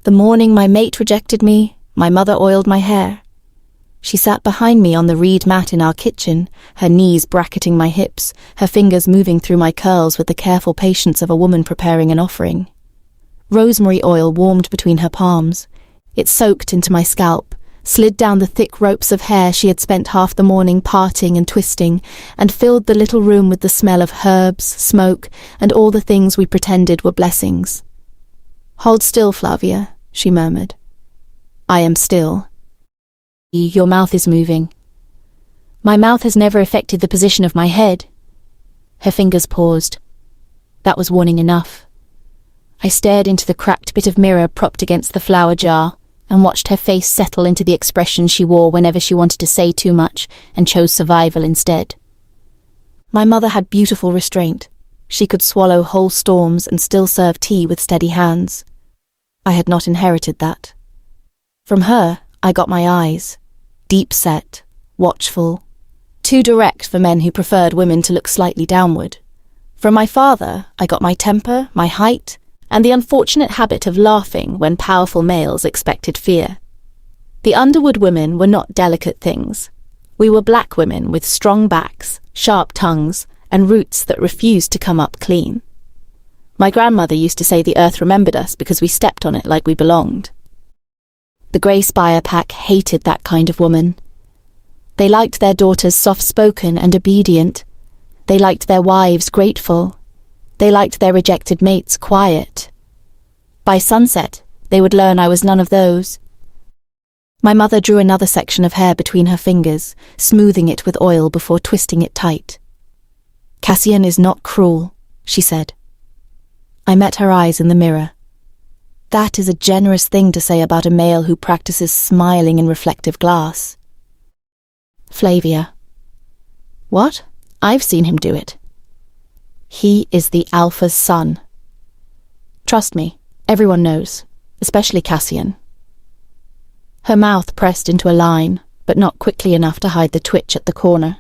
The morning my mate rejected me, my mother oiled my hair. She sat behind me on the reed mat in our kitchen, her knees bracketing my hips, her fingers moving through my curls with the careful patience of a woman preparing an offering. Rosemary oil warmed between her palms. It soaked into my scalp, slid down the thick ropes of hair she had spent half the morning parting and twisting, and filled the little room with the smell of herbs, smoke, and all the things we pretended were blessings. "Hold still, Flavia," she murmured. "I am still." "Your mouth is moving." "My mouth has never affected the position of my head." Her fingers paused. That was warning enough. I stared into the cracked bit of mirror propped against the flower jar and watched her face settle into the expression she wore whenever she wanted to say too much and chose survival instead. My mother had beautiful restraint. She could swallow whole storms and still serve tea with steady hands. I had not inherited that. From her, I got my eyes, deep-set, watchful, too direct for men who preferred women to look slightly downward. From my father, I got my temper, my height, and the unfortunate habit of laughing when powerful males expected fear. The Underwood women were not delicate things. We were black women with strong backs, sharp tongues, and roots that refused to come up clean. My grandmother used to say the earth remembered us because we stepped on it like we belonged. The Grey Spire pack hated that kind of woman. They liked their daughters soft-spoken and obedient. They liked their wives grateful. They liked their rejected mates quiet. By sunset, they would learn I was none of those. My mother drew another section of hair between her fingers, smoothing it with oil before twisting it tight. "Cassian is not cruel," she said. I met her eyes in the mirror. That is a generous thing to say about a male who practices smiling in reflective glass. "Flavia." "What? I've seen him do it." "He is the Alpha's son." "Trust me, everyone knows, especially Cassian." Her mouth pressed into a line, but not quickly enough to hide the twitch at the corner.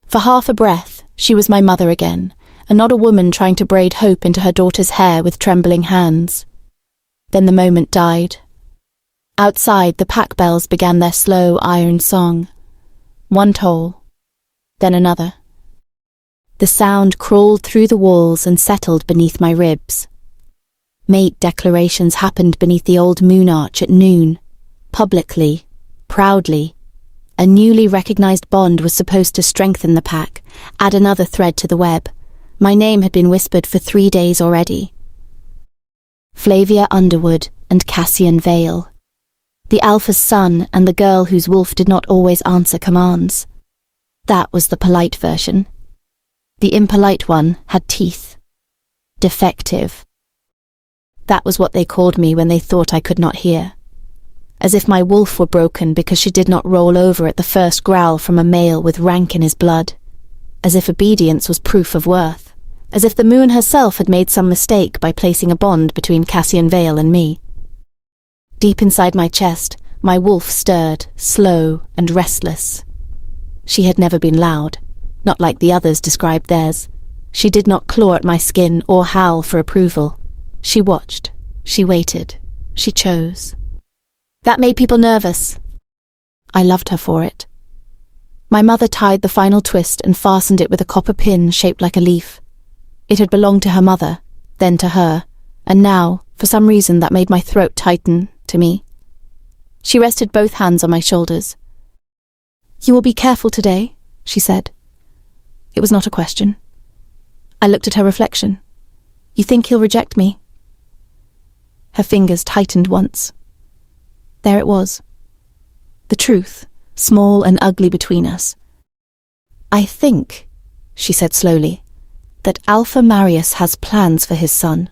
For half a breath, she was my mother again, and not a woman trying to braid hope into her daughter's hair with trembling hands. Then the moment died. Outside, the pack bells began their slow iron song. One toll, then another. The sound crawled through the walls and settled beneath my ribs. Mate declarations happened beneath the old moon arch at noon, publicly, proudly. A newly recognized bond was supposed to strengthen the pack, add another thread to the web. My name had been whispered for 3 days already. Flavia Underwood and Cassian Vale. The Alpha's son and the girl whose wolf did not always answer commands. That was the polite version. The impolite one had teeth. Defective. That was what they called me when they thought I could not hear. As if my wolf were broken because she did not roll over at the first growl from a male with rank in his blood. As if obedience was proof of worth. As if the moon herself had made some mistake by placing a bond between Cassian Vale and me. Deep inside my chest, my wolf stirred, slow and restless. She had never been loud, not like the others described theirs. She did not claw at my skin or howl for approval. She watched, she waited, she chose. That made people nervous. I loved her for it. My mother tied the final twist and fastened it with a copper pin shaped like a leaf. It had belonged to her mother, then to her, and now, for some reason, that made my throat tighten to me. She rested both hands on my shoulders. "You will be careful today," she said. It was not a question. I looked at her reflection. "You think he'll reject me?" Her fingers tightened once. There it was. The truth, small and ugly between us. "I think," she said slowly, "that Alpha Marius has plans for his son.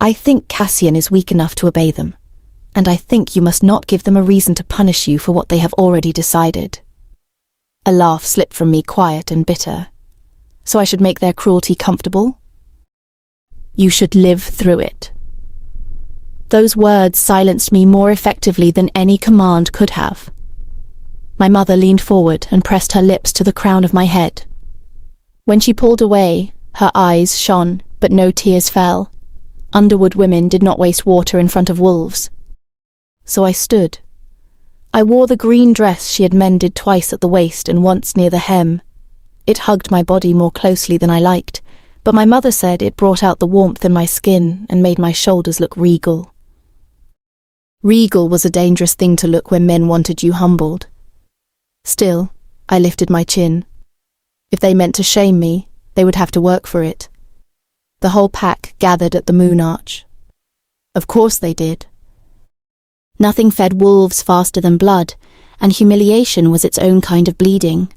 I think Cassian is weak enough to obey them, and I think you must not give them a reason to punish you for what they have already decided." A laugh slipped from me, quiet and bitter. "So I should make their cruelty comfortable?" "You should live through it." Those words silenced me more effectively than any command could have. My mother leaned forward and pressed her lips to the crown of my head. When she pulled away, her eyes shone, but no tears fell. Underwood women did not waste water in front of wolves. So I stood. I wore the green dress she had mended twice at the waist and once near the hem. It hugged my body more closely than I liked, but my mother said it brought out the warmth in my skin and made my shoulders look regal. Regal was a dangerous thing to look when men wanted you humbled. Still, I lifted my chin. If they meant to shame me, they would have to work for it. The whole pack gathered at the moon arch. Of course they did. Nothing fed wolves faster than blood, and humiliation was its own kind of bleeding.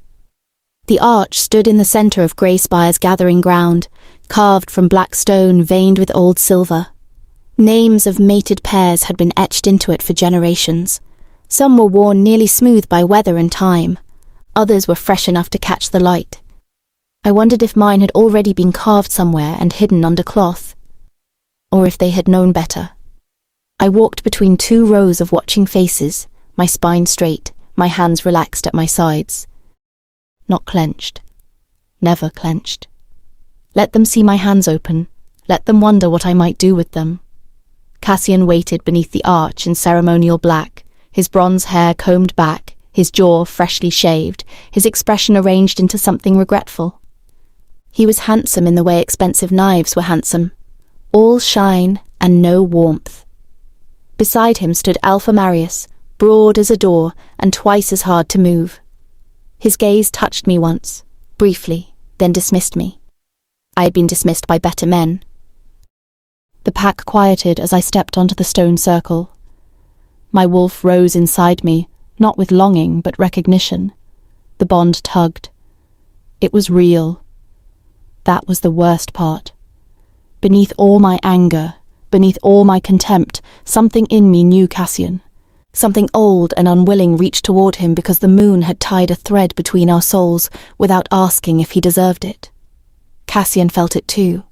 The arch stood in the centre of Greyspire's gathering ground, carved from black stone veined with old silver. Names of mated pairs had been etched into it for generations. Some were worn nearly smooth by weather and time. Others were fresh enough to catch the light. I wondered if mine had already been carved somewhere and hidden under cloth. Or if they had known better. I walked between 2 rows of watching faces, my spine straight, my hands relaxed at my sides. Not clenched. Never clenched. Let them see my hands open. Let them wonder what I might do with them. Cassian waited beneath the arch in ceremonial black, his bronze hair combed back, his jaw freshly shaved, his expression arranged into something regretful. He was handsome in the way expensive knives were handsome. All shine and no warmth. Beside him stood Alpha Marius, broad as a door and twice as hard to move. His gaze touched me once, briefly, then dismissed me. I had been dismissed by better men. The pack quieted as I stepped onto the stone circle. My wolf rose inside me, not with longing but recognition. The bond tugged. It was real. That was the worst part. Beneath all my anger, beneath all my contempt, something in me knew Cassian. Something old and unwilling reached toward him because the moon had tied a thread between our souls without asking if he deserved it. Cassian felt it too.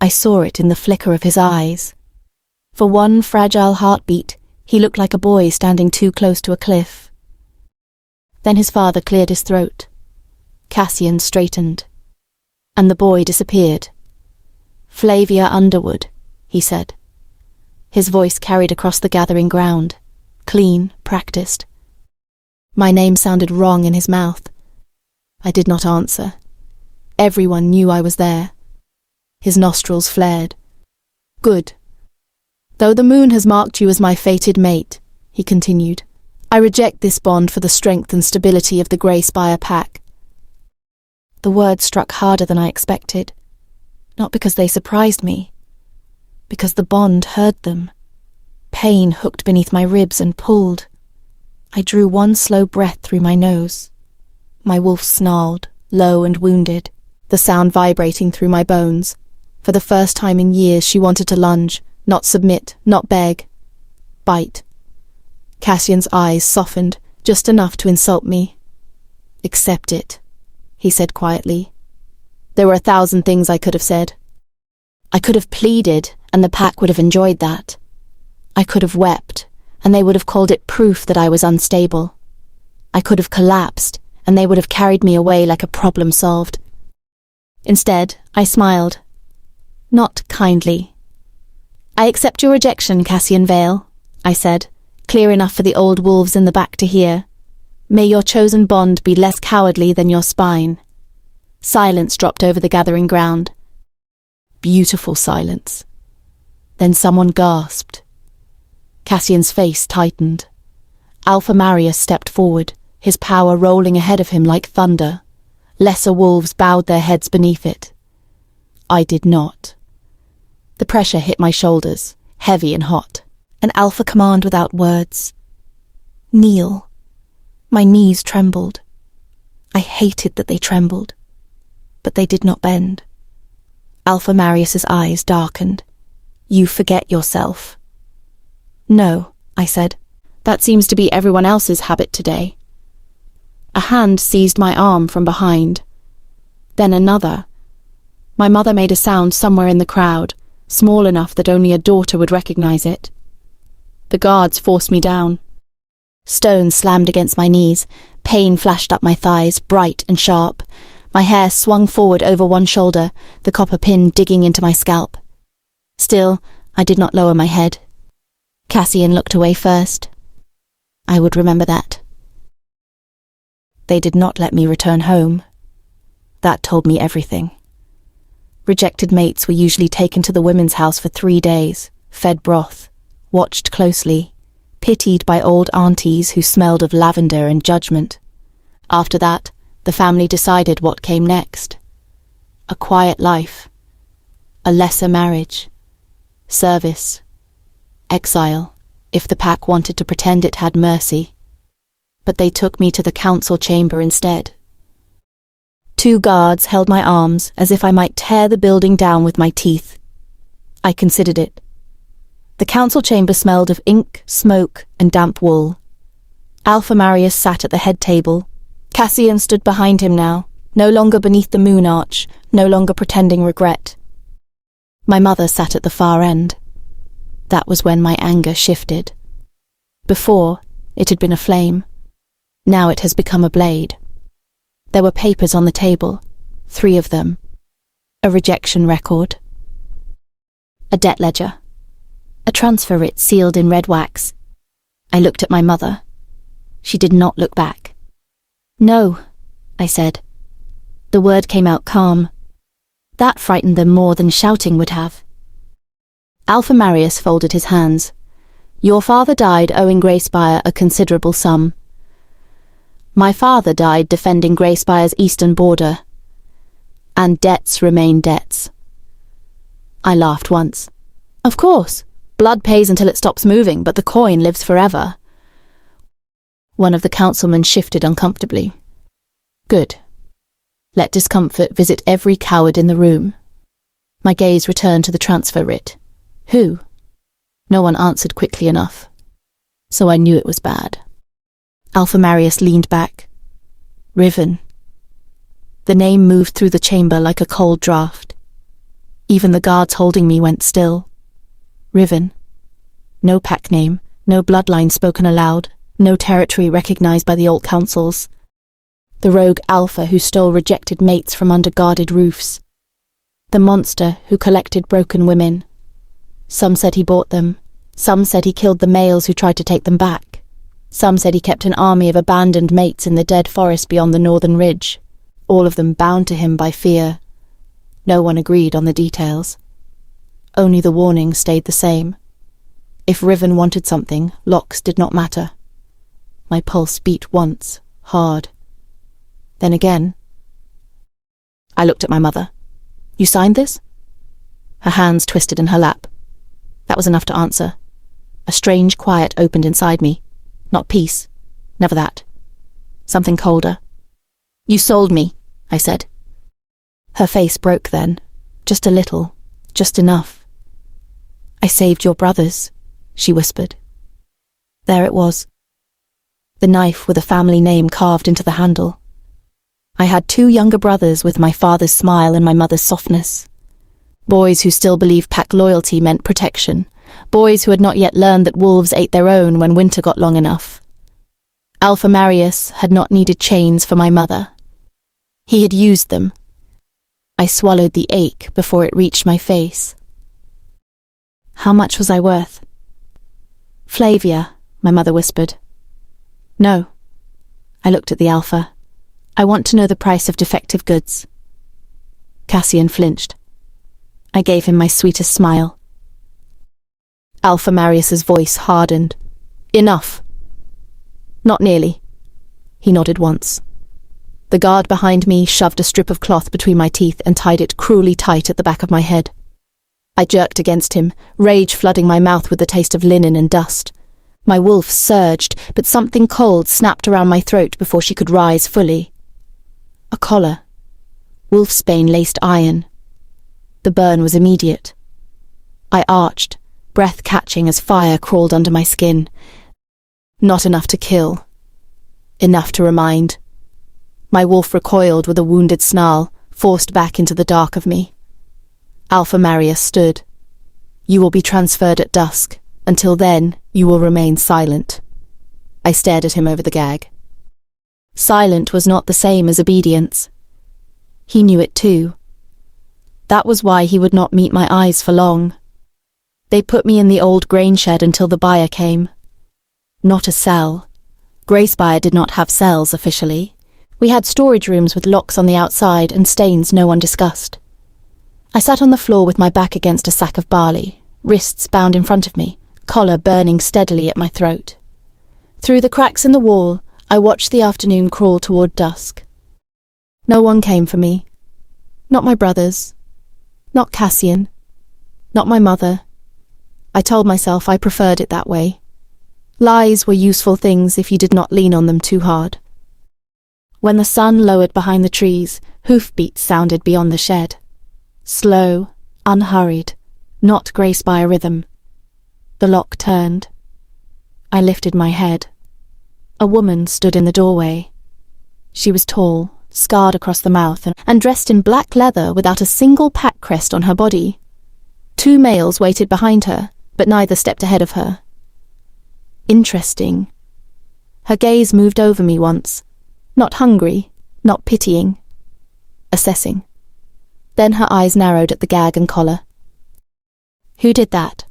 I saw it in the flicker of his eyes. For one fragile heartbeat, he looked like a boy standing too close to a cliff. Then his father cleared his throat. Cassian straightened. And the boy disappeared. "Flavia Underwood," he said. His voice carried across the gathering ground. Clean, practiced. My name sounded wrong in his mouth. I did not answer. Everyone knew I was there. His nostrils flared. "Good. Though the moon has marked you as my fated mate," he continued, "I reject this bond for the strength and stability of the Greyspire pack." The words struck harder than I expected, not because they surprised me, because the bond heard them. Pain hooked beneath my ribs and pulled. I drew one slow breath through my nose. My wolf snarled, low and wounded, the sound vibrating through my bones. For the first time in years she wanted to lunge, not submit, not beg. Bite. Cassian's eyes softened, just enough to insult me. "Accept it," he said quietly. There were 1,000 things I could have said. I could have pleaded, and the pack would have enjoyed that. I could have wept, and they would have called it proof that I was unstable. I could have collapsed, and they would have carried me away like a problem solved. Instead, I smiled. Not kindly. "I accept your rejection, Cassian Vale," I said, clear enough for the old wolves in the back to hear. "May your chosen bond be less cowardly than your spine." Silence dropped over the gathering ground. Beautiful silence. Then someone gasped. Cassian's face tightened. Alpha Marius stepped forward, his power rolling ahead of him like thunder. Lesser wolves bowed their heads beneath it. I did not. The pressure hit my shoulders, heavy and hot, an alpha command without words. Kneel. My knees trembled. I hated that they trembled, but they did not bend. Alpha Marius's eyes darkened. "You forget yourself." "No," I said. "That seems to be everyone else's habit today." A hand seized my arm from behind. Then another. My mother made a sound somewhere in the crowd, small enough that only a daughter would recognize it. The guards forced me down. Stones slammed against my knees. Pain flashed up my thighs, bright and sharp. My hair swung forward over one shoulder, the copper pin digging into my scalp. Still, I did not lower my head. Cassian looked away first. I would remember that. They did not let me return home. That told me everything. Rejected mates were usually taken to the women's house for 3 days, fed broth, watched closely, pitied by old aunties who smelled of lavender and judgment. After that, the family decided what came next. A quiet life, a lesser marriage, service, exile, if the pack wanted to pretend it had mercy. But they took me to the council chamber instead. 2 guards held my arms as if I might tear the building down with my teeth. I considered it. The council chamber smelled of ink, smoke, and damp wool. Alpha Marius sat at the head table. Cassian stood behind him now, no longer beneath the moon arch, no longer pretending regret. My mother sat at the far end. That was when my anger shifted. Before, it had been a flame. Now it has become a blade. There were papers on the table, 3 of them. A rejection record. A debt ledger. A transfer writ sealed in red wax. I looked at my mother. She did not look back. "No," I said. The word came out calm. That frightened them more than shouting would have. Alpha Marius folded his hands. "Your father died owing Greyspire a considerable sum. My father died defending Greyspire's eastern border. And debts remain debts." I laughed once. "Of course. Blood pays until it stops moving, but the coin lives forever." One of the councilmen shifted uncomfortably. "Good. Let discomfort visit every coward in the room." My gaze returned to the transfer writ. "Who?" No one answered quickly enough. So I knew it was bad. Alpha Marius leaned back. "Riven." The name moved through the chamber like a cold draft. Even the guards holding me went still. Riven. No pack name, no bloodline spoken aloud, no territory recognized by the old councils. The rogue Alpha who stole rejected mates from under guarded roofs. The monster who collected broken women. Some said he bought them. Some said he killed the males who tried to take them back. Some said he kept an army of abandoned mates in the dead forest beyond the northern ridge, all of them bound to him by fear. No one agreed on the details. Only the warning stayed the same. If Riven wanted something, locks did not matter. My pulse beat once, hard. Then again. I looked at my mother. "You signed this?" Her hands twisted in her lap. That was enough to answer. A strange quiet opened inside me. Not peace. Never that. Something colder. "You sold me," I said. Her face broke then. Just a little. Just enough. "I saved your brothers," she whispered. There it was. The knife with a family name carved into the handle. I had 2 younger brothers with my father's smile and my mother's softness. Boys who still believed pack loyalty meant protection. Boys who had not yet learned that wolves ate their own when winter got long enough. Alpha Marius had not needed chains for my mother. He had used them. I swallowed the ache before it reached my face. How much was I worth? "Flavia," my mother whispered. "No." I looked at the Alpha. "I want to know the price of defective goods." Cassian flinched. I gave him my sweetest smile. Alpha Marius's voice hardened. "Enough." "Not nearly." He nodded once. The guard behind me shoved a strip of cloth between my teeth and tied it cruelly tight at the back of my head. I jerked against him, rage flooding my mouth with the taste of linen and dust. My wolf surged, but something cold snapped around my throat before she could rise fully. A collar. Wolfsbane laced iron. The burn was immediate. I arched, breath catching as fire crawled under my skin. Not enough to kill. Enough to remind. My wolf recoiled with a wounded snarl, forced back into the dark of me. Alpha Marius stood. "You will be transferred at dusk. Until then, you will remain silent." I stared at him over the gag. Silent was not the same as obedience. He knew it too. That was why he would not meet my eyes for long. They put me in the old grain shed until the buyer came. Not a cell. Gracespire did not have cells officially. We had storage rooms with locks on the outside and stains no one discussed. I sat on the floor with my back against a sack of barley, wrists bound in front of me, collar burning steadily at my throat. Through the cracks in the wall, I watched the afternoon crawl toward dusk. No one came for me. Not my brothers. Not Cassian. Not my mother. I told myself I preferred it that way. Lies were useful things if you did not lean on them too hard. When the sun lowered behind the trees, hoofbeats sounded beyond the shed. Slow, unhurried, not Gracespire rhythm. The lock turned. I lifted my head. A woman stood in the doorway. She was tall, scarred across the mouth, and dressed in black leather without a single pack crest on her body. 2 males waited behind her, but neither stepped ahead of her. Interesting. Her gaze moved over me once, not hungry, not pitying, assessing. Then her eyes narrowed at the gag and collar. Who did that?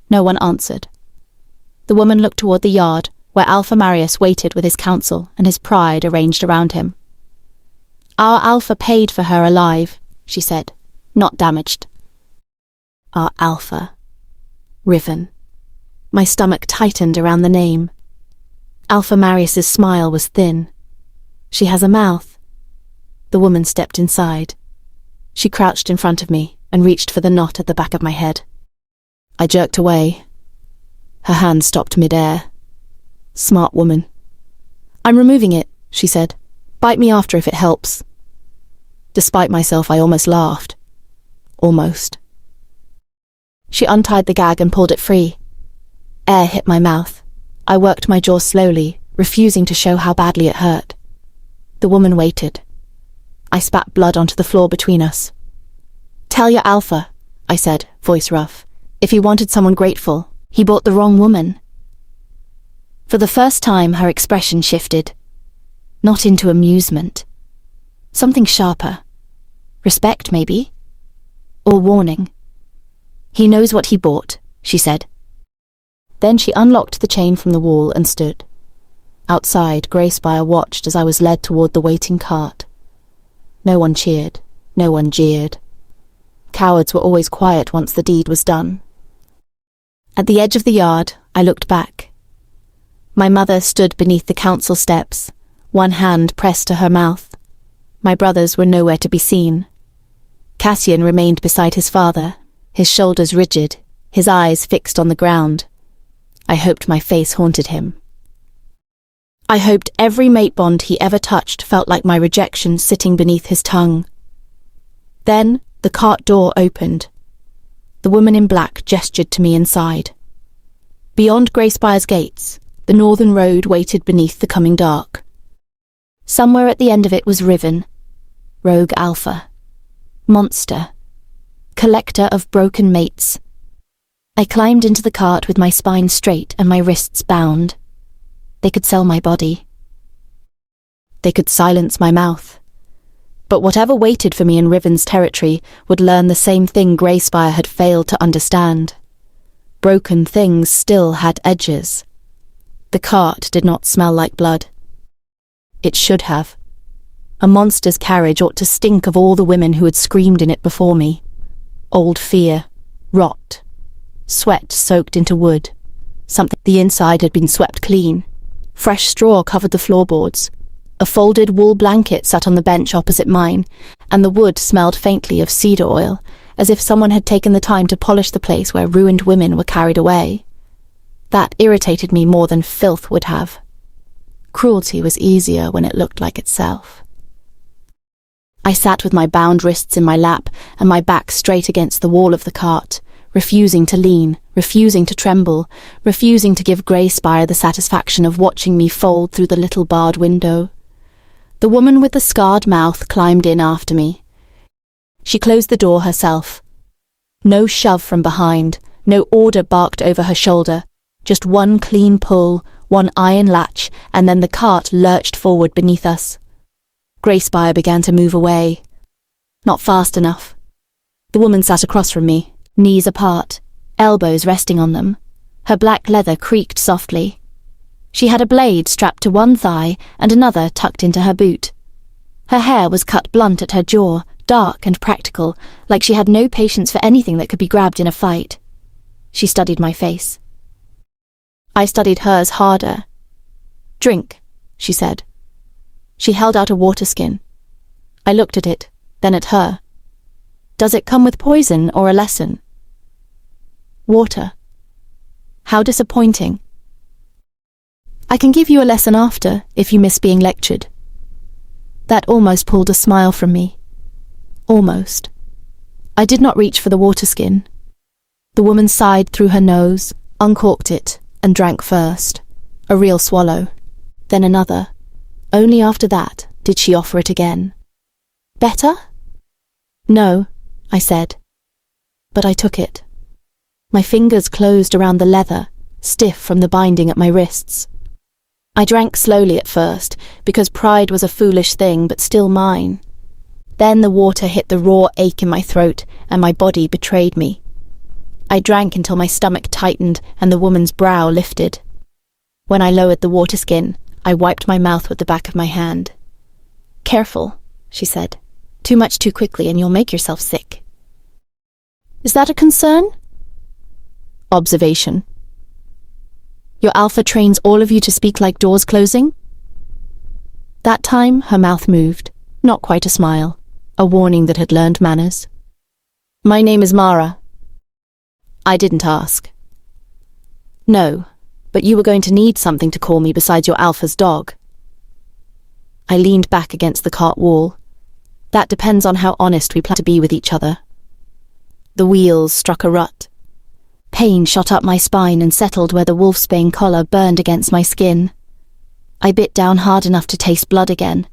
No one answered. The woman looked toward the yard, where Alpha Marius waited with his council and his pride arranged around him. Our Alpha paid for her alive, she said, not damaged. Our Alpha. Riven. My stomach tightened around the name. Alpha Marius's smile was thin. She has a mouth. The woman stepped inside. She crouched in front of me and reached for the knot at the back of my head. I jerked away. Her hand stopped mid-air. Smart woman. I'm removing it, she said. Bite me after if it helps. Despite myself, I almost laughed. Almost. She untied the gag and pulled it free. Air hit my mouth. I worked my jaw slowly, refusing to show how badly it hurt. The woman waited. I spat blood onto the floor between us. Tell your Alpha, I said, voice rough. If he wanted someone grateful, he bought the wrong woman. For the first time, her expression shifted. Not into amusement. Something sharper. Respect, maybe? Or warning. He knows what he bought, she said. Then she unlocked the chain from the wall and stood. Outside, Gracespire watched as I was led toward the waiting cart. No one cheered. No one jeered. Cowards were always quiet once the deed was done. At the edge of the yard, I looked back. My mother stood beneath the council steps, one hand pressed to her mouth. My brothers were nowhere to be seen. Cassian remained beside his father, his shoulders rigid, his eyes fixed on the ground. I hoped my face haunted him. I hoped every mate bond he ever touched felt like my rejection sitting beneath his tongue. Then the cart door opened. The woman in black gestured to me inside. Beyond Gracespire's gates, the northern road waited beneath the coming dark. Somewhere at the end of it was Riven, rogue Alpha, monster, collector of broken mates. I climbed into the cart with my spine straight and my wrists bound. They could sell my body. They could silence my mouth. But whatever waited for me in Riven's territory would learn the same thing Gracespire had failed to understand. Broken things still had edges. The cart did not smell like blood. It should have. A monster's carriage ought to stink of all the women who had screamed in it before me. Old fear, rot, sweat soaked into wood. Something the inside had been swept clean. Fresh straw covered the floorboards. A folded wool blanket sat on the bench opposite mine, and the wood smelled faintly of cedar oil, as if someone had taken the time to polish the place where ruined women were carried away. That irritated me more than filth would have. Cruelty was easier when it looked like itself. I sat with my bound wrists in my lap and my back straight against the wall of the cart, refusing to lean, refusing to tremble, refusing to give Gracespire the satisfaction of watching me fold through the little barred window. The woman with the scarred mouth climbed in after me. She closed the door herself. No shove from behind, no order barked over her shoulder, just one clean pull, one iron latch, and then the cart lurched forward beneath us. Gracespire began to move away. Not fast enough. The woman sat across from me, knees apart, elbows resting on them. Her black leather creaked softly. She had a blade strapped to one thigh and another tucked into her boot. Her hair was cut blunt at her jaw, dark and practical, like she had no patience for anything that could be grabbed in a fight. She studied my face. I studied hers harder. "Drink," she said. She held out a water skin. I looked at it, then at her. "Does it come with poison or a lesson?" "Water." "How disappointing." "I can give you a lesson after, if you miss being lectured." That almost pulled a smile from me. Almost. I did not reach for the water skin. The woman sighed through her nose, uncorked it, and drank first. A real swallow. Then another. Only after that did she offer it again. "Better?" "No," I said. But I took it. My fingers closed around the leather, stiff from the binding at my wrists. I drank slowly at first, because pride was a foolish thing, but still mine. Then the water hit the raw ache in my throat, and my body betrayed me. I drank until my stomach tightened and the woman's brow lifted. When I lowered the water skin, I wiped my mouth with the back of my hand. "Careful," she said. "Too much too quickly and you'll make yourself sick." "Is that a concern?" Observation. "Your alpha trains all of you to speak like doors closing?" That time her mouth moved, not quite a smile, a warning that had learned manners. "My name is Mara." I didn't ask. "No, but you were going to need something to call me besides your alpha's dog." I leaned back against the cart wall. That depends on how honest we plan to be with each other. The wheels struck a rut. Pain shot up my spine and settled where the wolfsbane collar burned against my skin. I bit down hard enough to taste blood again.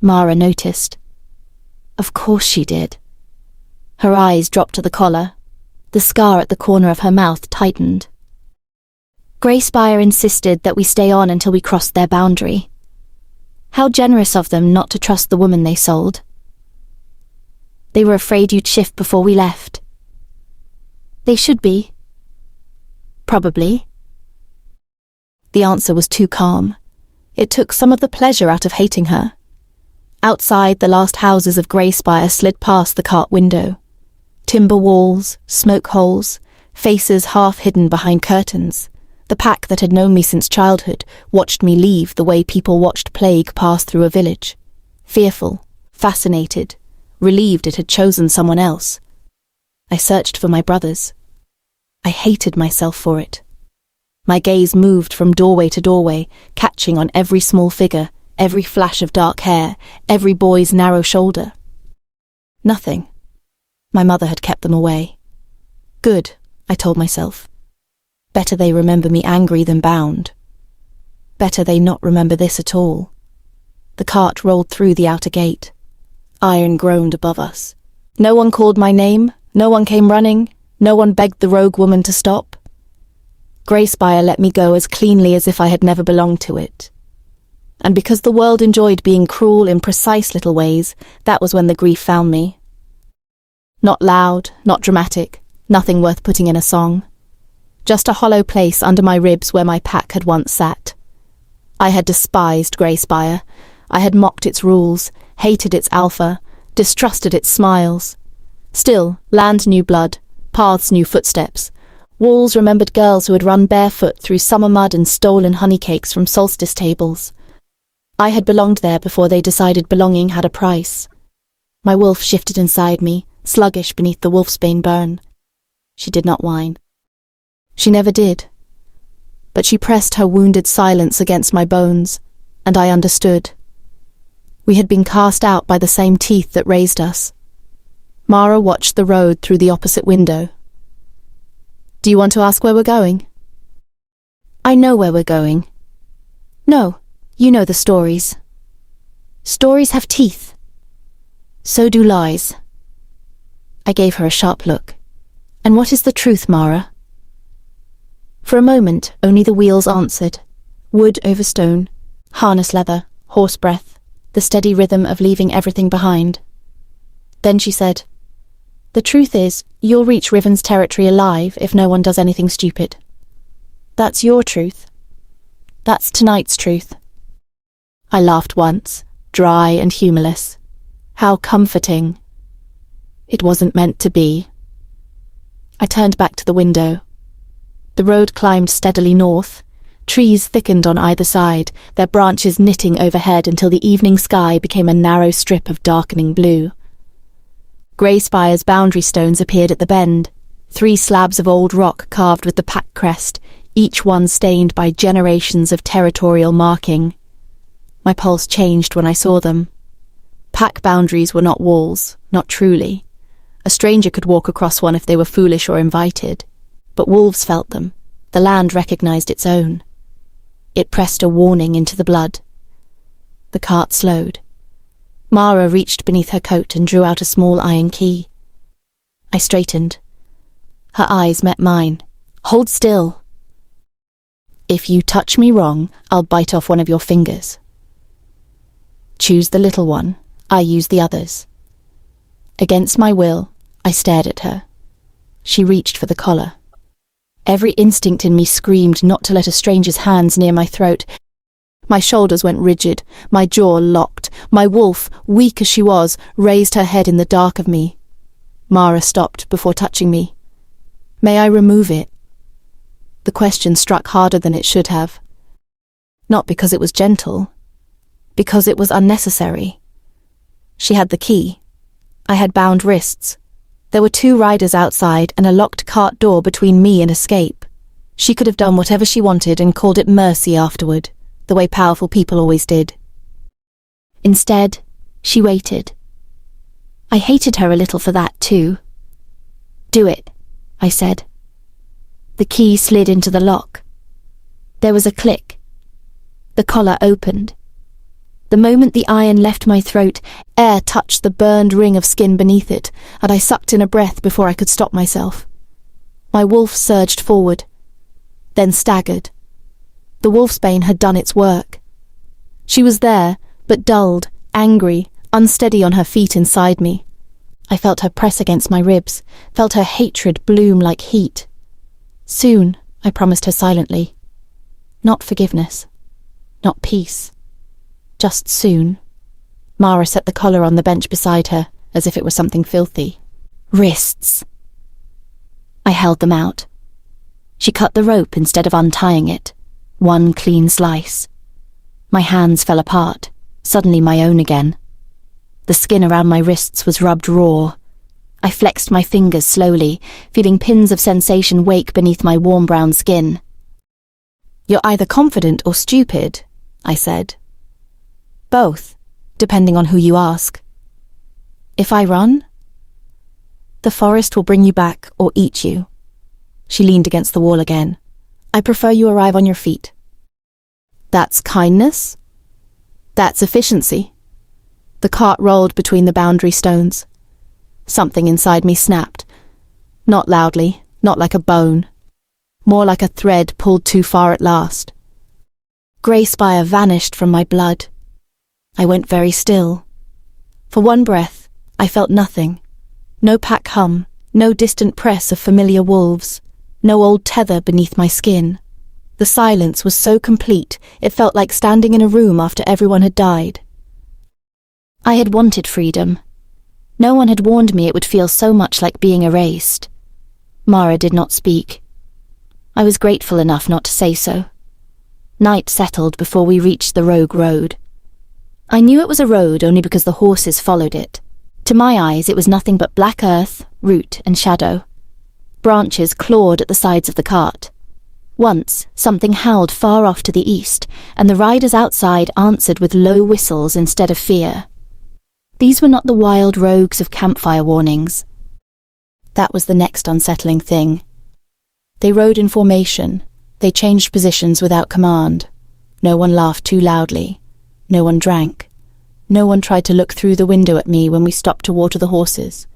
Mara noticed. Of course she did. Her eyes dropped to the collar. The scar at the corner of her mouth tightened. Greyspire insisted that we stay on until we crossed their boundary. How generous of them not to trust the woman they sold. They were afraid you'd shift before we left. They should be. Probably. The answer was too calm. It took some of the pleasure out of hating her. Outside, the last houses of Greyspire slid past the cart window. Timber walls, smoke holes, faces half hidden behind curtains. The pack that had known me since childhood watched me leave the way people watched plague pass through a village. Fearful, fascinated, relieved it had chosen someone else. I searched for my brothers. I hated myself for it. My gaze moved from doorway to doorway, catching on every small figure, every flash of dark hair, every boy's narrow shoulder. Nothing. My mother had kept them away. Good, I told myself. Better they remember me angry than bound. Better they not remember this at all. The cart rolled through the outer gate. Iron groaned above us. No one called my name, no one came running, no one begged the rogue woman to stop. Greyspire let me go as cleanly as if I had never belonged to it. And because the world enjoyed being cruel in precise little ways, that was when the grief found me. Not loud, not dramatic, nothing worth putting in a song. Just a hollow place under my ribs where my pack had once sat. I had despised Greyspire. I had mocked its rules, hated its alpha, distrusted its smiles. Still, land knew blood, paths knew footsteps. Walls remembered girls who had run barefoot through summer mud and stolen honeycakes from solstice tables. I had belonged there before they decided belonging had a price. My wolf shifted inside me, sluggish beneath the wolfsbane burn. She did not whine. She never did. But she pressed her wounded silence against my bones, and I understood. We had been cast out by the same teeth that raised us. Mara watched the road through the opposite window. Do you want to ask where we're going? I know where we're going. No, you know the stories. Stories have teeth. So do lies. I gave her a sharp look. And what is the truth, Mara? For a moment, only the wheels answered. Wood over stone, harness leather, horse breath, the steady rhythm of leaving everything behind. Then she said, The truth is, you'll reach Riven's territory alive if no one does anything stupid. That's your truth. That's tonight's truth." I laughed once, dry and humorless. How comforting. It wasn't meant to be. I turned back to the window. The road climbed steadily north. Trees thickened on either side, their branches knitting overhead until the evening sky became a narrow strip of darkening blue. Grey Spire's boundary stones appeared at the bend, 3 slabs of old rock carved with the pack crest, each one stained by generations of territorial marking. My pulse changed when I saw them. Pack boundaries were not walls, not truly. A stranger could walk across one if they were foolish or invited. But wolves felt them. The land recognized its own. It pressed a warning into the blood. The cart slowed. Mara reached beneath her coat and drew out a small iron key. I straightened. Her eyes met mine. "Hold still." "If you touch me wrong, I'll bite off one of your fingers." "Choose the little one. I use the others." Against my will, I stared at her. She reached for the collar. Every instinct in me screamed not to let a stranger's hands near my throat. My shoulders went rigid, my jaw locked. My wolf, weak as she was, raised her head in the dark of me. Mara stopped before touching me. "May I remove it?" The question struck harder than it should have. Not because it was gentle, because it was unnecessary. She had the key. I had bound wrists. There were 2 riders outside and a locked cart door between me and escape. She could have done whatever she wanted and called it mercy afterward, the way powerful people always did. Instead, she waited. I hated her a little for that too. "Do it," I said. The key slid into the lock. There was a click. The collar opened. The moment the iron left my throat, air touched the burned ring of skin beneath it, and I sucked in a breath before I could stop myself. My wolf surged forward, then staggered. The wolfsbane had done its work. She was there, but dulled, angry, unsteady on her feet inside me. I felt her press against my ribs, felt her hatred bloom like heat. Soon, I promised her silently. Not forgiveness. Not peace. Just soon. Mara set the collar on the bench beside her, as if it was something filthy. "Wrists." I held them out. She cut the rope instead of untying it. One clean slice. My hands fell apart, suddenly my own again. The skin around my wrists was rubbed raw. I flexed my fingers slowly, feeling pins of sensation wake beneath my warm brown skin. "You're either confident or stupid," I said. "Both, depending on who you ask." "If I run?" "The forest will bring you back or eat you." She leaned against the wall again. "I prefer you arrive on your feet." "That's kindness?" "That's efficiency." The cart rolled between the boundary stones. Something inside me snapped. Not loudly, not like a bone. More like a thread pulled too far at last. Grey Spire vanished from my blood. I went very still. For one breath, I felt nothing. No pack hum, no distant press of familiar wolves, no old tether beneath my skin. The silence was so complete, it felt like standing in a room after everyone had died. I had wanted freedom. No one had warned me it would feel so much like being erased. Mara did not speak. I was grateful enough not to say so. Night settled before we reached the rogue road. I knew it was a road only because the horses followed it. To my eyes, it was nothing but black earth, root, and shadow. Branches clawed at the sides of the cart. Once, something howled far off to the east, and the riders outside answered with low whistles instead of fear. These were not the wild rogues of campfire warnings. That was the next unsettling thing. They rode in formation. They changed positions without command. No one laughed too loudly. No one drank. No one tried to look through the window at me when we stopped to water the horses.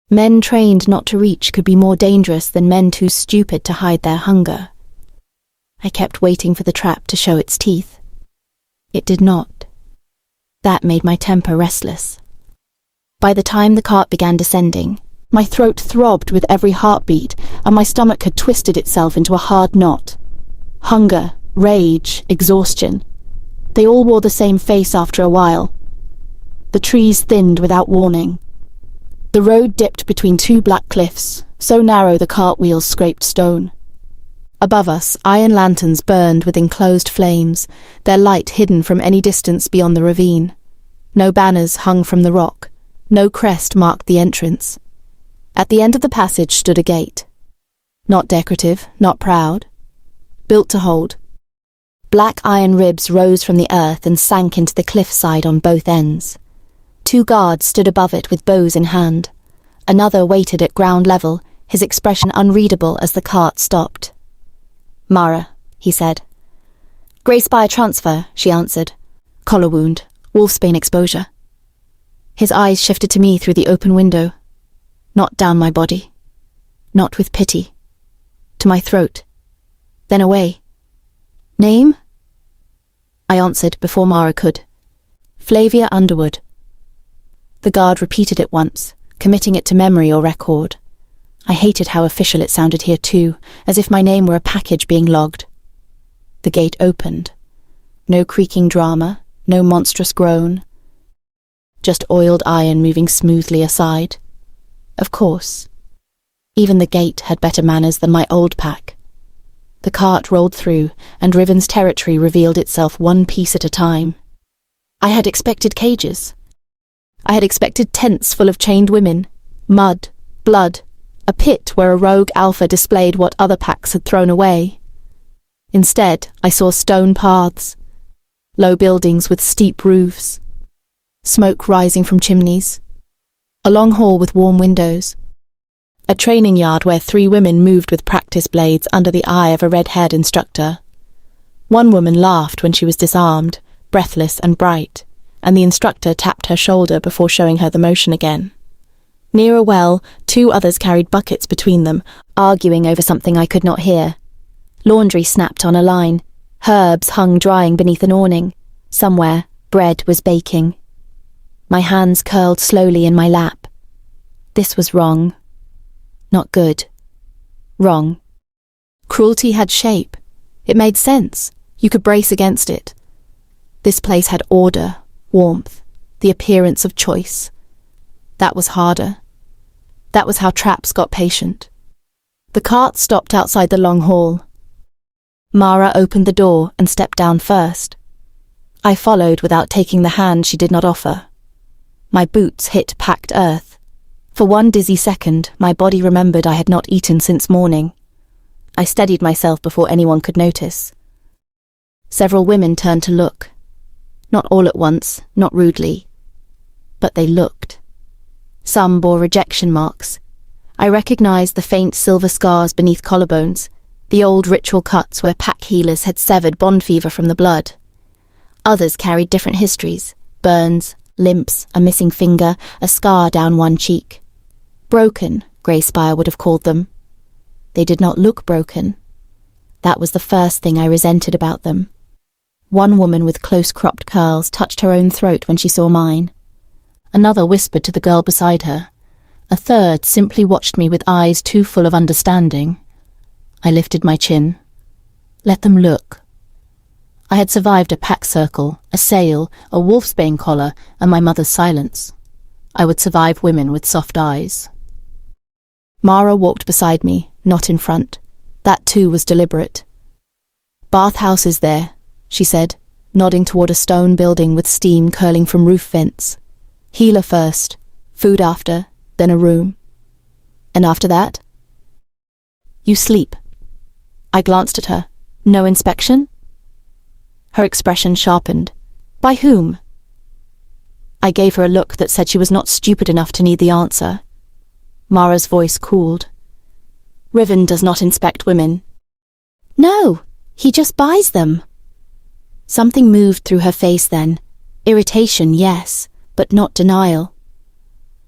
Men trained not to reach could be more dangerous than men too stupid to hide their hunger. I kept waiting for the trap to show its teeth. It did not. That made my temper restless. By the time the cart began descending, my throat throbbed with every heartbeat, and my stomach had twisted itself into a hard knot. Hunger, rage, exhaustion. They all wore the same face after a while. The trees thinned without warning. The road dipped between two black cliffs, so narrow the cart wheels scraped stone. Above us, iron lanterns burned with enclosed flames, their light hidden from any distance beyond the ravine. No banners hung from the rock. No crest marked the entrance. At the end of the passage stood a gate. Not decorative, not proud. Built to hold. Black iron ribs rose from the earth and sank into the cliffside on both ends. 2 guards stood above it with bows in hand. Another waited at ground level, his expression unreadable as the cart stopped. "Mara," he said. "Grace by a transfer," she answered. "Collar wound, wolfsbane exposure." His eyes shifted to me through the open window. Not down my body. Not with pity. To my throat. Then away. "Name?" I answered before Mara could. "Flavia Underwood." The guard repeated it once, committing it to memory or record. I hated how official it sounded here too, as if my name were a package being logged. The gate opened. No creaking drama, no monstrous groan. Just oiled iron moving smoothly aside. Of course. Even the gate had better manners than my old pack. The cart rolled through, and Riven's territory revealed itself one piece at a time. I had expected cages. I had expected tents full of chained women, mud, blood, a pit where a rogue alpha displayed what other packs had thrown away. Instead, I saw stone paths, low buildings with steep roofs, smoke rising from chimneys, a long hall with warm windows, a training yard where 3 women moved with practice blades under the eye of a red-haired instructor. One woman laughed when she was disarmed, breathless and bright, and the instructor tapped her shoulder before showing her the motion again. Near a well, 2 others carried buckets between them, arguing over something I could not hear. Laundry snapped on a line. Herbs hung drying beneath an awning. Somewhere, bread was baking. My hands curled slowly in my lap. This was wrong. Not good. Wrong. Cruelty had shape. It made sense. You could brace against it. This place had order, warmth, the appearance of choice. That was harder. That was how traps got patient. The cart stopped outside the long hall. Mara opened the door and stepped down first. I followed without taking the hand she did not offer. My boots hit packed earth. For one dizzy second, my body remembered I had not eaten since morning. I steadied myself before anyone could notice. Several women turned to look. Not all at once, not rudely. But they looked. Some bore rejection marks. I recognized the faint silver scars beneath collarbones, the old ritual cuts where pack healers had severed bond fever from the blood. Others carried different histories, burns, limps, a missing finger, a scar down one cheek. Broken, Grey Spire would have called them. They did not look broken. That was the first thing I resented about them. One woman with close-cropped curls touched her own throat when she saw mine. Another whispered to the girl beside her. A third simply watched me with eyes too full of understanding. I lifted my chin. Let them look. I had survived a pack circle, a sail, a wolfsbane collar, and my mother's silence. I would survive women with soft eyes. Mara walked beside me, not in front. That too was deliberate. "Bathhouse is there," she said, nodding toward a stone building with steam curling from roof vents. "Healer first, food after, then a room. And after that?" "You sleep." I glanced at her. "No inspection?" Her expression sharpened. "By whom?" I gave her a look that said she was not stupid enough to need the answer. Mara's voice cooled. "Riven does not inspect women." "No, he just buys them." Something moved through her face then. Irritation, yes, but not denial.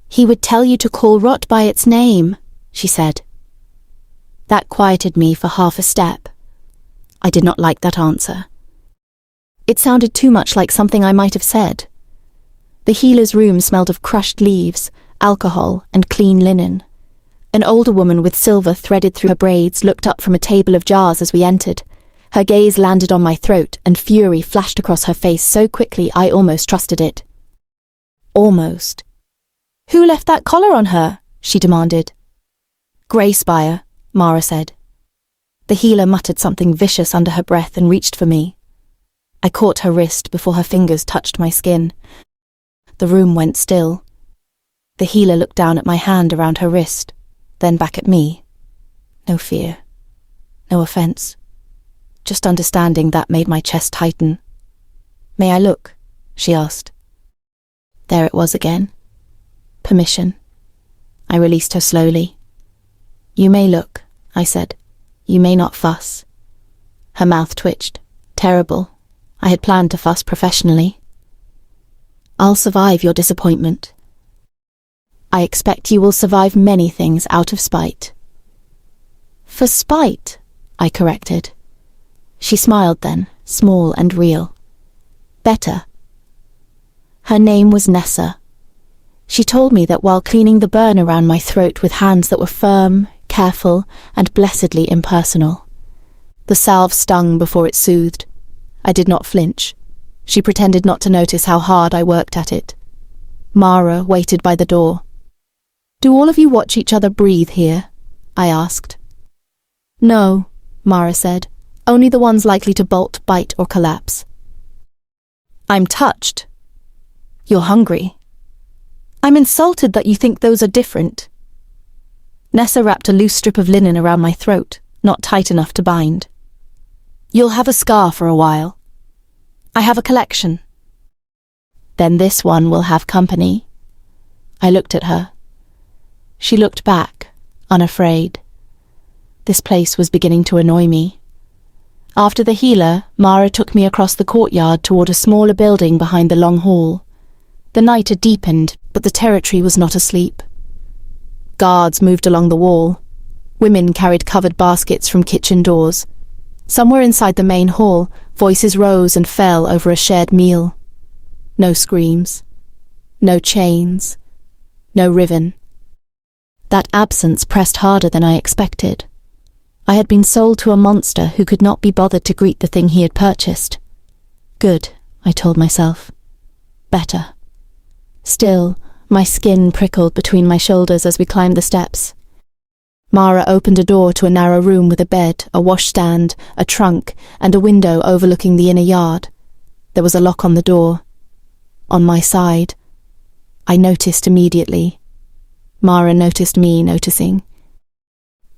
"He would tell you to call rot by its name," she said. That quieted me for half a step. I did not like that answer. It sounded too much like something I might have said. The healer's room smelled of crushed leaves, alcohol, and clean linen. An older woman with silver threaded through her braids looked up from a table of jars as we entered. Her gaze landed on my throat, and fury flashed across her face so quickly I almost trusted it. Almost. "Who left that collar on her?" she demanded. "Greyspire," Mara said. The healer muttered something vicious under her breath and reached for me. I caught her wrist before her fingers touched my skin. The room went still. The healer looked down at my hand around her wrist, then back at me. No fear. No offense. Just understanding that made my chest tighten. "May I look?" she asked. There it was again. Permission. I released her slowly. "You may look," I said. "You may not fuss." Her mouth twitched. Terrible. I had planned to fuss professionally. "I'll survive your disappointment." "I expect you will survive many things out of spite." "For spite," I corrected. She smiled then, small and real. "Better." Her name was Nessa. She told me that while cleaning the burn around my throat with hands that were firm, careful, and blessedly impersonal. The salve stung before it soothed. I did not flinch. She pretended not to notice how hard I worked at it. Mara waited by the door. "Do all of you watch each other breathe here?" I asked. "No," Mara said. "Only the ones likely to bolt, bite, or collapse." "I'm touched." "You're hungry." "I'm insulted that you think those are different." Nessa wrapped a loose strip of linen around my throat, not tight enough to bind. "You'll have a scar for a while. I have a collection." "Then this one will have company." I looked at her. She looked back, unafraid. This place was beginning to annoy me. After the healer, Mara took me across the courtyard toward a smaller building behind the long hall. The night had deepened, but the territory was not asleep. Guards moved along the wall. Women carried covered baskets from kitchen doors. Somewhere inside the main hall, voices rose and fell over a shared meal. No screams. No chains. No Riven. That absence pressed harder than I expected. I had been sold to a monster who could not be bothered to greet the thing he had purchased. Good, I told myself. Better. Still, my skin prickled between my shoulders as we climbed the steps. Mara opened a door to a narrow room with a bed, a washstand, a trunk, and a window overlooking the inner yard. There was a lock on the door. On my side. I noticed immediately. Mara noticed me noticing.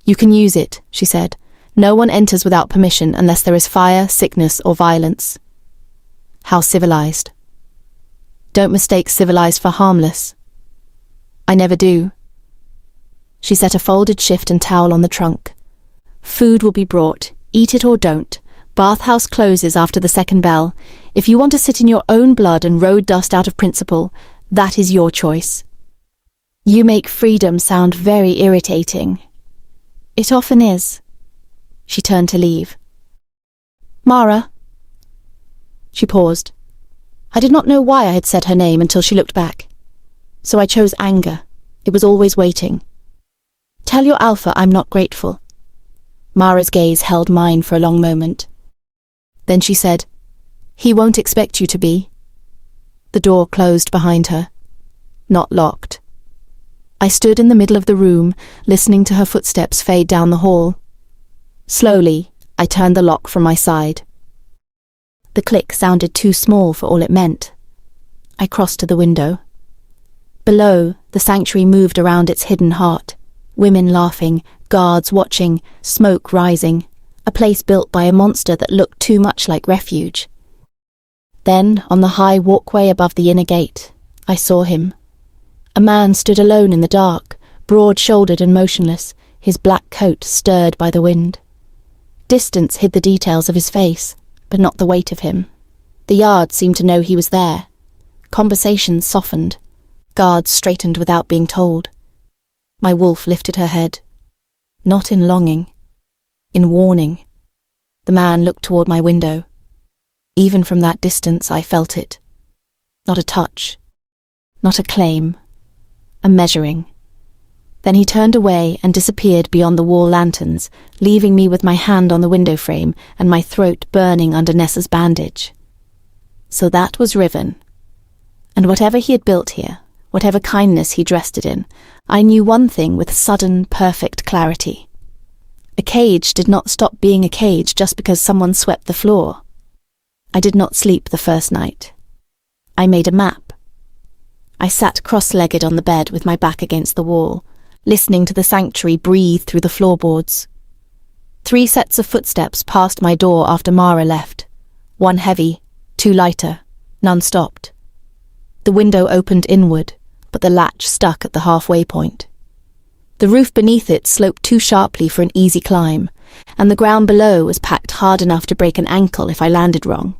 "You can use it," she said. "No one enters without permission unless there is fire, sickness, or violence." How civilized. Don't mistake civilized for harmless. I never do. She set a folded shift and towel on the trunk. "Food will be brought. Eat it or don't. Bathhouse closes after the second bell. If you want to sit in your own blood and road dust out of principle, that is your choice." "You make freedom sound very irritating." "It often is." She turned to leave. "Mara." She paused. I did not know why I had said her name until she looked back. So I chose anger. It was always waiting. "Tell your alpha I'm not grateful." Mara's gaze held mine for a long moment. Then she said, "He won't expect you to be." The door closed behind her. Not locked. I stood in the middle of the room, listening to her footsteps fade down the hall. Slowly, I turned the lock from my side. The click sounded too small for all it meant. I crossed to the window. Below, the sanctuary moved around its hidden heart. Women laughing, guards watching, smoke rising. A place built by a monster that looked too much like refuge. Then, on the high walkway above the inner gate, I saw him. A man stood alone in the dark, broad-shouldered and motionless, his black coat stirred by the wind. Distance hid the details of his face, but not the weight of him. The yard seemed to know he was there. Conversations softened. Guards straightened without being told. My wolf lifted her head. Not in longing. In warning. The man looked toward my window. Even from that distance I felt it. Not a touch. Not a claim. A measuring. Then he turned away and disappeared beyond the wall lanterns, leaving me with my hand on the window frame and my throat burning under Nessa's bandage. So that was Riven. And whatever he had built here, whatever kindness he dressed it in, I knew one thing with sudden, perfect clarity. A cage did not stop being a cage just because someone swept the floor. I did not sleep the first night. I made a map. I sat cross-legged on the bed with my back against the wall, listening to the sanctuary breathe through the floorboards. 3 sets of footsteps passed my door after Mara left. 1 heavy, 2 lighter, none stopped. The window opened inward, but the latch stuck at the halfway point. The roof beneath it sloped too sharply for an easy climb, and the ground below was packed hard enough to break an ankle if I landed wrong.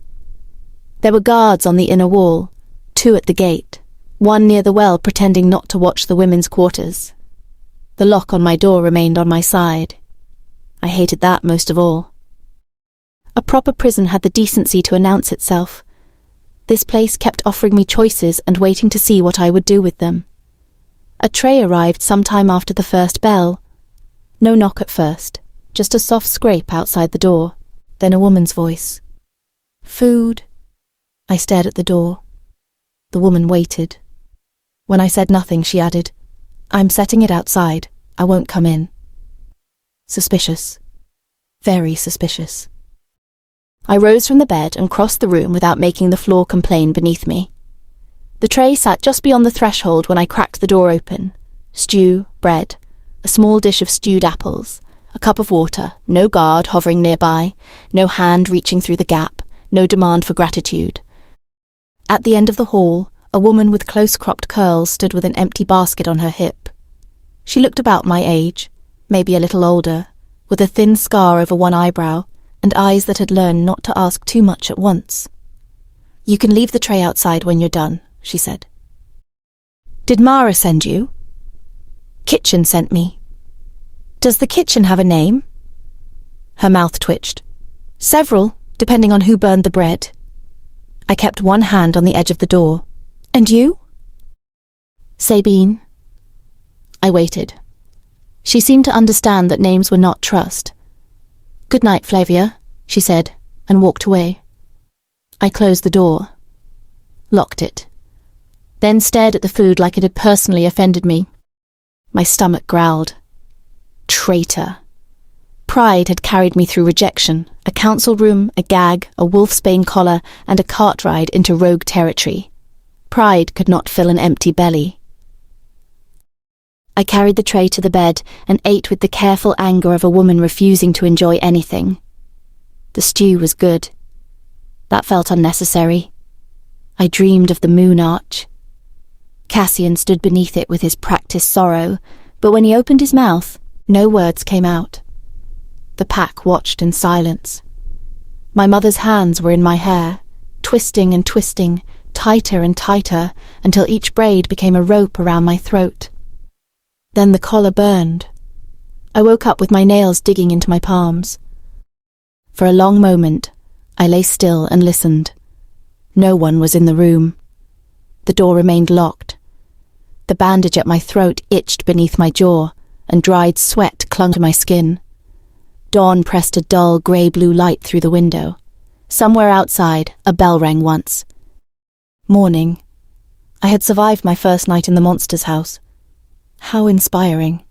There were guards on the inner wall, 2 at the gate, 1 near the well pretending not to watch the women's quarters. The lock on my door remained on my side. I hated that most of all. A proper prison had the decency to announce itself. This place kept offering me choices and waiting to see what I would do with them. A tray arrived sometime after the first bell. No knock at first, just a soft scrape outside the door, then a woman's voice. "Food." I stared at the door. The woman waited. When I said nothing, she added, "I'm setting it outside. I won't come in." Suspicious. Very suspicious. I rose from the bed and crossed the room without making the floor complain beneath me. The tray sat just beyond the threshold when I cracked the door open. Stew, bread, a small dish of stewed apples, a cup of water, no guard hovering nearby, no hand reaching through the gap, no demand for gratitude. At the end of the hall, a woman with close-cropped curls stood with an empty basket on her hip. She looked about my age, maybe a little older, with a thin scar over one eyebrow and eyes that had learned not to ask too much at once. "You can leave the tray outside when you're done," she said. "Did Mara send you?" "Kitchen sent me." "Does the kitchen have a name?" Her mouth twitched. "Several, depending on who burned the bread." I kept one hand on the edge of the door. "And you?" "Sabine." I waited. She seemed to understand that names were not trust. "Good night, Flavia," she said, and walked away. I closed the door, locked it, then stared at the food like it had personally offended me. My stomach growled. Traitor. Pride had carried me through rejection, a council room, a gag, a wolfsbane collar, and a cart ride into rogue territory. Pride could not fill an empty belly. I carried the tray to the bed and ate with the careful anger of a woman refusing to enjoy anything. The stew was good. That felt unnecessary. I dreamed of the moon arch. Cassian stood beneath it with his practiced sorrow, but when he opened his mouth, no words came out. The pack watched in silence. My mother's hands were in my hair, twisting and twisting, tighter and tighter, until each braid became a rope around my throat. Then the collar burned. I woke up with my nails digging into my palms. For a long moment, I lay still and listened. No one was in the room. The door remained locked. The bandage at my throat itched beneath my jaw, and dried sweat clung to my skin. Dawn pressed a dull grey-blue light through the window. Somewhere outside, a bell rang once. Morning. I had survived my first night in the monster's house. How inspiring.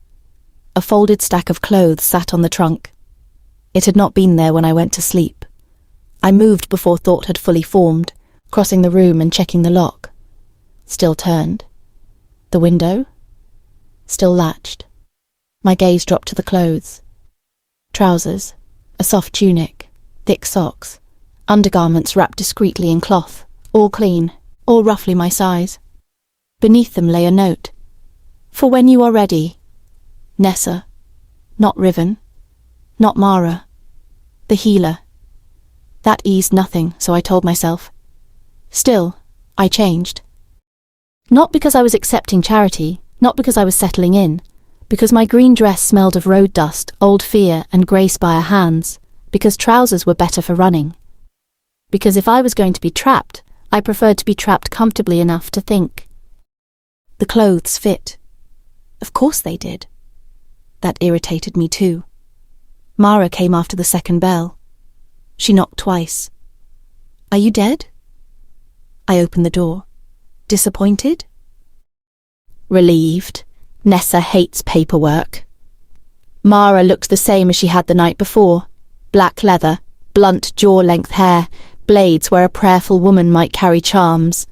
A folded stack of clothes sat on the trunk. It had not been there when I went to sleep. I moved before thought had fully formed, crossing the room and checking the lock. Still turned. The window? Still latched. My gaze dropped to the clothes. Trousers, a soft tunic, thick socks, undergarments wrapped discreetly in cloth, all clean, all roughly my size. Beneath them lay a note. "For when you are ready. Nessa. Not Riven. Not Mara. The healer." That eased nothing, so I told myself. Still, I changed. Not because I was accepting charity, not because I was settling in, because my green dress smelled of road dust, old fear, and grey spire hands, because trousers were better for running. Because if I was going to be trapped, I preferred to be trapped comfortably enough to think. The clothes fit. Of course they did. That irritated me too. Mara came after the second bell. She knocked twice. "Are you dead?" I opened the door. Disappointed? Relieved. Nessa hates paperwork. Mara looked the same as she had the night before. Black leather, blunt jaw-length hair, blades where a prayerful woman might carry charms.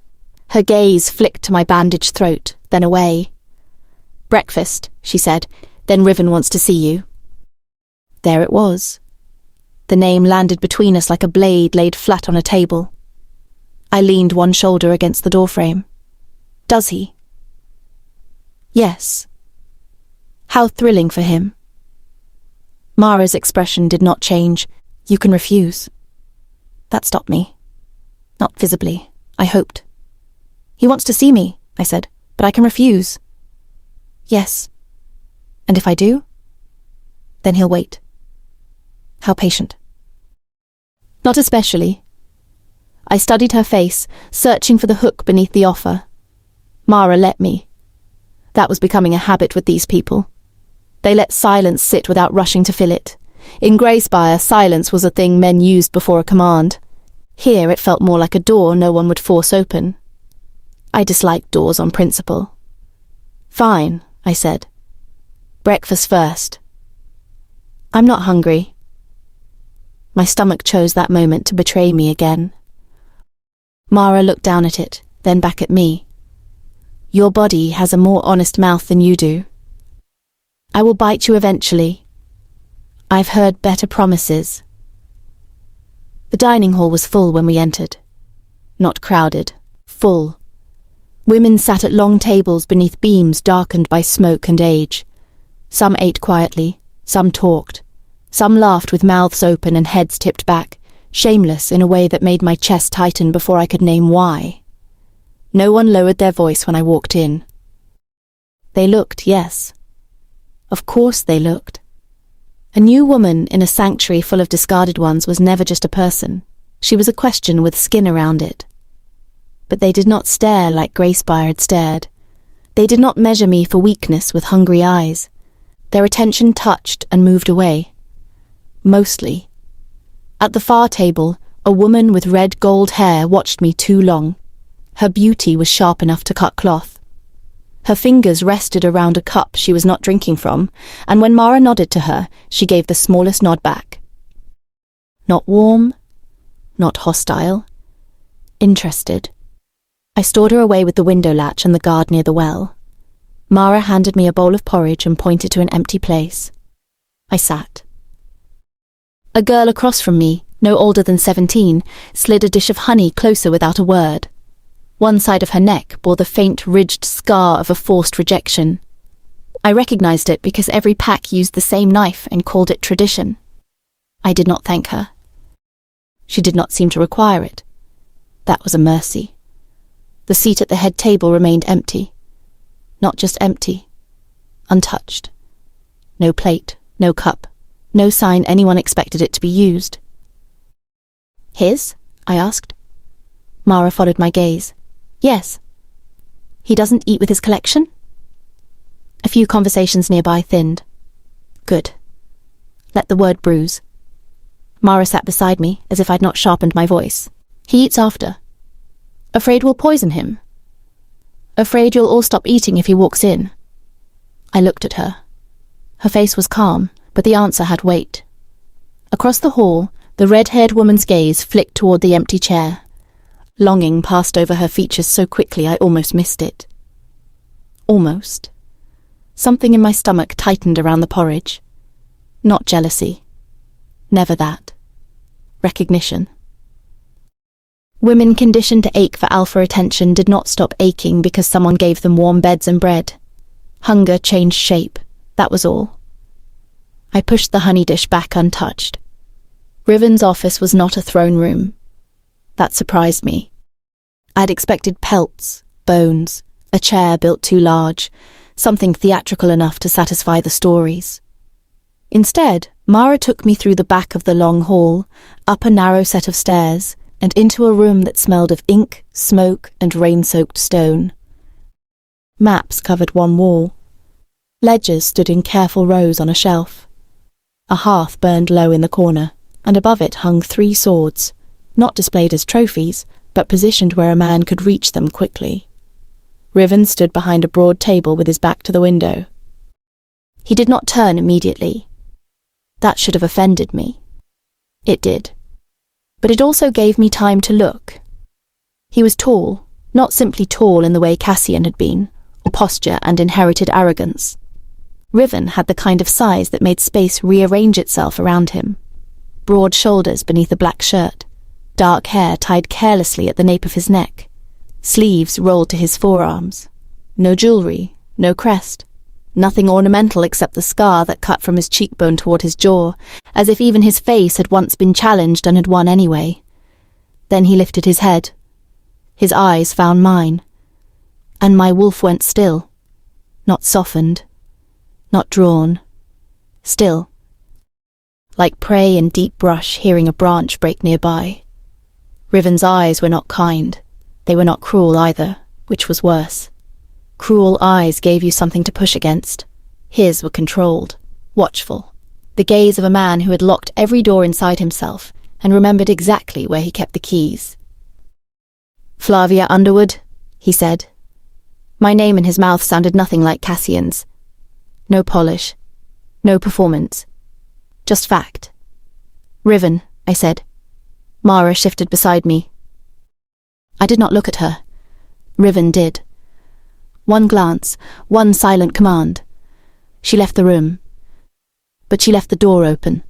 Her gaze flicked to my bandaged throat, then away. "Breakfast," she said, "then Riven wants to see you." There it was. The name landed between us like a blade laid flat on a table. I leaned one shoulder against the doorframe. "Does he?" "Yes." How thrilling for him. Mara's expression did not change. "You can refuse." That stopped me. Not visibly, I hoped. "He wants to see me," I said, "but I can refuse." "Yes. And if I do?" "Then he'll wait." How patient. Not especially. I studied her face, searching for the hook beneath the offer. Mara let me. That was becoming a habit with these people. They let silence sit without rushing to fill it. In Greyspire, silence was a thing men used before a command. Here it felt more like a door no one would force open. I disliked doors on principle. "Fine," I said. "Breakfast first." "I'm not hungry." My stomach chose that moment to betray me again. Mara looked down at it, then back at me. "Your body has a more honest mouth than you do. I will bite you eventually. I've heard better promises." The dining hall was full when we entered. Not crowded, full. Women sat at long tables beneath beams darkened by smoke and age. Some ate quietly, some talked. Some laughed with mouths open and heads tipped back, shameless in a way that made my chest tighten before I could name why. No one lowered their voice when I walked in. They looked, yes. Of course they looked. A new woman in a sanctuary full of discarded ones was never just a person. She was a question with skin around it. But they did not stare like Greyspire had stared. They did not measure me for weakness with hungry eyes. Their attention touched and moved away. Mostly. At the far table, a woman with red gold hair watched me too long. Her beauty was sharp enough to cut cloth. Her fingers rested around a cup she was not drinking from, and when Mara nodded to her, she gave the smallest nod back. Not warm, not hostile. Interested. I stored her away with the window latch and the guard near the well. Mara handed me a bowl of porridge and pointed to an empty place. I sat. A girl across from me, no older than 17, slid a dish of honey closer without a word. One side of her neck bore the faint ridged scar of a forced rejection. I recognized it because every pack used the same knife and called it tradition. I did not thank her. She did not seem to require it. That was a mercy. The seat at the head table remained empty. Not just empty. Untouched. No plate, no cup, no sign anyone expected it to be used. "His?" I asked. Mara followed my gaze. "Yes." "He doesn't eat with his collection?" A few conversations nearby thinned. Good. Let the word bruise. Mara sat beside me, as if I'd not sharpened my voice. "He eats after." "Afraid we'll poison him?" "Afraid you'll all stop eating if he walks in." I looked at her. Her face was calm, but the answer had weight. Across the hall, the red-haired woman's gaze flicked toward the empty chair. Longing passed over her features so quickly I almost missed it. Almost. Something in my stomach tightened around the porridge. Not jealousy. Never that. Recognition. Women conditioned to ache for alpha attention did not stop aching because someone gave them warm beds and bread. Hunger changed shape, that was all. I pushed the honey dish back untouched. Riven's office was not a throne room. That surprised me. I'd expected pelts, bones, a chair built too large, something theatrical enough to satisfy the stories. Instead, Mara took me through the back of the long hall, up a narrow set of stairs, and into a room that smelled of ink, smoke, and rain-soaked stone. Maps covered one wall. Ledgers stood in careful rows on a shelf. A hearth burned low in the corner, and above it hung 3 swords, not displayed as trophies, but positioned where a man could reach them quickly. Riven stood behind a broad table with his back to the window. He did not turn immediately. That should have offended me. It did. But it also gave me time to look. He was tall, not simply tall in the way Cassian had been, or posture and inherited arrogance. Riven had the kind of size that made space rearrange itself around him. Broad shoulders beneath a black shirt, dark hair tied carelessly at the nape of his neck, sleeves rolled to his forearms. No jewelry, no crest, nothing ornamental except the scar that cut from his cheekbone toward his jaw, as if even his face had once been challenged and had won anyway. Then he lifted his head. His eyes found mine, and my wolf went still, not softened, not drawn, still, like prey in deep brush hearing a branch break nearby. Riven's eyes were not kind. They were not cruel either, which was worse. Cruel eyes gave you something to push against. His were controlled, watchful, the gaze of a man who had locked every door inside himself and remembered exactly where he kept the keys. "Flavia Underwood," he said. My name in his mouth sounded nothing like Cassian's. No polish, no performance, just fact. "Riven," I said. Mara shifted beside me. I did not look at her. Riven did. One glance, one silent command. She left the room. But she left the door open.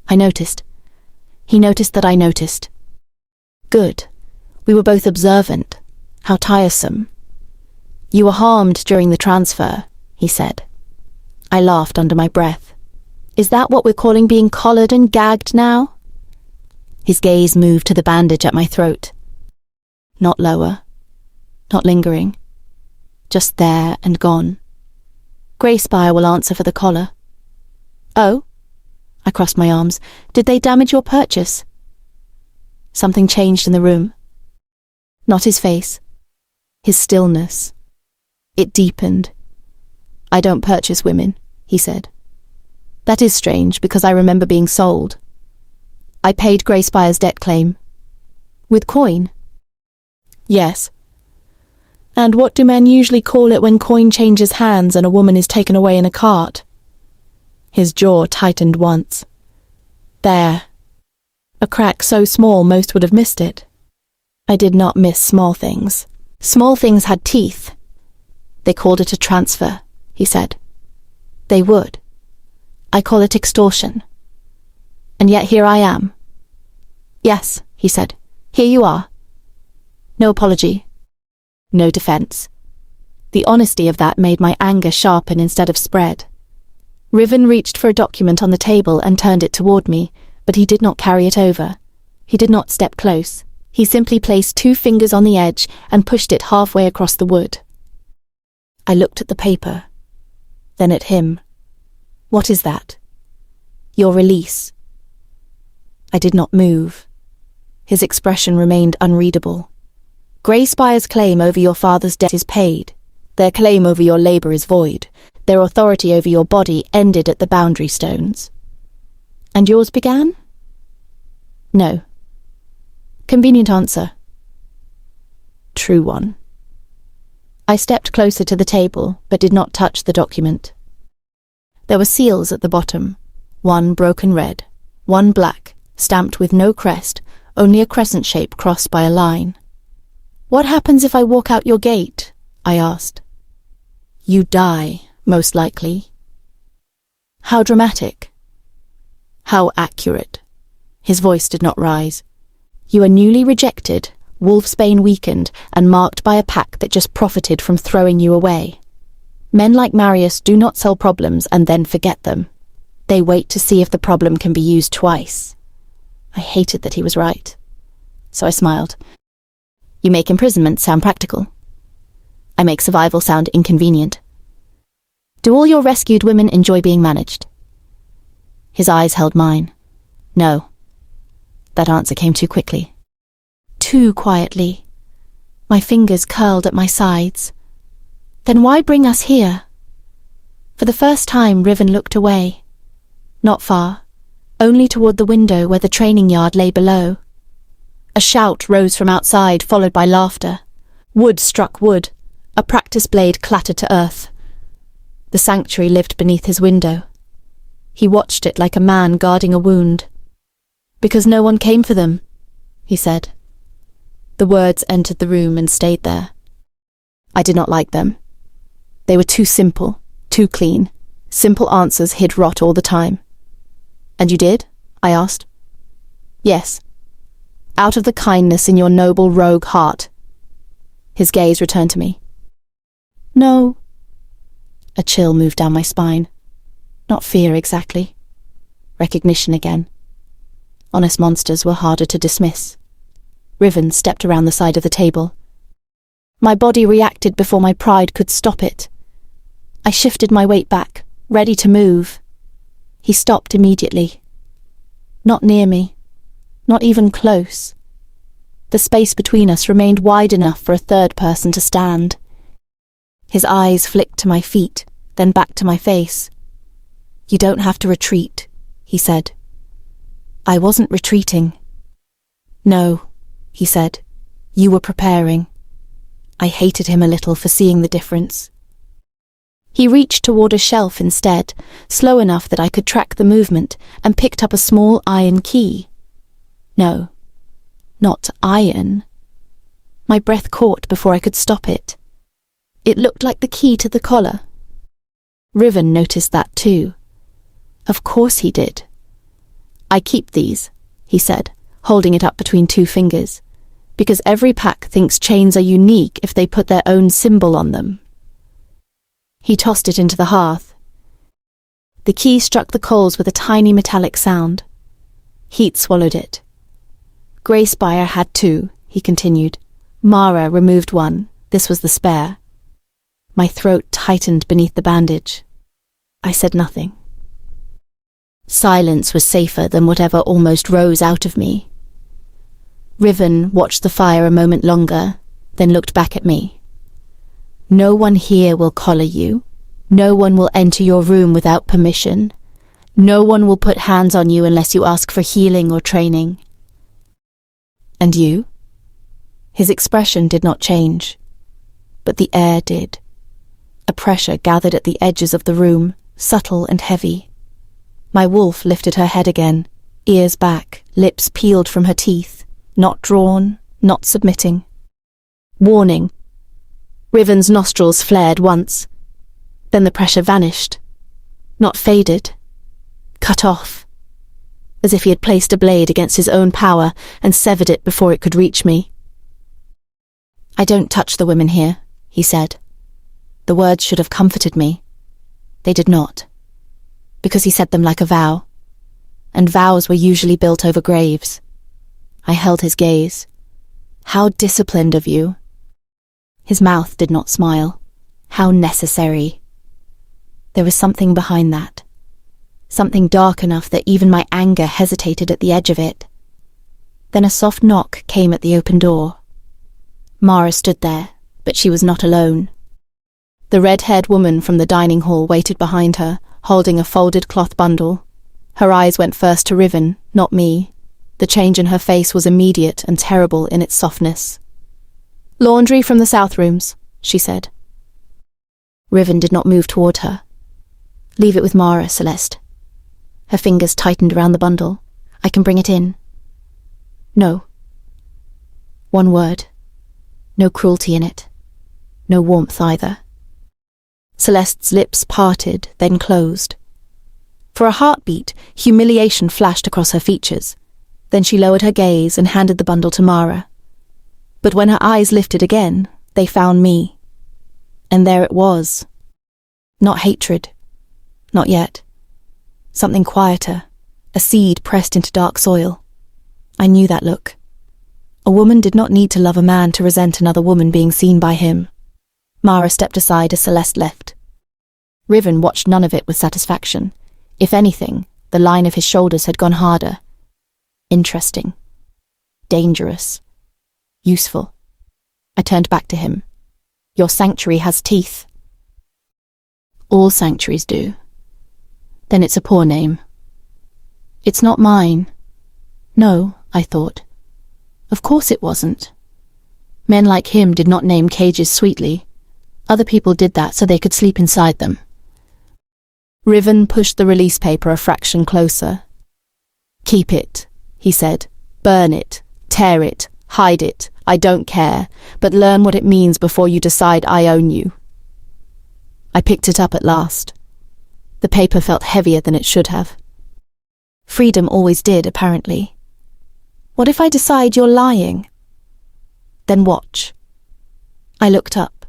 I noticed. He noticed that I noticed. Good. We were both observant. How tiresome. "You were harmed during the transfer," he said. I laughed under my breath. "Is that what we're calling being collared and gagged now?" His gaze moved to the bandage at my throat. Not lower. Not lingering. Just there and gone. "Greyspire will answer for the collar." "Oh?" I crossed my arms. "Did they damage your purchase?" Something changed in the room. Not his face. His stillness. It deepened. "I don't purchase women," he said. "That is strange, because I remember being sold. I paid Greyspire's debt claim." "With coin?" "Yes." "And what do men usually call it when coin changes hands and a woman is taken away in a cart?" His jaw tightened once. There. A crack so small most would have missed it. I did not miss small things. Small things had teeth. "They called it a transfer," he said. "They would. I call it extortion. And yet here I am." "Yes," he said. "Here you are." No apology. No defense. The honesty of that made my anger sharpen instead of spread. Riven reached for a document on the table and turned it toward me, but he did not carry it over. He did not step close. He simply placed 2 fingers on the edge and pushed it halfway across the wood. I looked at the paper, then at him. "What is that?" "Your release." I did not move. His expression remained unreadable. "Greyspire's claim over your father's debt is paid. Their claim over your labour is void. Their authority over your body ended at the boundary stones." "And yours began?" "No." Convenient answer. True one. I stepped closer to the table, but did not touch the document. There were seals at the bottom, one broken red, one black, stamped with no crest, only a crescent shape crossed by a line. "What happens if I walk out your gate?" I asked. "You die, most likely." How dramatic. How accurate. His voice did not rise. "You are newly rejected, wolfsbane weakened, and marked by a pack that just profited from throwing you away. Men like Marius do not sell problems and then forget them. They wait to see if the problem can be used twice." I hated that he was right. So I smiled. "You make imprisonment sound practical. I make survival sound inconvenient. Do all your rescued women enjoy being managed?" His eyes held mine. No. That answer came too quickly. Too quietly. My fingers curled at my sides. Then why bring us here? For the first time, Riven looked away. Not far, only toward the window where the training yard lay below. A shout rose from outside, followed by laughter. Wood struck wood. A practice blade clattered to earth. The sanctuary lived beneath his window. He watched it like a man guarding a wound. "Because no one came for them," he said. The words entered the room and stayed there. I did not like them. They were too simple, too clean. Simple answers hid rot all the time. "And you did?" I asked. "Yes. Out of the kindness in your noble rogue heart." His gaze returned to me. "No." A chill moved down my spine. Not fear exactly. Recognition again. Honest monsters were harder to dismiss. Riven stepped around the side of the table. My body reacted before my pride could stop it. I shifted my weight back, ready to move. He stopped immediately. Not near me. Not even close. The space between us remained wide enough for a third person to stand. His eyes flicked to my feet, then back to my face. "You don't have to retreat," he said. I wasn't retreating. "No," he said. "You were preparing." I hated him a little for seeing the difference. He reached toward a shelf instead, slow enough that I could track the movement, and picked up a small iron key. No, not iron. My breath caught before I could stop it. It looked like the key to the collar. Riven noticed that too. Of course he did. "I keep these," he said, holding it up between two fingers, "because every pack thinks chains are unique if they put their own symbol on them." He tossed it into the hearth. The key struck the coals with a tiny metallic sound. Heat swallowed it. "Greyspire had two," he continued. "Mara removed one. This was the spare." My throat tightened beneath the bandage. I said nothing. Silence was safer than whatever almost rose out of me. Riven watched the fire a moment longer, then looked back at me. "No one here will collar you. No one will enter your room without permission. No one will put hands on you unless you ask for healing or training." "And you?" His expression did not change, but the air did. A pressure gathered at the edges of the room, subtle and heavy. My wolf lifted her head again, ears back, lips peeled from her teeth, not drawn, not submitting. Warning. Riven's nostrils flared once. Then the pressure vanished. Not faded. Cut off. As if he had placed a blade against his own power and severed it before it could reach me. "I don't touch the women here," he said. The words should have comforted me. They did not. Because he said them like a vow. And vows were usually built over graves. I held his gaze. "How disciplined of you." His mouth did not smile. "How necessary." There was something behind that. Something dark enough that even my anger hesitated at the edge of it. Then a soft knock came at the open door. Mara stood there, but she was not alone. The red-haired woman from the dining hall waited behind her, holding a folded cloth bundle. Her eyes went first to Riven, not me. The change in her face was immediate and terrible in its softness. "Laundry from the south rooms," she said. Riven did not move toward her. "Leave it with Mara, Celeste." Her fingers tightened around the bundle. "I can bring it in." "No." One word. No cruelty in it. No warmth either. Celeste's lips parted, then closed. For a heartbeat, humiliation flashed across her features. Then she lowered her gaze and handed the bundle to Mara. But when her eyes lifted again, they found me. And there it was. Not hatred. Not yet. Something quieter. A seed pressed into dark soil. I knew that look. A woman did not need to love a man to resent another woman being seen by him. Mara stepped aside as Celeste left. Riven watched none of it with satisfaction. If anything, the line of his shoulders had gone harder. Interesting. Dangerous. Useful. I turned back to him. "Your sanctuary has teeth," All sanctuaries do. Then it's a poor name. It's not mine. No, I thought. Of course it wasn't. Men like him did not name cages sweetly. Other people did that so they could sleep inside them. Riven pushed the release paper a fraction closer. "Keep it," he said. "Burn it, tear it, hide it. I don't care, but learn what it means before you decide I own you." I picked it up at last. The paper felt heavier than it should have. Freedom always did, apparently. What if I decide you're lying? Then watch. I looked up.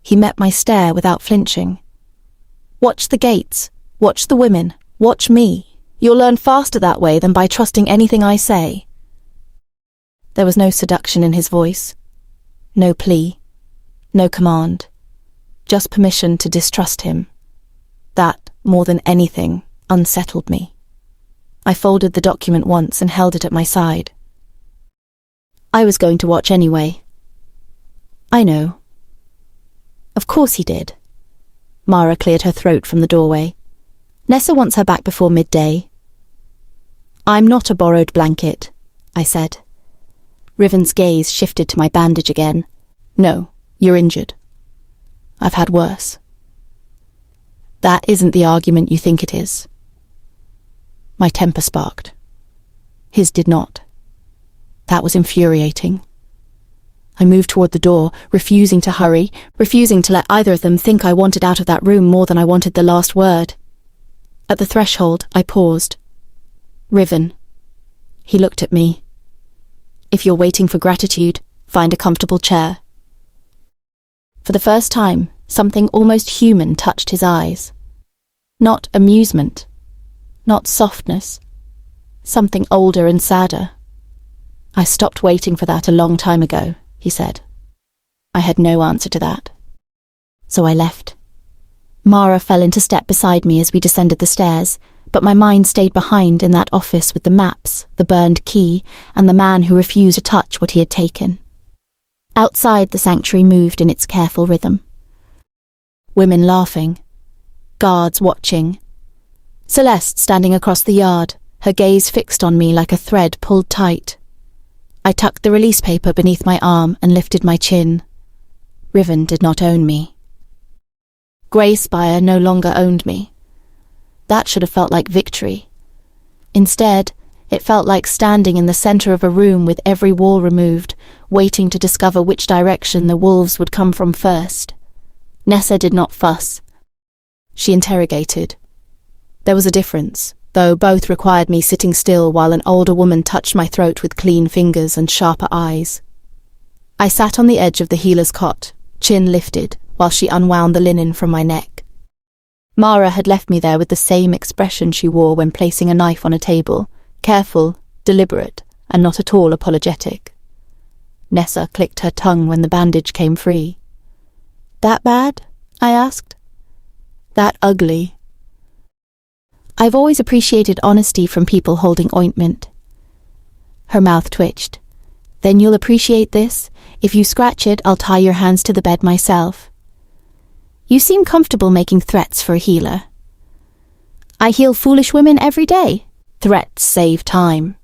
He met my stare without flinching. "Watch the gates. Watch the women. Watch me. You'll learn faster that way than by trusting anything I say." There was no seduction in his voice. No plea. No command. Just permission to distrust him. That, more than anything, unsettled me. I folded the document once and held it at my side. I was going to watch anyway. I know. Of course he did. Mara cleared her throat from the doorway. Nessa wants her back before midday. "I'm not a borrowed blanket," I said. Riven's gaze shifted to my bandage again. "No, you're injured. I've had worse." "That isn't the argument you think it is." My temper sparked. His did not. That was infuriating. I moved toward the door, refusing to hurry, refusing to let either of them think I wanted out of that room more than I wanted the last word. At the threshold, I paused. "Riven." He looked at me. "If you're waiting for gratitude, find a comfortable chair." For the first time, something almost human touched his eyes. Not amusement. Not softness. Something older and sadder. "I stopped waiting for that a long time ago," he said. I had no answer to that. So I left. Mara fell into step beside me as we descended the stairs, but my mind stayed behind in that office with the maps, the burned key, and the man who refused to touch what he had taken. Outside, the sanctuary moved in its careful rhythm. Women laughing. Guards watching. Celeste standing across the yard, her gaze fixed on me like a thread pulled tight. I tucked the release paper beneath my arm and lifted my chin. Riven did not own me. Greyspire no longer owned me. That should have felt like victory. Instead, it felt like standing in the center of a room with every wall removed, waiting to discover which direction the wolves would come from first. Nessa did not fuss. She interrogated. There was a difference, though both required me sitting still while an older woman touched my throat with clean fingers and sharper eyes. I sat on the edge of the healer's cot, chin lifted, while she unwound the linen from my neck. Mara had left me there with the same expression she wore when placing a knife on a table, careful, deliberate, and not at all apologetic. Nessa clicked her tongue when the bandage came free. "That bad?" I asked. "That ugly." I've always appreciated honesty from people holding ointment. Her mouth twitched. "Then you'll appreciate this. If you scratch it, I'll tie your hands to the bed myself." "You seem comfortable making threats for a healer." "I heal foolish women every day. Threats save time."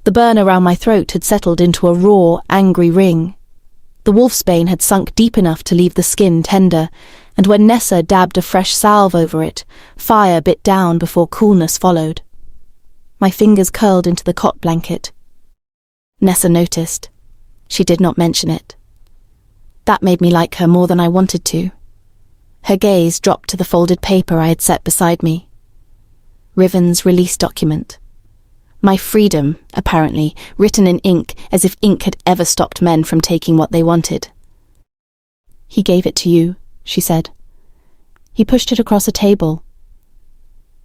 The burn around my throat had settled into a raw, angry ring. The wolfsbane had sunk deep enough to leave the skin tender, and when Nessa dabbed a fresh salve over it, fire bit down before coolness followed. My fingers curled into the cot blanket. Nessa noticed. She did not mention it. That made me like her more than I wanted to. Her gaze dropped to the folded paper I had set beside me. Riven's release document. My freedom, apparently, written in ink as if ink had ever stopped men from taking what they wanted. "He gave it to you," she said. "He pushed it across a table.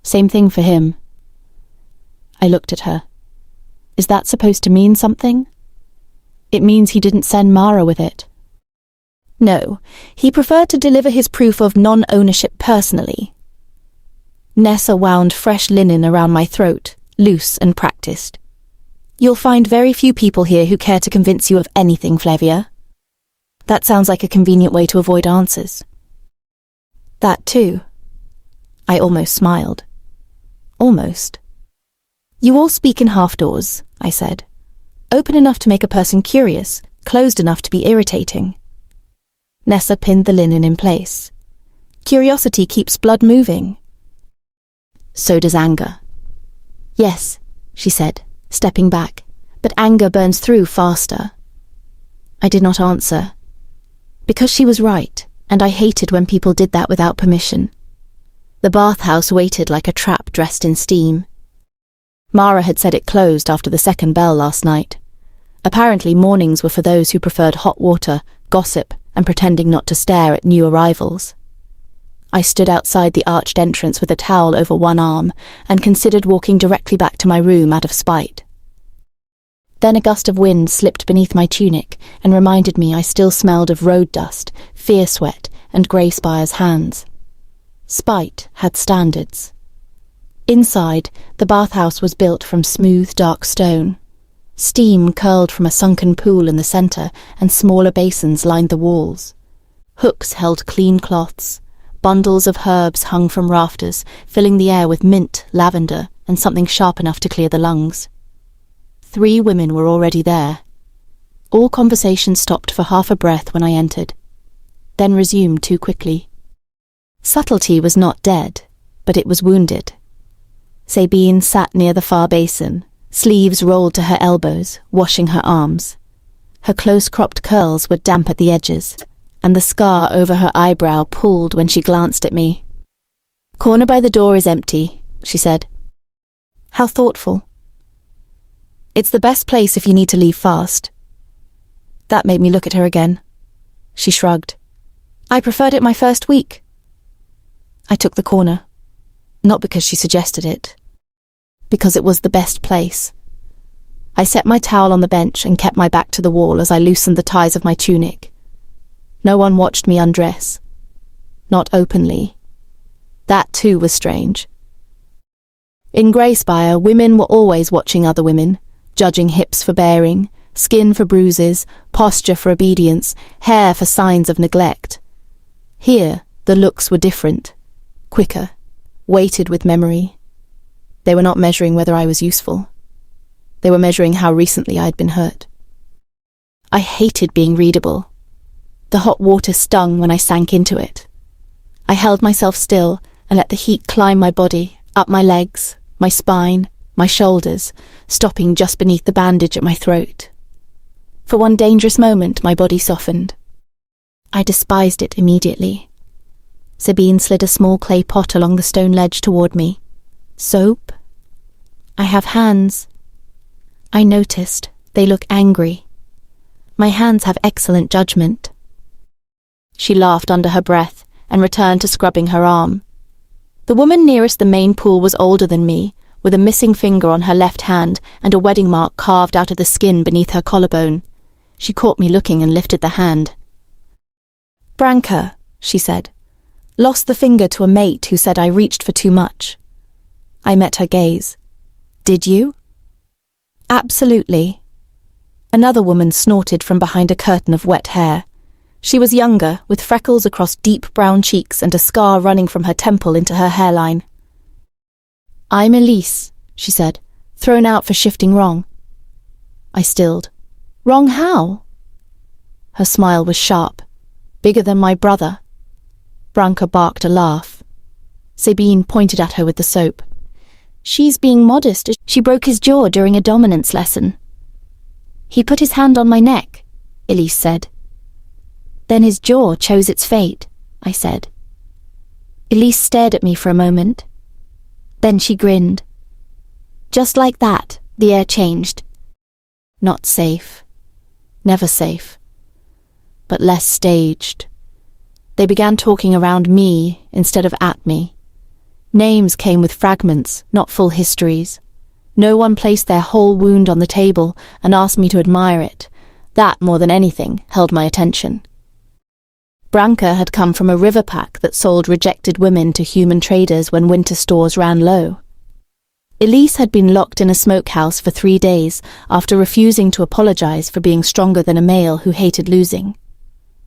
Same thing for him." I looked at her. Is that supposed to mean something? It means he didn't send Mara with it. No, he preferred to deliver his proof of non-ownership personally. Nessa wound fresh linen around my throat, loose and practiced. "You'll find very few people here who care to convince you of anything, Flavia." That sounds like a convenient way to avoid answers. That too. I almost smiled. Almost. You all speak in half-doors, I said. Open enough to make a person curious, closed enough to be irritating. Nessa pinned the linen in place. Curiosity keeps blood moving. So does anger. Yes, she said, stepping back, but anger burns through faster. I did not answer. Because she was right, and I hated when people did that without permission. The bathhouse waited like a trap dressed in steam. Mara had said it closed after the second bell last night. Apparently mornings were for those who preferred hot water, gossip, and pretending not to stare at new arrivals. I stood outside the arched entrance with a towel over one arm and considered walking directly back to my room out of spite. Then a gust of wind slipped beneath my tunic and reminded me I still smelled of road dust, fear sweat, and Grey Spire's hands. Spite had standards. Inside, the bathhouse was built from smooth, dark stone. Steam curled from a sunken pool in the centre, and smaller basins lined the walls. Hooks held clean cloths. Bundles of herbs hung from rafters, filling the air with mint, lavender, and something sharp enough to clear the lungs. 3 women were already there. All conversation stopped for half a breath when I entered, then resumed too quickly. Subtlety was not dead, but it was wounded. Sabine sat near the far basin, sleeves rolled to her elbows, washing her arms. Her close-cropped curls were damp at the edges, and the scar over her eyebrow pulled when she glanced at me. "Corner by the door is empty," she said. "How thoughtful." "It's the best place if you need to leave fast." That made me look at her again. She shrugged. "I preferred it my first week." I took the corner. Not because she suggested it. Because it was the best place. I set my towel on the bench and kept my back to the wall as I loosened the ties of my tunic. No one watched me undress. Not openly. That too was strange. In Grey Spire, women were always watching other women, judging hips for bearing, skin for bruises, posture for obedience, hair for signs of neglect. Here, the looks were different, quicker, weighted with memory. They were not measuring whether I was useful. They were measuring how recently I'd been hurt. I hated being readable. The hot water stung when I sank into it. I held myself still and let the heat climb my body, up my legs, my spine, my shoulders, stopping just beneath the bandage at my throat. For one dangerous moment, my body softened. I despised it immediately. Sabine slid a small clay pot along the stone ledge toward me. "Soap? I have hands." I noticed. They look angry. My hands have excellent judgment. She laughed under her breath and returned to scrubbing her arm. The woman nearest the main pool was older than me, with a missing finger on her left hand and a wedding mark carved out of the skin beneath her collarbone. She caught me looking and lifted the hand. "Branca," she said. "Lost the finger to a mate who said I reached for too much." I met her gaze. "Did you?" "Absolutely." Another woman snorted from behind a curtain of wet hair. She was younger, with freckles across deep brown cheeks and a scar running from her temple into her hairline. "I'm Elise," she said, "thrown out for shifting wrong." I stilled. "Wrong how?" Her smile was sharp, bigger than my brother. Branca barked a laugh. Sabine pointed at her with the soap. "She's being modest. She broke his jaw during a dominance lesson." "He put his hand on my neck," Elise said. "Then his jaw chose its fate," I said. Elise stared at me for a moment. Then she grinned. Just like that, the air changed. Not safe. Never safe. But less staged. They began talking around me instead of at me. Names came with fragments, not full histories. No one placed their whole wound on the table and asked me to admire it. That, more than anything, held my attention. Branca had come from a river pack that sold rejected women to human traders when winter stores ran low. Elise had been locked in a smokehouse for 3 days after refusing to apologize for being stronger than a male who hated losing.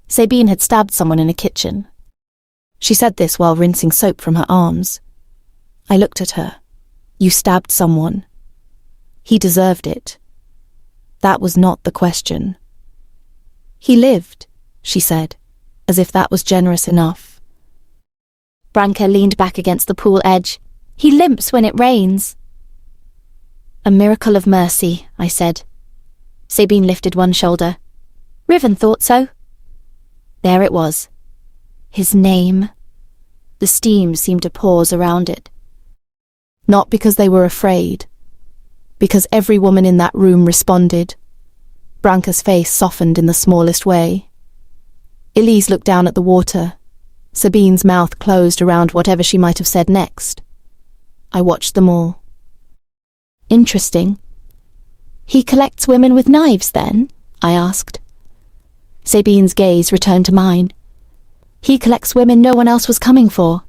Sabine had stabbed someone in a kitchen. She said this while rinsing soap from her arms. I looked at her. You stabbed someone. He deserved it. That was not the question. He lived, she said, as if that was generous enough. Branka leaned back against the pool edge. He limps when it rains. A miracle of mercy, I said. Sabine lifted one shoulder. Riven thought so. There it was. His name. The steam seemed to pause around it. Not because they were afraid. Because every woman in that room responded. Branka's face softened in the smallest way. Elise looked down at the water. Sabine's mouth closed around whatever she might have said next. I watched them all. Interesting. He collects women with knives, then? I asked. Sabine's gaze returned to mine. He collects women no one else was coming for.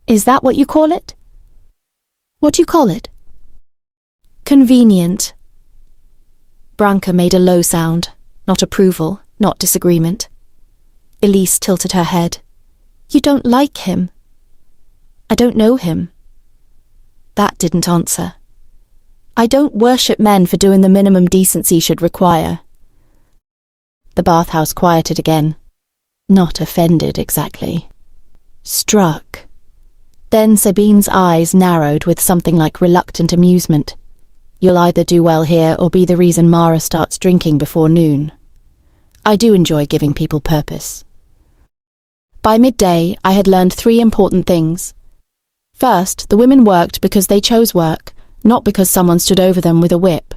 Is that what you call it? What do you call it? Convenient. Branka made a low sound, not approval, not disagreement. Elise tilted her head. You don't like him. I don't know him. That didn't answer. I don't worship men for doing the minimum decency should require. The bathhouse quieted again. Not offended, exactly. Struck. Then Sabine's eyes narrowed with something like reluctant amusement. You'll either do well here or be the reason Mara starts drinking before noon. I do enjoy giving people purpose. By midday, I had learned 3 important things. First, the women worked because they chose work, not because someone stood over them with a whip.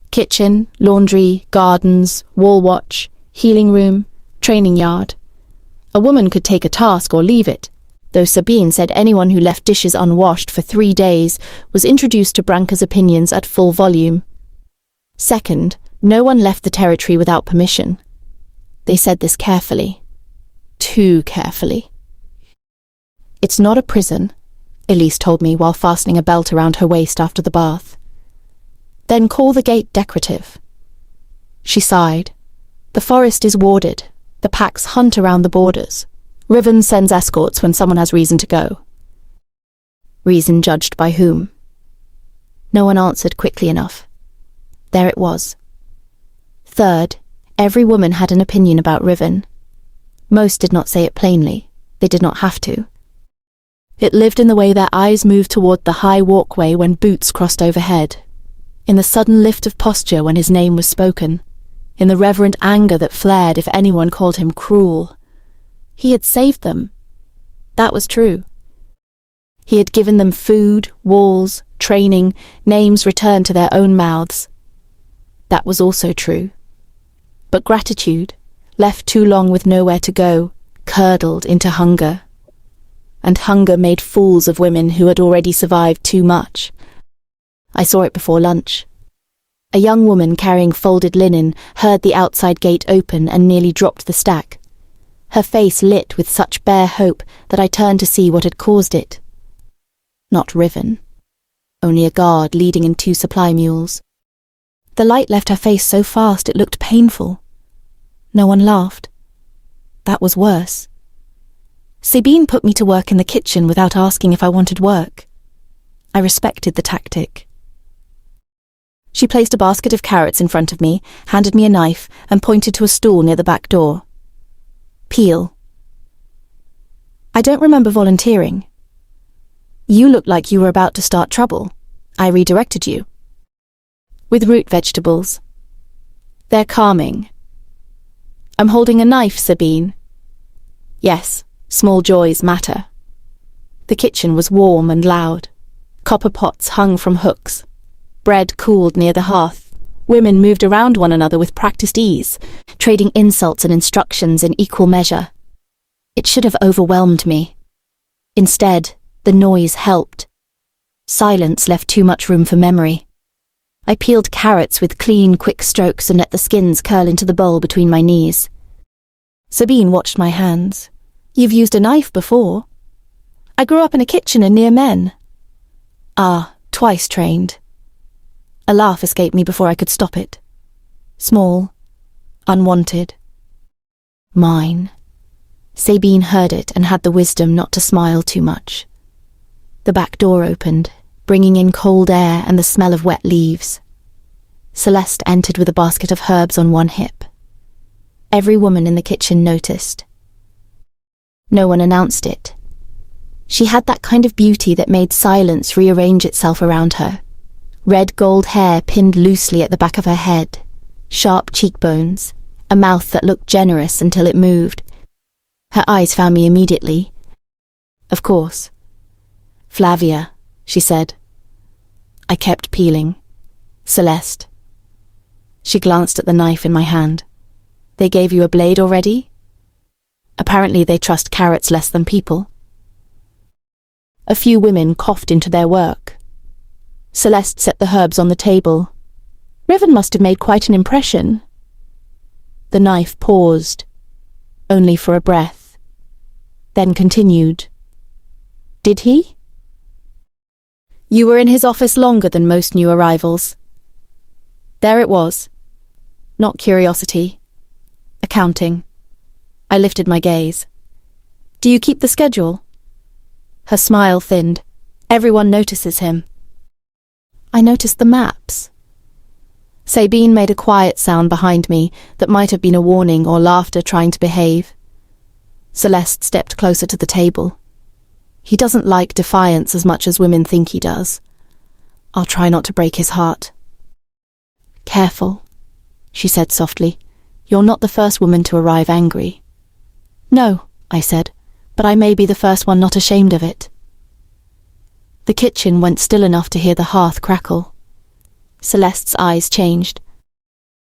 Kitchen, laundry, gardens, wall watch, healing room, training yard. A woman could take a task or leave it, though Sabine said anyone who left dishes unwashed for 3 days was introduced to Branka's opinions at full volume. Second, no one left the territory without permission. They said this carefully. Too carefully. It's not a prison, Elise told me while fastening a belt around her waist after the bath. Then call the gate decorative. She sighed. The forest is warded. The packs hunt around the borders. Riven sends escorts when someone has reason to go. Reason judged by whom? No one answered quickly enough. There it was. Third, every woman had an opinion about Riven. Most did not say it plainly. They did not have to. It lived in the way their eyes moved toward the high walkway when boots crossed overhead, in the sudden lift of posture when his name was spoken, in the reverent anger that flared if anyone called him cruel. He had saved them. That was true. He had given them food, walls, training, names returned to their own mouths. That was also true. But gratitude, left too long with nowhere to go, curdled into hunger. And hunger made fools of women who had already survived too much. I saw it before lunch. A young woman carrying folded linen heard the outside gate open and nearly dropped the stack. Her face lit with such bare hope that I turned to see what had caused it. Not Riven. Only a guard leading in 2 supply mules. The light left her face so fast it looked painful. No one laughed. That was worse. Sabine put me to work in the kitchen without asking if I wanted work. I respected the tactic. She placed a basket of carrots in front of me, handed me a knife, and pointed to a stool near the back door. Peel. I don't remember volunteering. You looked like you were about to start trouble. I redirected you. With root vegetables. They're calming. I'm holding a knife, Sabine. Yes, small joys matter. The kitchen was warm and loud. Copper pots hung from hooks. Bread cooled near the hearth. Women moved around one another with practiced ease, trading insults and instructions in equal measure. It should have overwhelmed me. Instead, the noise helped. Silence left too much room for memory. I peeled carrots with clean, quick strokes and let the skins curl into the bowl between my knees. Sabine watched my hands. You've used a knife before. I grew up in a kitchen and near men. Ah, twice trained. A laugh escaped me before I could stop it. Small, unwanted. Mine. Sabine heard it and had the wisdom not to smile too much. The back door opened, bringing in cold air and the smell of wet leaves. Celeste entered with a basket of herbs on one hip. Every woman in the kitchen noticed. No one announced it. She had that kind of beauty that made silence rearrange itself around her. Red gold hair pinned loosely at the back of her head, sharp cheekbones, a mouth that looked generous until it moved. Her eyes found me immediately. Of course. Flavia, she said. I kept peeling. Celeste. She glanced at the knife in my hand. They gave you a blade already? Apparently they trust carrots less than people. A few women coughed into their work. Celeste set the herbs on the table. Riven must have made quite an impression. The knife paused, only for a breath, then continued. Did he? You were in his office longer than most new arrivals. There it was. Not curiosity. Accounting. I lifted my gaze. Do you keep the schedule? Her smile thinned. Everyone notices him. I noticed the maps. Sabine made a quiet sound behind me that might have been a warning or laughter trying to behave. Celeste stepped closer to the table. He doesn't like defiance as much as women think he does. I'll try not to break his heart. Careful, she said softly. You're not the first woman to arrive angry. No, I said, but I may be the first one not ashamed of it. The kitchen went still enough to hear the hearth crackle. Celeste's eyes changed.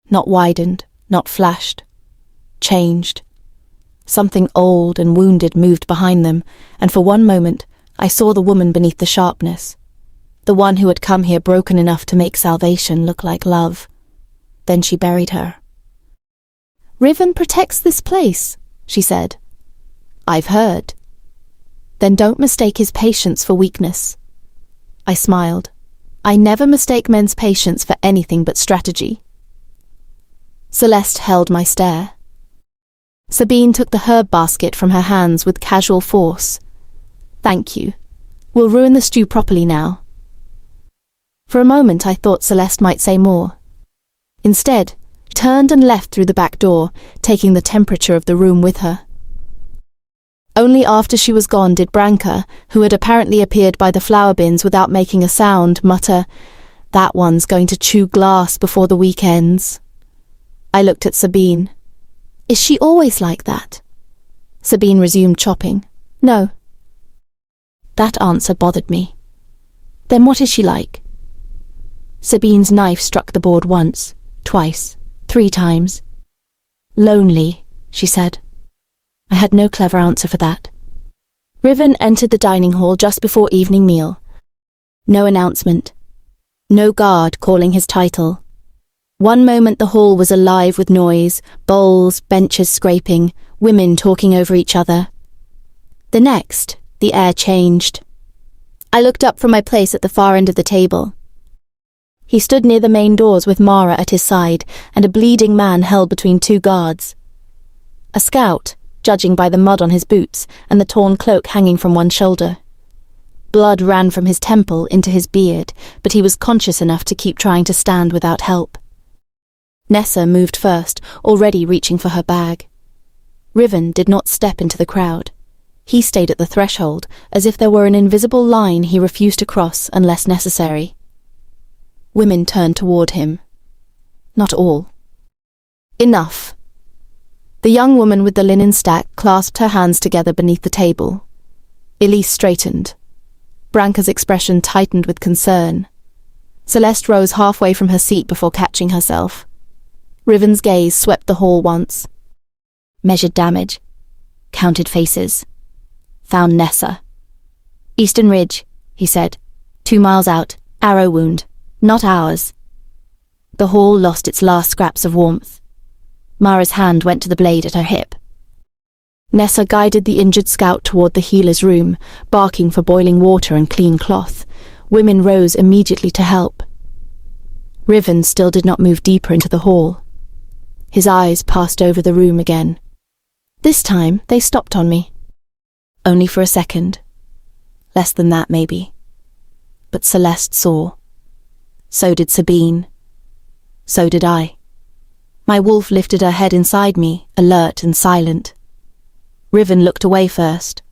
Not widened, not flashed. Changed. Something old and wounded moved behind them, and for one moment I saw the woman beneath the sharpness. The one who had come here broken enough to make salvation look like love. Then she buried her. Riven protects this place, she said. I've heard. Then don't mistake his patience for weakness. I smiled. I never mistake men's patience for anything but strategy. Celeste held my stare. Sabine took the herb basket from her hands with casual force. Thank you. We'll ruin the stew properly now. For a moment I thought Celeste might say more. Instead, she turned and left through the back door, taking the temperature of the room with her. Only after she was gone did Branka, who had apparently appeared by the flower bins without making a sound, mutter, "That one's going to chew glass before the week ends." I looked at Sabine. Is she always like that? Sabine resumed chopping. No. That answer bothered me. Then what is she like? Sabine's knife struck the board once, twice, 3 times. Lonely, she said. I had no clever answer for that. Riven entered the dining hall just before evening meal. No announcement. No guard calling his title. One moment the hall was alive with noise, bowls, benches scraping, women talking over each other. The next, the air changed. I looked up from my place at the far end of the table. He stood near the main doors with Mara at his side and a bleeding man held between 2 guards. A scout, judging by the mud on his boots and the torn cloak hanging from one shoulder. Blood ran from his temple into his beard, but he was conscious enough to keep trying to stand without help. Nessa moved first, already reaching for her bag. Riven did not step into the crowd. He stayed at the threshold, as if there were an invisible line he refused to cross unless necessary. Women turned toward him. Not all. Enough. The young woman with the linen stack clasped her hands together beneath the table. Elise straightened. Branka's expression tightened with concern. Celeste rose halfway from her seat before catching herself. Riven's gaze swept the hall once. Measured damage. Counted faces. Found Nessa. Eastern Ridge, he said. 2 miles out. Arrow wound. Not ours. The hall lost its last scraps of warmth. Mara's hand went to the blade at her hip. Nessa guided the injured scout toward the healer's room, barking for boiling water and clean cloth. Women rose immediately to help. Riven still did not move deeper into the hall. His eyes passed over the room again. This time, they stopped on me. Only for a second. Less than that, maybe. But Celeste saw. So did Sabine. So did I. My wolf lifted her head inside me, alert and silent. Riven looked away first,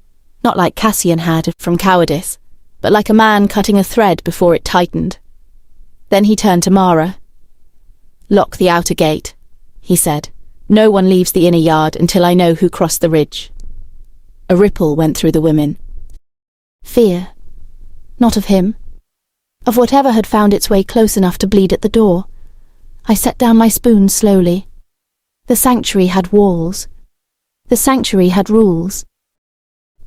not like Cassian had from cowardice, but like a man cutting a thread before it tightened. Then he turned to Mara. "Lock the outer gate," he said. "No one leaves the inner yard until I know who crossed the ridge." A ripple went through the women. Fear. Not of him. Of whatever had found its way close enough to bleed at the door. I set down my spoon slowly. The sanctuary had walls. The sanctuary had rules.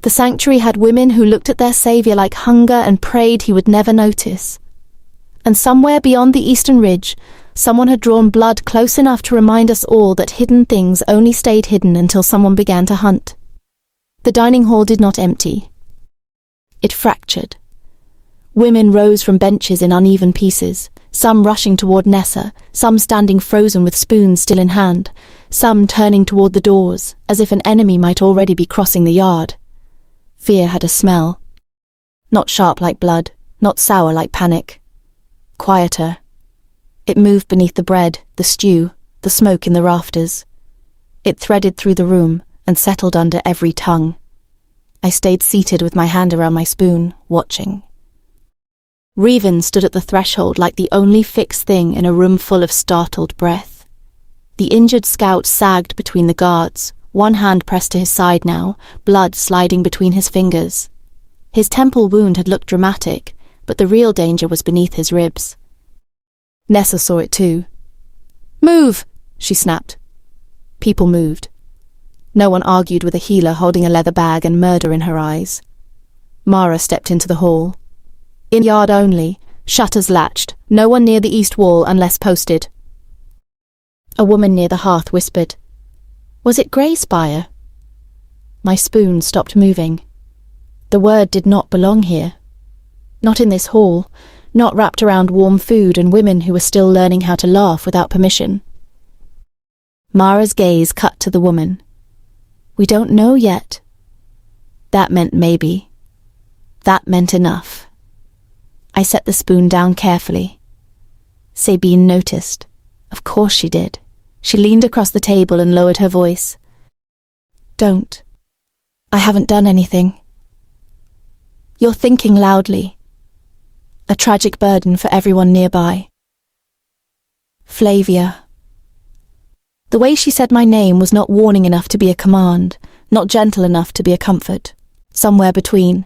The sanctuary had women who looked at their saviour like hunger and prayed he would never notice. And somewhere beyond the eastern ridge, someone had drawn blood close enough to remind us all that hidden things only stayed hidden until someone began to hunt. The dining hall did not empty. It fractured. Women rose from benches in uneven pieces, some rushing toward Nessa, some standing frozen with spoons still in hand, some turning toward the doors, as if an enemy might already be crossing the yard. Fear had a smell. Not sharp like blood, not sour like panic. Quieter. It moved beneath the bread, the stew, the smoke in the rafters. It threaded through the room and settled under every tongue. I stayed seated with my hand around my spoon, watching. Riven stood at the threshold like the only fixed thing in a room full of startled breath. The injured scout sagged between the guards, one hand pressed to his side now, blood sliding between his fingers. His temple wound had looked dramatic, but the real danger was beneath his ribs. Nessa saw it too. "Move!" she snapped. People moved. No one argued with a healer holding a leather bag and murder in her eyes. Mara stepped into the hall. In yard only, shutters latched, no one near the east wall unless posted. A woman near the hearth whispered, "Was it Grey Spire?" My spoon stopped moving. The word did not belong here. Not in this hall, not wrapped around warm food and women who were still learning how to laugh without permission. Mara's gaze cut to the woman. "We don't know yet." That meant maybe. That meant enough. I set the spoon down carefully. Sabine noticed. Of course she did. She leaned across the table and lowered her voice. "Don't. I haven't done anything." "You're thinking loudly." A tragic burden for everyone nearby. Flavia. The way she said my name was not warning enough to be a command, not gentle enough to be a comfort. Somewhere between.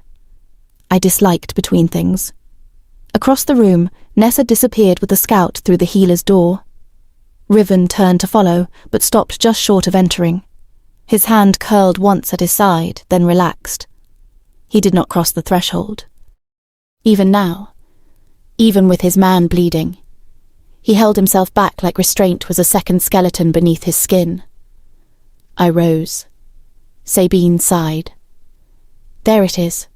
I disliked between things. Across the room, Nessa disappeared with the scout through the healer's door. Riven turned to follow, but stopped just short of entering. His hand curled once at his side, then relaxed. He did not cross the threshold. Even now, even with his man bleeding, he held himself back like restraint was a second skeleton beneath his skin. I rose. Sabine sighed. "There it is.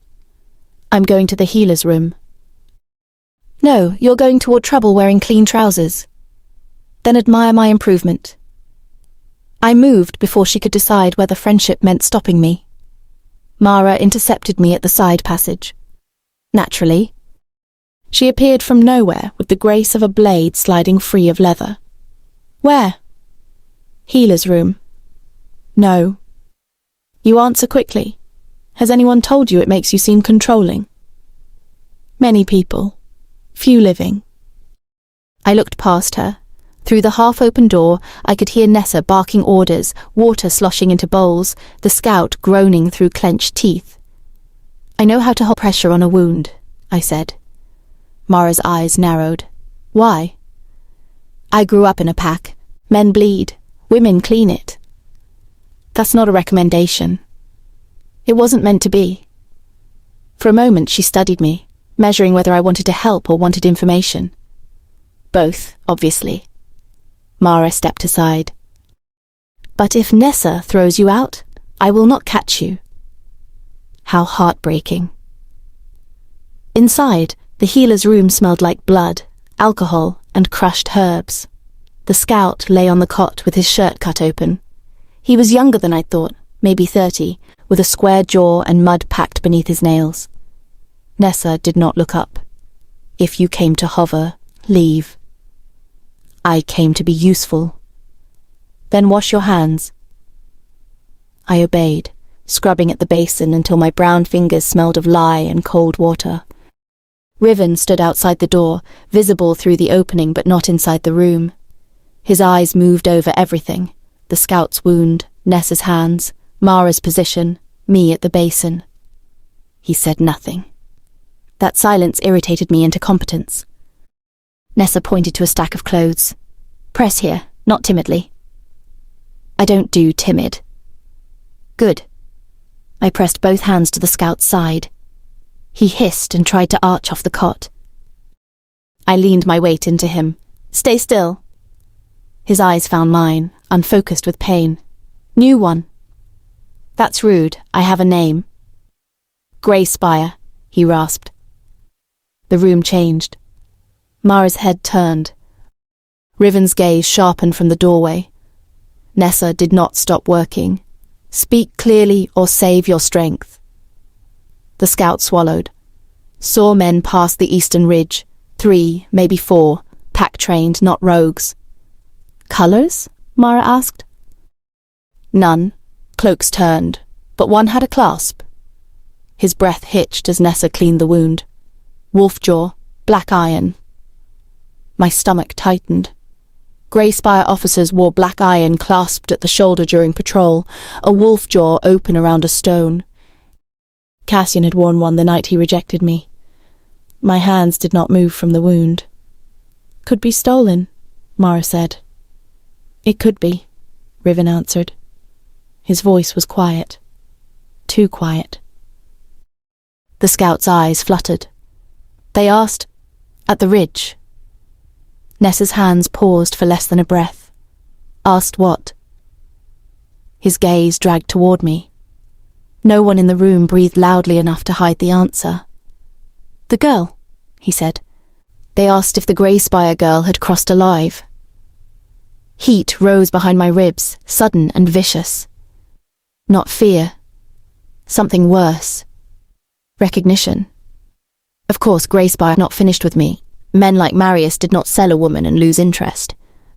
I'm going to the healer's room." "No, you're going toward trouble wearing clean trousers." "Then admire my improvement." I moved before she could decide whether friendship meant stopping me. Mara intercepted me at the side passage. Naturally. She appeared from nowhere with the grace of a blade sliding free of leather. "Where?" "Healer's room." "No." "You answer quickly. Has anyone told you it makes you seem controlling?" "Many people. Few living." I looked past her. Through the half-open door, I could hear Nessa barking orders, water sloshing into bowls, the scout groaning through clenched teeth. "I know how to hold pressure on a wound," I said. Mara's eyes narrowed. "Why?" "I grew up in a pack. Men bleed. Women clean it." "That's not a recommendation." "It wasn't meant to be." For a moment she studied me, measuring whether I wanted to help or wanted information. Both, obviously. Mara stepped aside. "But if Nessa throws you out, I will not catch you." How heartbreaking. Inside, the healer's room smelled like blood, alcohol, and crushed herbs. The scout lay on the cot with his shirt cut open. He was younger than I'd thought, maybe 30, with a square jaw and mud packed beneath his nails. Nessa did not look up. If you came to hover, leave. I came to be useful. Then wash your hands. I obeyed, scrubbing at the basin until my brown fingers smelled of lye and cold water. Riven stood outside the door, visible through the opening but not inside the room. His eyes moved over everything: the scout's wound, Nessa's hands, Mara's position, me at the basin. He said nothing. That silence irritated me into competence. Nessa pointed to a stack of clothes. Press here, not timidly. I don't do timid. Good. I pressed both hands to the scout's side. He hissed and tried to arch off the cot. I leaned my weight into him. Stay still. His eyes found mine, unfocused with pain. New one. That's rude. I have a name. Grey Spire, he rasped. The room changed. Mara's head turned. Riven's gaze sharpened from the doorway. Nessa did not stop working. Speak clearly or save your strength. The scout swallowed. Saw men pass the eastern ridge. 3, maybe 4, pack-trained, not rogues. Colours? Mara asked. None. Cloaks turned, but one had a clasp. His breath hitched as Nessa cleaned the wound. Wolfjaw, black iron. My stomach tightened. Grey Spire officers wore black iron clasped at the shoulder during patrol, a wolf jaw open around a stone. Cassian had worn one the night he rejected me. My hands did not move from the wound. Could be stolen, Mara said. It could be, Riven answered. His voice was quiet. Too quiet. The scout's eyes fluttered. They asked, at the ridge. Nessa's hands paused for less than a breath. Asked what? His gaze dragged toward me. No one in the room breathed loudly enough to hide the answer. The girl, he said. They asked if the Grey Spire girl had crossed alive. Heat rose behind my ribs, sudden and vicious. Not fear. Something worse. Recognition. Of course, Grey Spire not finished with me. Men like Marius did not sell a woman and lose interest.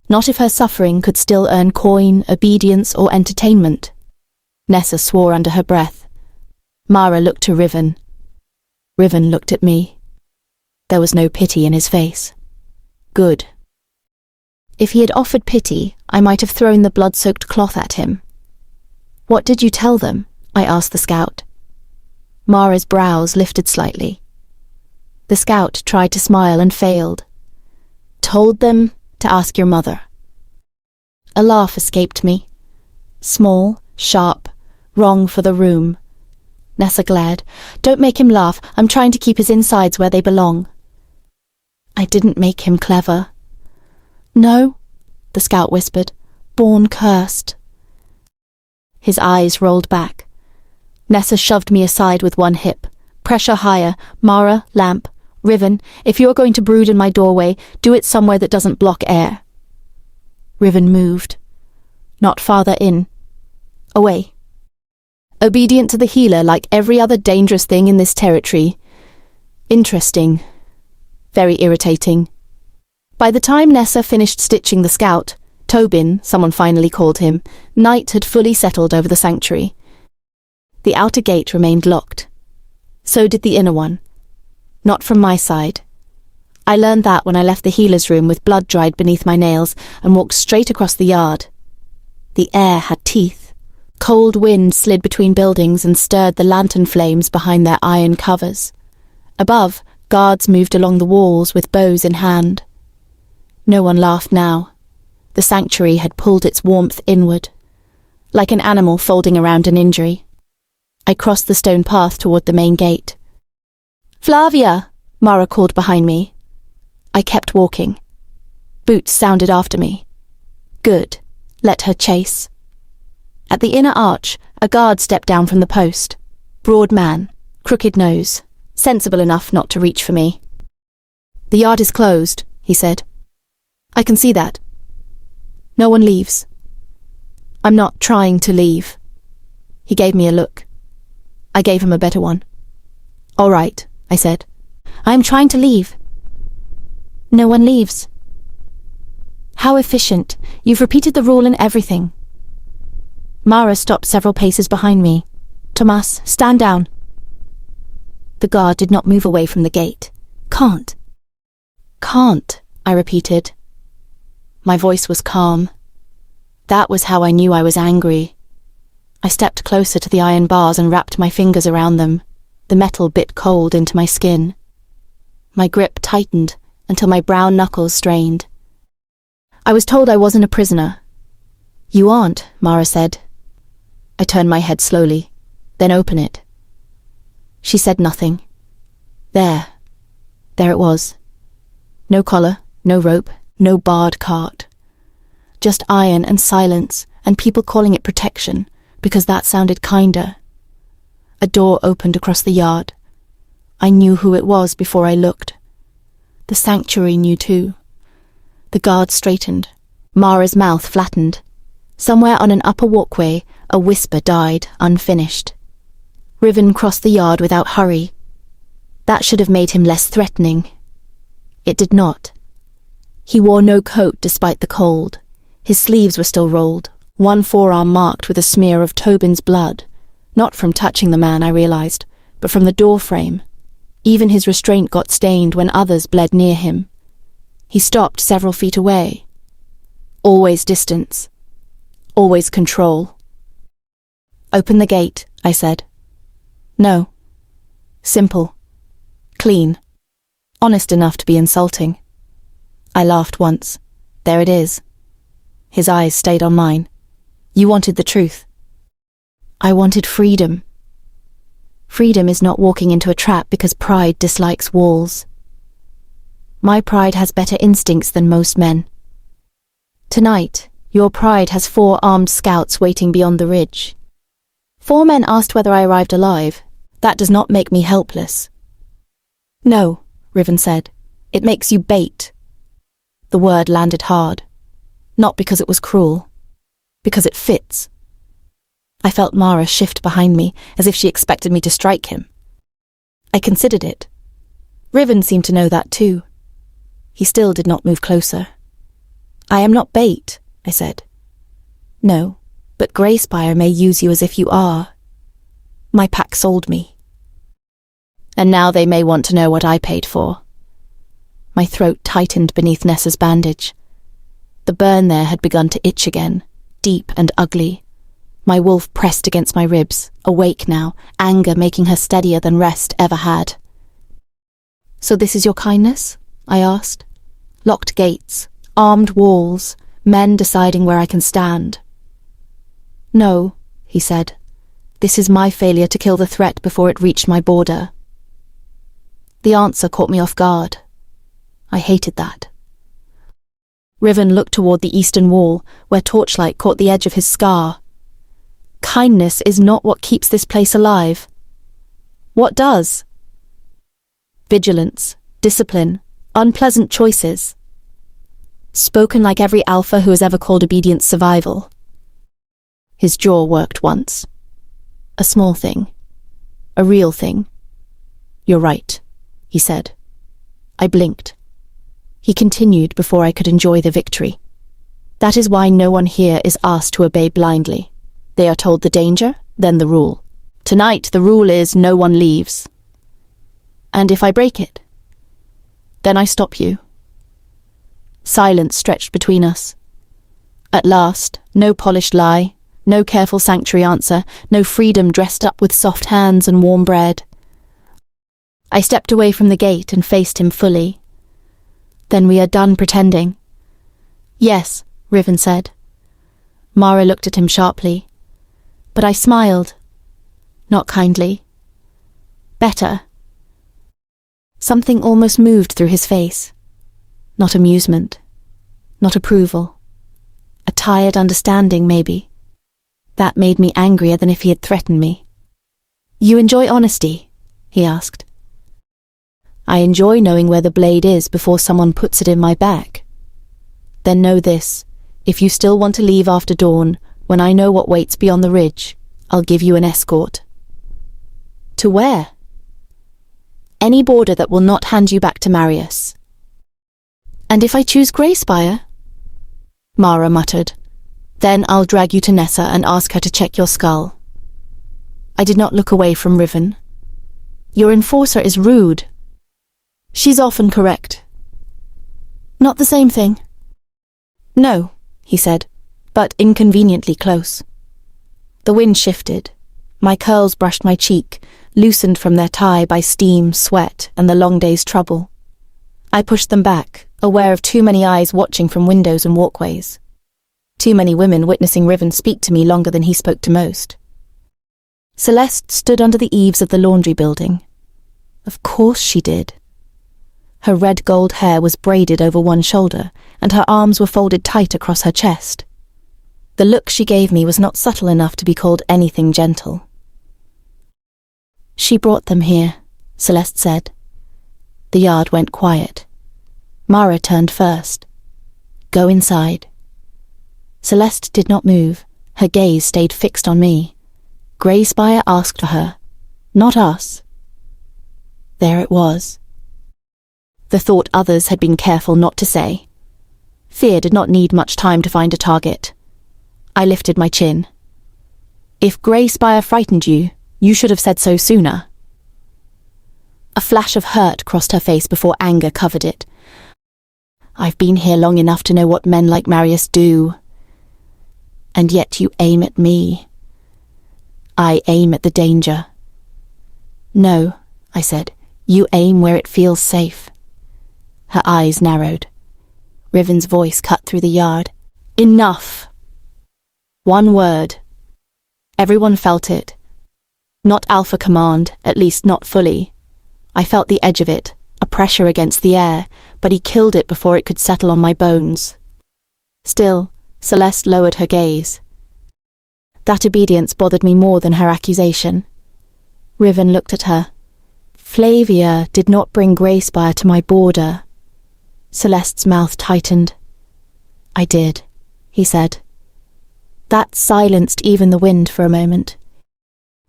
Not if her suffering could still earn coin, obedience, or entertainment. Nessa swore under her breath. Mara looked to Riven. Riven looked at me. There was no pity in his face. Good. If he had offered pity, I might have thrown the blood-soaked cloth at him. What did you tell them? I asked the scout. Mara's brows lifted slightly. The scout tried to smile and failed. Told them to ask your mother. A laugh escaped me. Small, sharp, wrong for the room. Nessa glared. Don't make him laugh. I'm trying to keep his insides where they belong. I didn't make him clever. No, the scout whispered. Born cursed. His eyes rolled back. Nessa shoved me aside with one hip. Pressure higher. Mara, lamp. Riven, if you're going to brood in my doorway, do it somewhere that doesn't block air. Riven moved. Not farther in. Away. Obedient to the healer like every other dangerous thing in this territory. Interesting. Very irritating. By the time Nessa finished stitching the scout, Tobin, someone finally called him, night had fully settled over the sanctuary. The outer gate remained locked. So did the inner one. Not from my side. I learned that when I left the healer's room with blood dried beneath my nails and walked straight across the yard. The air had teeth. Cold wind slid between buildings and stirred the lantern flames behind their iron covers. Above, guards moved along the walls with bows in hand. No one laughed now. The sanctuary had pulled its warmth inward, like an animal folding around an injury. I crossed the stone path toward the main gate. Flavia! Mara called behind me. I kept walking. Boots sounded after me. Good. Let her chase. At the inner arch, a guard stepped down from the post. Broad man, crooked nose, sensible enough not to reach for me. The yard is closed, he said. I can see that. No one leaves. I'm not trying to leave. He gave me a look. I gave him a better one. "All right," I said. "I am trying to leave." "No one leaves." "How efficient. You've repeated the rule in everything." Mara stopped several paces behind me. "Tomas, stand down." The guard did not move away from the gate. "Can't." "Can't," I repeated. My voice was calm. That was how I knew I was angry. I stepped closer to the iron bars and wrapped my fingers around them. The metal bit cold into my skin. My grip tightened until my brown knuckles strained. "I was told I wasn't a prisoner." "You aren't," Mara said. I turned my head slowly. "Then open it." She said nothing. There it was. No collar, no rope, no barred cart. Just iron and silence, and people calling it protection, because that sounded kinder. A door opened across the yard. I knew who it was before I looked. The sanctuary knew too. The guard straightened. Mara's mouth flattened. Somewhere on an upper walkway, a whisper died, unfinished. Riven crossed the yard without hurry. That should have made him less threatening. It did not. He wore no coat despite the cold. His sleeves were still rolled, one forearm marked with a smear of Tobin's blood. Not from touching the man, I realized, but from the door frame. Even his restraint got stained when others bled near him. He stopped several feet away. Always distance. Always control. "Open the gate," I said. "No." Simple. Clean. Honest enough to be insulting. I laughed once. There it is. His eyes stayed on mine. "You wanted the truth." "I wanted freedom." Freedom is not walking into a trap because pride dislikes walls. My pride has better instincts than most men. Tonight, your pride has 4 armed scouts waiting beyond the ridge. 4 men asked whether I arrived alive. That does not make me helpless. "No," Riven said. "It makes you bait." The word landed hard. Not because it was cruel. Because it fits. I felt Mara shift behind me, as if she expected me to strike him. I considered it. Riven seemed to know that too. He still did not move closer. "I am not bait," I said. "No, but Greyspire may use you as if you are. My pack sold me. And now they may want to know what I paid for." My throat tightened beneath Nessa's bandage. The burn there had begun to itch again, deep and ugly. My wolf pressed against my ribs, awake now, anger making her steadier than rest ever had. "So this is your kindness?" I asked. "Locked gates, armed walls, men deciding where I can stand." "No," he said. "This is my failure to kill the threat before it reached my border." The answer caught me off guard. I hated that. Riven looked toward the eastern wall, where torchlight caught the edge of his scar. "Kindness is not what keeps this place alive." "What does?" "Vigilance, discipline, unpleasant choices." Spoken like every alpha who has ever called obedience survival. His jaw worked once. "A small thing. A real thing." "You're right," he said. I blinked. He continued before I could enjoy the victory. "That is why no one here is asked to obey blindly. They are told the danger, then the rule. Tonight the rule is no one leaves. And if I break it, then I stop you." Silence stretched between us. At last, no polished lie, no careful sanctuary answer, no freedom dressed up with soft hands and warm bread. I stepped away from the gate and faced him fully. "Then we are done pretending." "Yes," Riven said. Mara looked at him sharply. But I smiled. Not kindly. Better. Something almost moved through his face. Not amusement. Not approval. A tired understanding, maybe. That made me angrier than if he had threatened me. "You enjoy honesty?" he asked. "I enjoy knowing where the blade is before someone puts it in my back. Then know this, if you still want to leave after dawn, when I know what waits beyond the ridge, I'll give you an escort. To where? Any border that will not hand you back to Marius. And if I choose Greyspire? Mara muttered. Then I'll drag you to Nessa and ask her to check your skull. I did not look away from Riven. Your enforcer is rude. She's often correct. Not the same thing. No, he said, but inconveniently close. The wind shifted. My curls brushed my cheek, loosened from their tie by steam, sweat, and the long day's trouble. I pushed them back, aware of too many eyes watching from windows and walkways. Too many women witnessing Riven speak to me longer than he spoke to most. Celeste stood under the eaves of the laundry building. Of course she did. Her red gold hair was braided over one shoulder, and her arms were folded tight across her chest. The look she gave me was not subtle enough to be called anything gentle. She brought them here, Celeste said. The yard went quiet. Mara turned first. Go inside. Celeste did not move. Her gaze stayed fixed on me. Greyspire asked for her, not us. There it was. The thought others had been careful not to say. Fear did not need much time to find a target. I lifted my chin. If Greyspire frightened you, you should have said so sooner. A flash of hurt crossed her face before anger covered it. I've been here long enough to know what men like Marius do. And yet you aim at me. I aim at the danger. No, I said, you aim where it feels safe. Her eyes narrowed. Riven's voice cut through the yard. Enough! One word. Everyone felt it. Not alpha command, at least not fully. I felt the edge of it, a pressure against the air, but he killed it before it could settle on my bones. Still, Celeste lowered her gaze. That obedience bothered me more than her accusation. Riven looked at her. Flavia did not bring Greyspire to my border. Celeste's mouth tightened. I did, he said. That silenced even the wind for a moment.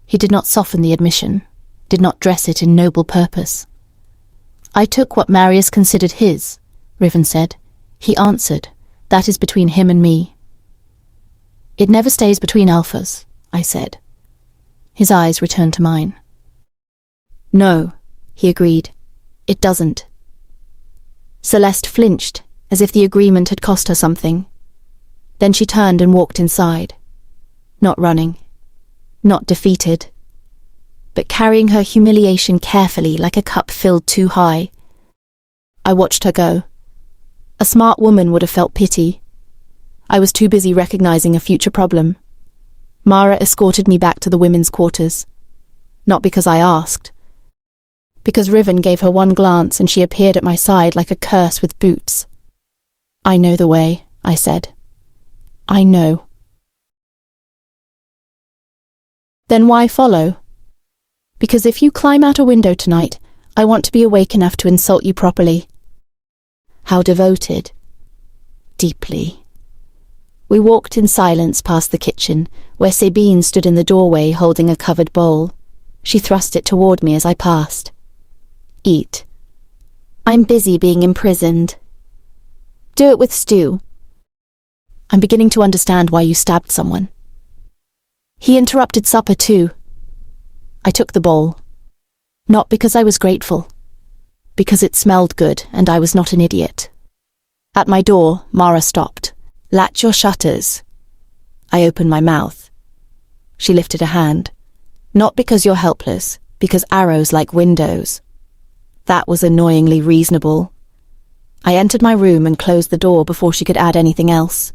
He did not soften the admission, did not dress it in noble purpose. I took what Marius considered his, Riven said. He answered, that is between him and me. It never stays between alphas, I said. His eyes returned to mine. No, he agreed. It doesn't. Celeste flinched, as if the agreement had cost her something. Then she turned and walked inside. Not running. Not defeated. But carrying her humiliation carefully like a cup filled too high. I watched her go. A smart woman would have felt pity. I was too busy recognizing a future problem. Mara escorted me back to the women's quarters. Not because I asked. Because Riven gave her one glance and she appeared at my side like a curse with boots. I know the way, I said. I know. Then why follow? Because if you climb out a window tonight, I want to be awake enough to insult you properly. How devoted. Deeply. We walked in silence past the kitchen, where Sabine stood in the doorway holding a covered bowl. She thrust it toward me as I passed. Eat. I'm busy being imprisoned. Do it with stew. I'm beginning to understand why you stabbed someone. He interrupted supper too. I took the bowl. Not because I was grateful. Because it smelled good and I was not an idiot. At my door, Mara stopped. Latch your shutters. I opened my mouth. She lifted a hand. Not because you're helpless, because arrows like windows. That was annoyingly reasonable. I entered my room and closed the door before she could add anything else.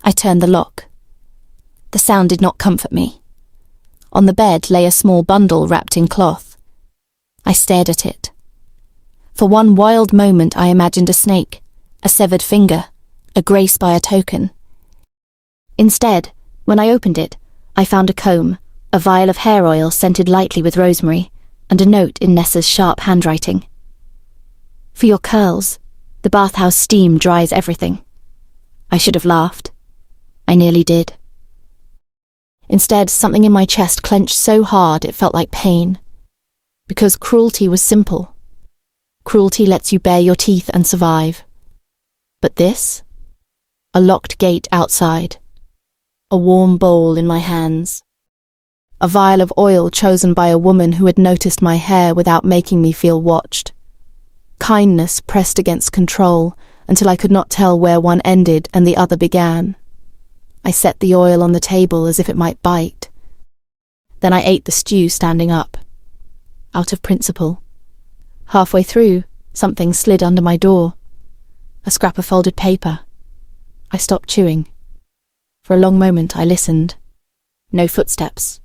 I turned the lock. The sound did not comfort me. On the bed lay a small bundle wrapped in cloth. I stared at it. For one wild moment I imagined a snake, a severed finger, a Greyspire token. Instead, when I opened it, I found a comb, a vial of hair oil scented lightly with rosemary, and a note in Nessa's sharp handwriting. For your curls, the bathhouse steam dries everything. I should have laughed. I nearly did. Instead, something in my chest clenched so hard it felt like pain. Because cruelty was simple. Cruelty lets you bare your teeth and survive. But this? A locked gate outside. A warm bowl in my hands. A vial of oil chosen by a woman who had noticed my hair without making me feel watched. Kindness pressed against control until I could not tell where one ended and the other began. I set the oil on the table as if it might bite. Then I ate the stew standing up. Out of principle. Halfway through, something slid under my door. A scrap of folded paper. I stopped chewing. For a long moment I listened. No footsteps.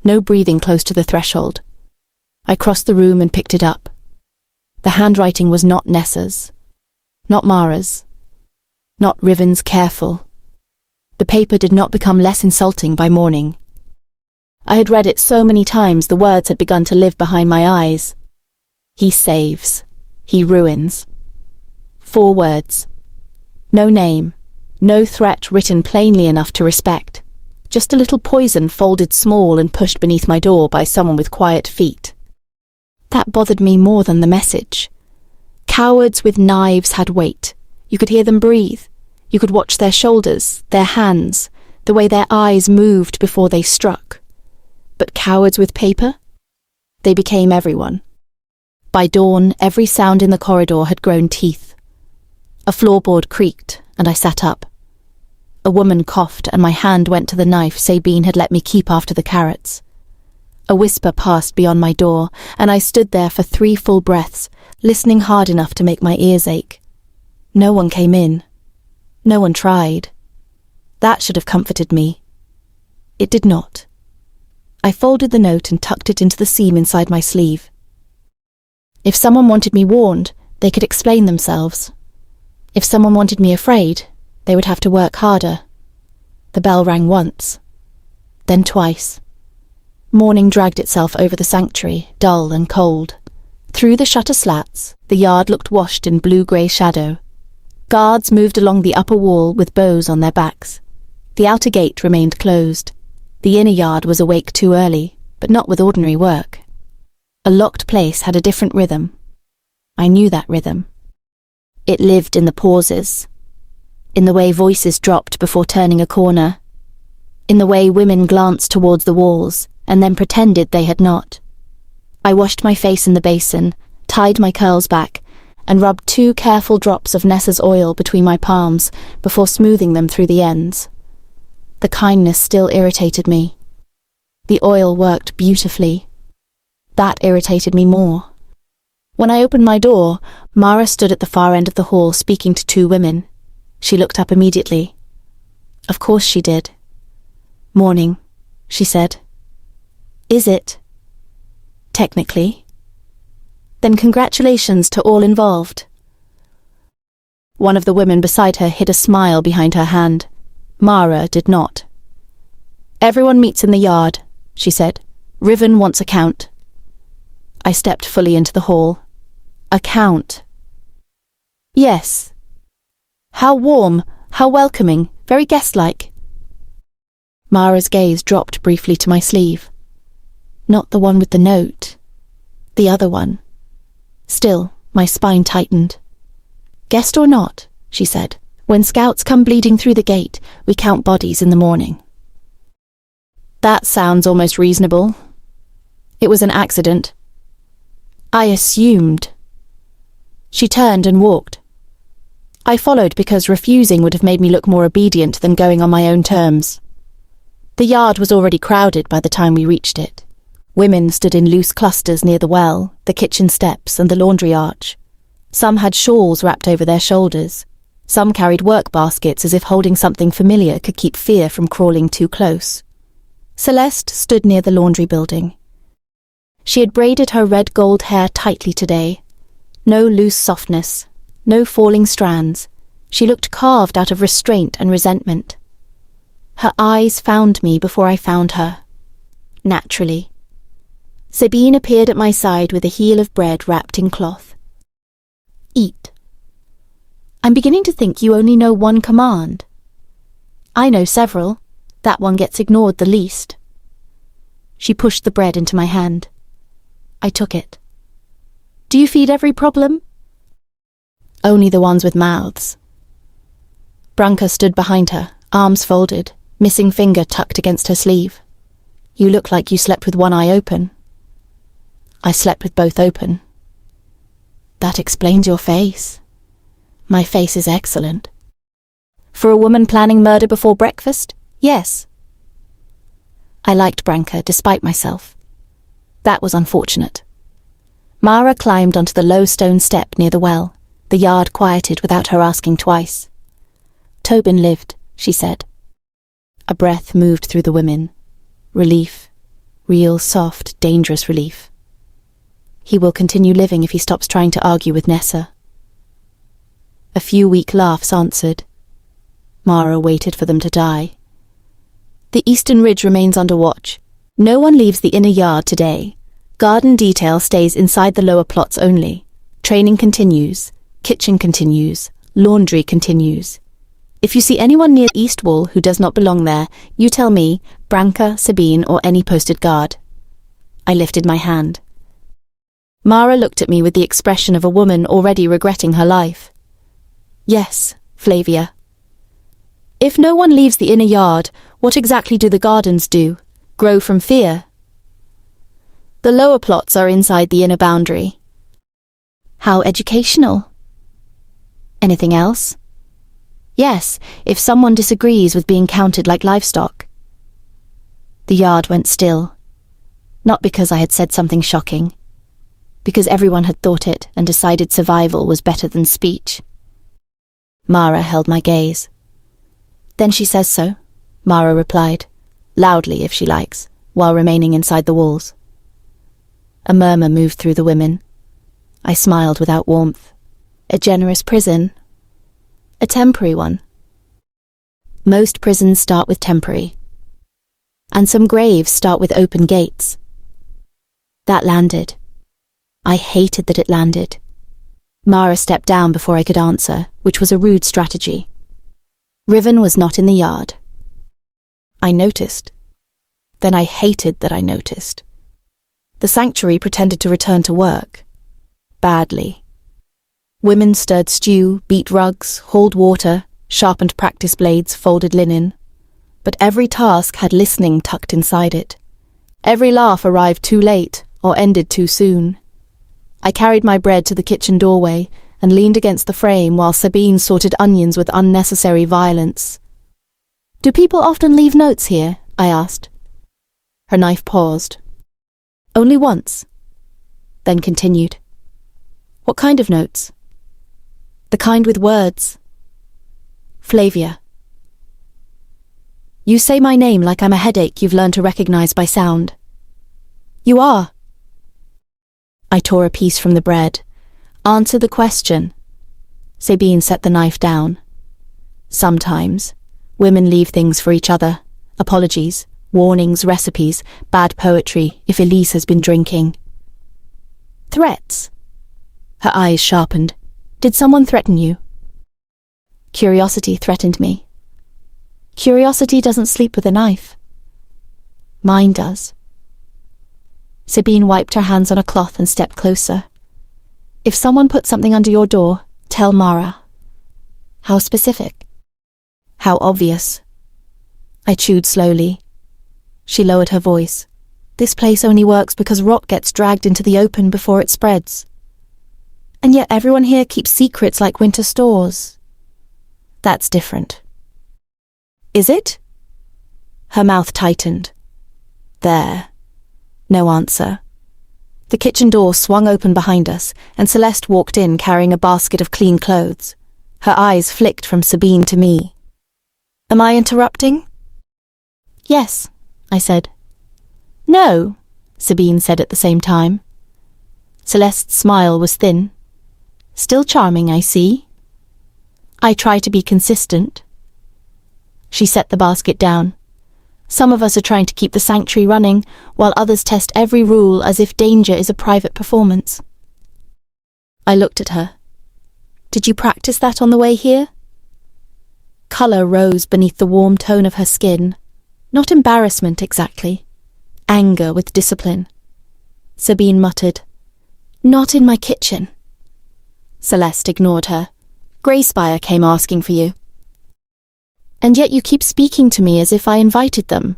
No breathing close to the threshold. I crossed the room and picked it up. The handwriting was not Nessa's. Not Mara's. Not Riven's careful. The paper did not become less insulting by morning. I had read it so many times the words had begun to live behind my eyes. He saves. He ruins. 4 words. No name. No threat written plainly enough to respect. Just a little poison folded small and pushed beneath my door by someone with quiet feet. That bothered me more than the message. Cowards with knives had weight. You could hear them breathe. You could watch their shoulders, their hands, the way their eyes moved before they struck. But cowards with paper? They became everyone. By dawn, every sound in the corridor had grown teeth. A floorboard creaked, and I sat up. A woman coughed, and my hand went to the knife Sabine had let me keep after the carrots. A whisper passed beyond my door, and I stood there for 3 full breaths, listening hard enough to make my ears ache. No one came in. No one tried. That should have comforted me. It did not. I folded the note and tucked it into the seam inside my sleeve. If someone wanted me warned, they could explain themselves. If someone wanted me afraid, they would have to work harder. The bell rang once. Then twice. Morning dragged itself over the sanctuary, dull and cold. Through the shutter slats, the yard looked washed in blue-grey shadow. Guards moved along the upper wall with bows on their backs. The outer gate remained closed. The inner yard was awake too early, but not with ordinary work. A locked place had a different rhythm. I knew that rhythm. It lived in the pauses. In the way voices dropped before turning a corner. In the way women glanced towards the walls and then pretended they had not. I washed my face in the basin, tied my curls back, and rubbed 2 careful drops of Nessa's oil between my palms before smoothing them through the ends. The kindness still irritated me. The oil worked beautifully. That irritated me more. When I opened my door, Mara stood at the far end of the hall speaking to 2 women. She looked up immediately. Of course she did. "Morning," she said. "Is it?" "Technically." "Then congratulations to all involved." One of the women beside her hid a smile behind her hand. Mara did not. "Everyone meets in the yard," she said. "Riven wants a count." I stepped fully into the hall. A count. Yes. How warm, how welcoming, very guest-like. Mara's gaze dropped briefly to my sleeve. Not the one with the note. The other one. Still, my spine tightened. "Guest or not," she said, "when scouts come bleeding through the gate, we count bodies in the morning." That sounds almost reasonable. It was an accident. I assumed. She turned and walked. I followed because refusing would have made me look more obedient than going on my own terms. The yard was already crowded by the time we reached it. Women stood in loose clusters near the well, the kitchen steps, and the laundry arch. Some had shawls wrapped over their shoulders. Some carried work baskets as if holding something familiar could keep fear from crawling too close. Celeste stood near the laundry building. She had braided her red gold hair tightly today. No loose softness, no falling strands. She looked carved out of restraint and resentment. Her eyes found me before I found her. Naturally. Sabine appeared at my side with a heel of bread wrapped in cloth. "Eat." "I'm beginning to think you only know one command." "I know several. That one gets ignored the least. She pushed the bread into my hand. I took it. Do you feed every problem? Only the ones with mouths. Branka stood behind her, arms folded, missing finger tucked against her sleeve. You look like you slept with one eye open. I slept with both open. That explains your face. My face is excellent. For a woman planning murder before breakfast? Yes. I liked Branka despite myself. That was unfortunate. Mara climbed onto the low stone step near the well. The yard quieted without her asking twice. Tobin lived, she said. A breath moved through the women. Relief. Real, soft, dangerous relief. He will continue living if he stops trying to argue with Nessa. A few weak laughs answered. Mara waited for them to die. The eastern ridge remains under watch. No one leaves the inner yard today. Garden detail stays inside the lower plots only. Training continues. Kitchen continues. Laundry continues. If you see anyone near east wall who does not belong there, you tell me, Branka, Sabine, or any posted guard. I lifted my hand. Mara looked at me with the expression of a woman already regretting her life. Yes, Flavia. If no one leaves the inner yard, what exactly do the gardens do? Grow from fear? The lower plots are inside the inner boundary. How educational. Anything else? Yes, if someone disagrees with being counted like livestock. The yard went still. Not because I had said something shocking. Because everyone had thought it and decided survival was better than speech. Mara held my gaze. Then she says so, Mara replied, loudly if she likes, while remaining inside the walls. A murmur moved through the women. I smiled without warmth. A generous prison. A temporary one. Most prisons start with temporary. And some graves start with open gates. That landed. I hated that it landed. Mara stepped down before I could answer, which was a rude strategy. Riven was not in the yard. I noticed. Then I hated that I noticed. The sanctuary pretended to return to work. Badly. Women stirred stew, beat rugs, hauled water, sharpened practice blades, folded linen. But every task had listening tucked inside it. Every laugh arrived too late or ended too soon. I carried my bread to the kitchen doorway and leaned against the frame while Sabine sorted onions with unnecessary violence. Do people often leave notes here? I asked. Her knife paused. Only once. Then continued. What kind of notes? The kind with words. Flavia. You say my name like I'm a headache you've learned to recognize by sound. You are. I tore a piece from the bread. Answer the question. Sabine set the knife down. Sometimes, women leave things for each other. Apologies, warnings, recipes, bad poetry if Elise has been drinking. Threats. Her eyes sharpened. Did someone threaten you? Curiosity threatened me. Curiosity doesn't sleep with a knife. Mine does. Sabine wiped her hands on a cloth and stepped closer. If someone put something under your door, tell Mara. How specific? How obvious? I chewed slowly. She lowered her voice. This place only works because rot gets dragged into the open before it spreads. And yet everyone here keeps secrets like winter stores. That's different. Is it? Her mouth tightened. There. No answer. The kitchen door swung open behind us, and Celeste walked in carrying a basket of clean clothes. Her eyes flicked from Sabine to me. Am I interrupting? Yes, I said. No, Sabine said at the same time. Celeste's smile was thin. Still charming, I see. I try to be consistent. She set the basket down. Some of us are trying to keep the sanctuary running, while others test every rule as if danger is a private performance. I looked at her. Did you practice that on the way here? Colour rose beneath the warm tone of her skin. Not embarrassment exactly. Anger with discipline. Sabine muttered, "Not in my kitchen." Celeste ignored her. "Greyspire came asking for you." "And yet you keep speaking to me as if I invited them."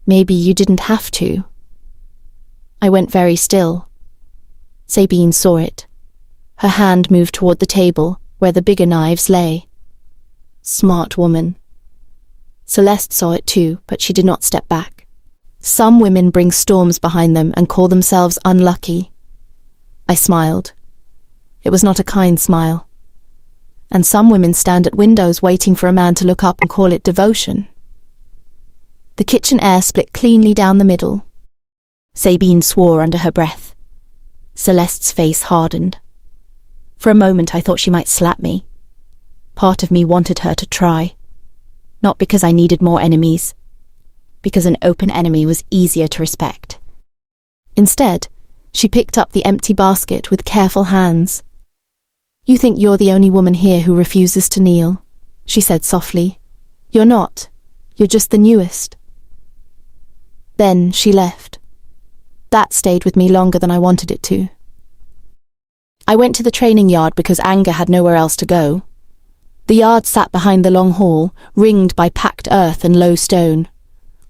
"Maybe you didn't have to." I went very still. Sabine saw it. Her hand moved toward the table, where the bigger knives lay. Smart woman. Celeste saw it too, but she did not step back. Some women bring storms behind them and call themselves unlucky. I smiled. It was not a kind smile. And some women stand at windows waiting for a man to look up and call it devotion. The kitchen air split cleanly down the middle. Sabine swore under her breath. Celeste's face hardened. For a moment I thought she might slap me. Part of me wanted her to try. Not because I needed more enemies. Because an open enemy was easier to respect. Instead, she picked up the empty basket with careful hands. "You think you're the only woman here who refuses to kneel," she said softly. "You're not. You're just the newest." Then she left. That stayed with me longer than I wanted it to. I went to the training yard because anger had nowhere else to go. The yard sat behind the long hall, ringed by packed earth and low stone.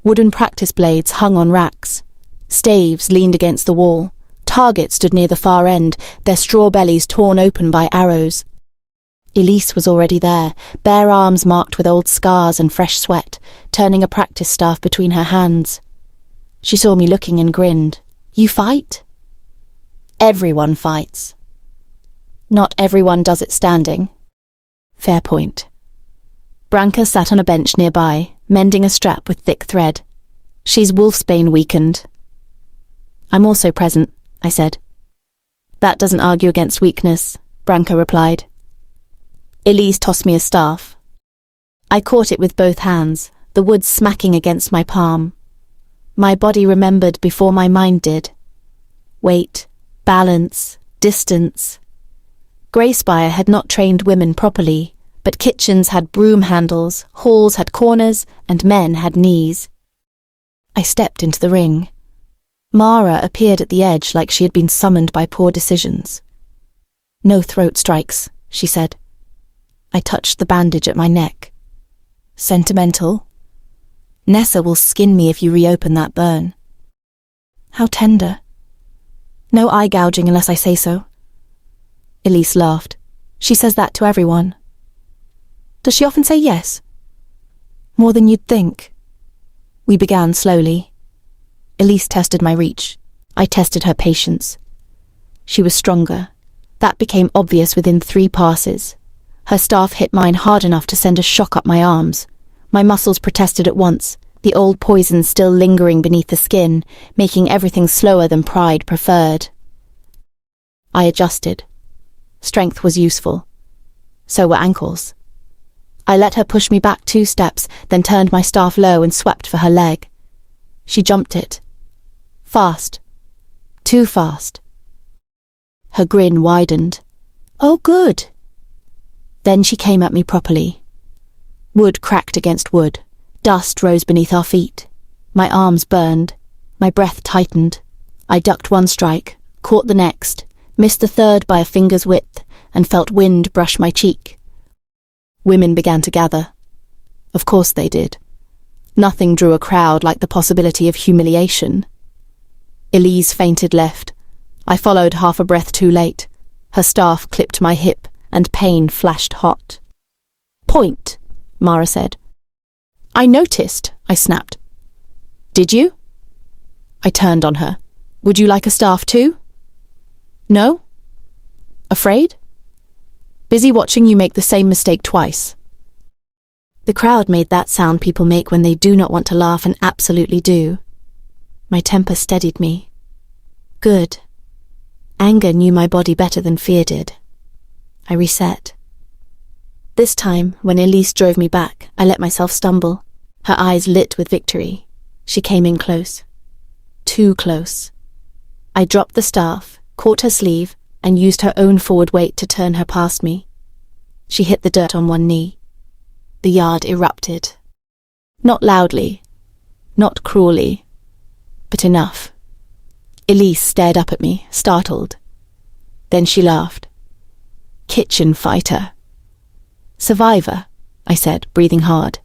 Wooden practice blades hung on racks. Staves leaned against the wall. Targets stood near the far end, their straw bellies torn open by arrows. Elise was already there, bare arms marked with old scars and fresh sweat, turning a practice staff between her hands. She saw me looking and grinned. "You fight?" "Everyone fights." "Not everyone does it standing." Fair point. Branka sat on a bench nearby, mending a strap with thick thread. "She's wolfsbane weakened." "I'm also present," I said. "That doesn't argue against weakness," Branka replied. Elise tossed me a staff. I caught it with both hands, the wood smacking against my palm. My body remembered before my mind did. Weight, balance, distance. Greyspire had not trained women properly, but kitchens had broom handles, halls had corners, and men had knees. I stepped into the ring. Mara appeared at the edge like she had been summoned by poor decisions. "No throat strikes," she said. I touched the bandage at my neck. "Sentimental? Nessa will skin me if you reopen that burn." "How tender." "No eye gouging unless I say so." Elise laughed. "She says that to everyone." "Does she often say yes?" "More than you'd think." We began slowly. Elise tested my reach. I tested her patience. She was stronger. That became obvious within 3 passes. Her staff hit mine hard enough to send a shock up my arms. My muscles protested at once, the old poison still lingering beneath the skin, making everything slower than pride preferred. I adjusted. Strength was useful. So were ankles. I let her push me back 2 steps, then turned my staff low and swept for her leg. She jumped it. Fast. Too fast. Her grin widened. "Oh, good." Then she came at me properly. Wood cracked against wood. Dust rose beneath our feet. My arms burned. My breath tightened. I ducked 1 strike, caught the next, missed the 3rd by a finger's width, and felt wind brush my cheek. Women began to gather. Of course they did. Nothing drew a crowd like the possibility of humiliation. Elise fainted left. I followed half a breath too late. Her staff clipped my hip, and pain flashed hot. "Point," Mara said. "I noticed," I snapped. "Did you?" I turned on her. "Would you like a staff too?" "No?" "Afraid?" "Busy watching you make the same mistake twice." The crowd made that sound people make when they do not want to laugh and absolutely do. My temper steadied me. Good. Anger knew my body better than fear did. I reset. This time, when Elise drove me back, I let myself stumble, her eyes lit with victory. She came in close. Too close. I dropped the staff, caught her sleeve, and used her own forward weight to turn her past me. She hit the dirt on 1 knee. The yard erupted. Not loudly, Not cruelly, but enough. Elise stared up at me, startled. Then she laughed. Kitchen fighter. Survivor, I said, breathing hard.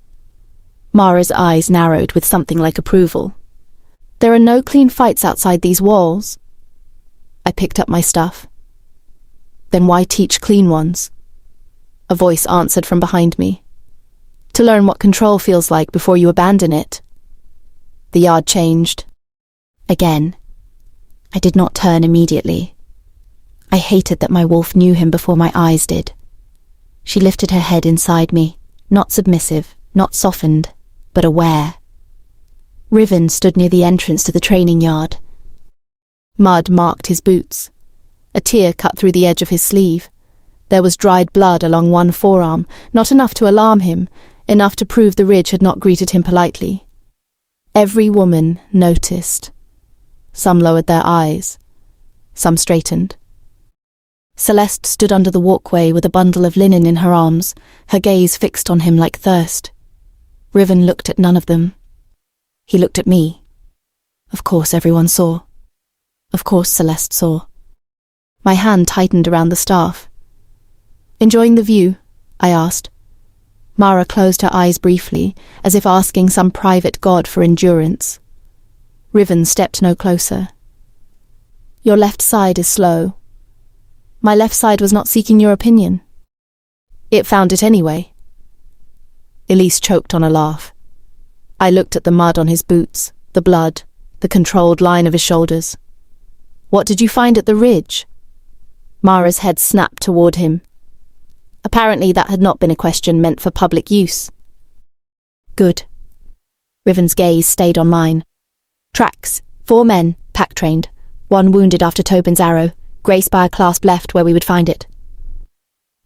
Mara's eyes narrowed with something like approval. There are no clean fights outside these walls. I picked up my stuff. Then why teach clean ones? A voice answered from behind me. To learn what control feels like before you abandon it. The yard changed. Again. I did not turn immediately. I hated that my wolf knew him before my eyes did. She lifted her head inside me, not submissive, not softened, but aware. Riven stood near the entrance to the training yard. Mud marked his boots. A tear cut through the edge of his sleeve. There was dried blood along one forearm, not enough to alarm him, enough to prove the ridge had not greeted him politely. Every woman noticed. Some lowered their eyes. Some straightened. Celeste stood under the walkway with a bundle of linen in her arms, her gaze fixed on him like thirst. Riven looked at none of them. He looked at me. Of course everyone saw. Of course Celeste saw. My hand tightened around the staff. Enjoying the view? I asked. Mara closed her eyes briefly, as if asking some private god for endurance. Riven stepped no closer. Your left side is slow. My left side was not seeking your opinion. It found it anyway. Elise choked on a laugh. I looked at the mud on his boots, the blood, the controlled line of his shoulders. What did you find at the ridge? Mara's head snapped toward him. Apparently that had not been a question meant for public use. Good. Riven's gaze stayed on mine. Tracks, 4 men, pack-trained, 1 wounded after Tobin's arrow, grey spire clasp left where we would find it.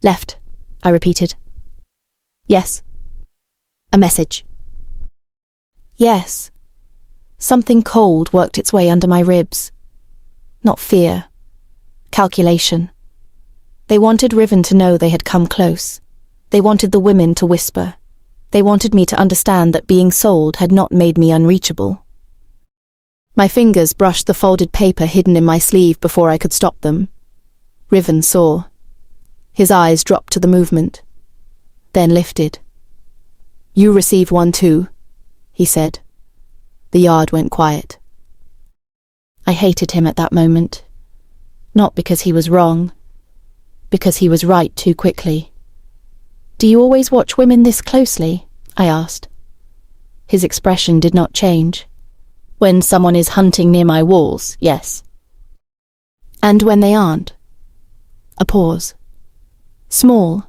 Left, I repeated. Yes. A message. Yes. Something cold worked its way under my ribs. Not fear. Calculation. They wanted Riven to know they had come close. They wanted the women to whisper. They wanted me to understand that being sold had not made me unreachable. My fingers brushed the folded paper hidden in my sleeve before I could stop them. Riven saw. His eyes dropped to the movement, then lifted. You receive one too, he said. The yard went quiet. I hated him at that moment. Not because he was wrong, because he was right too quickly. Do you always watch women this closely? I asked. His expression did not change. When someone is hunting near my walls, yes. And when they aren't? A pause. Small.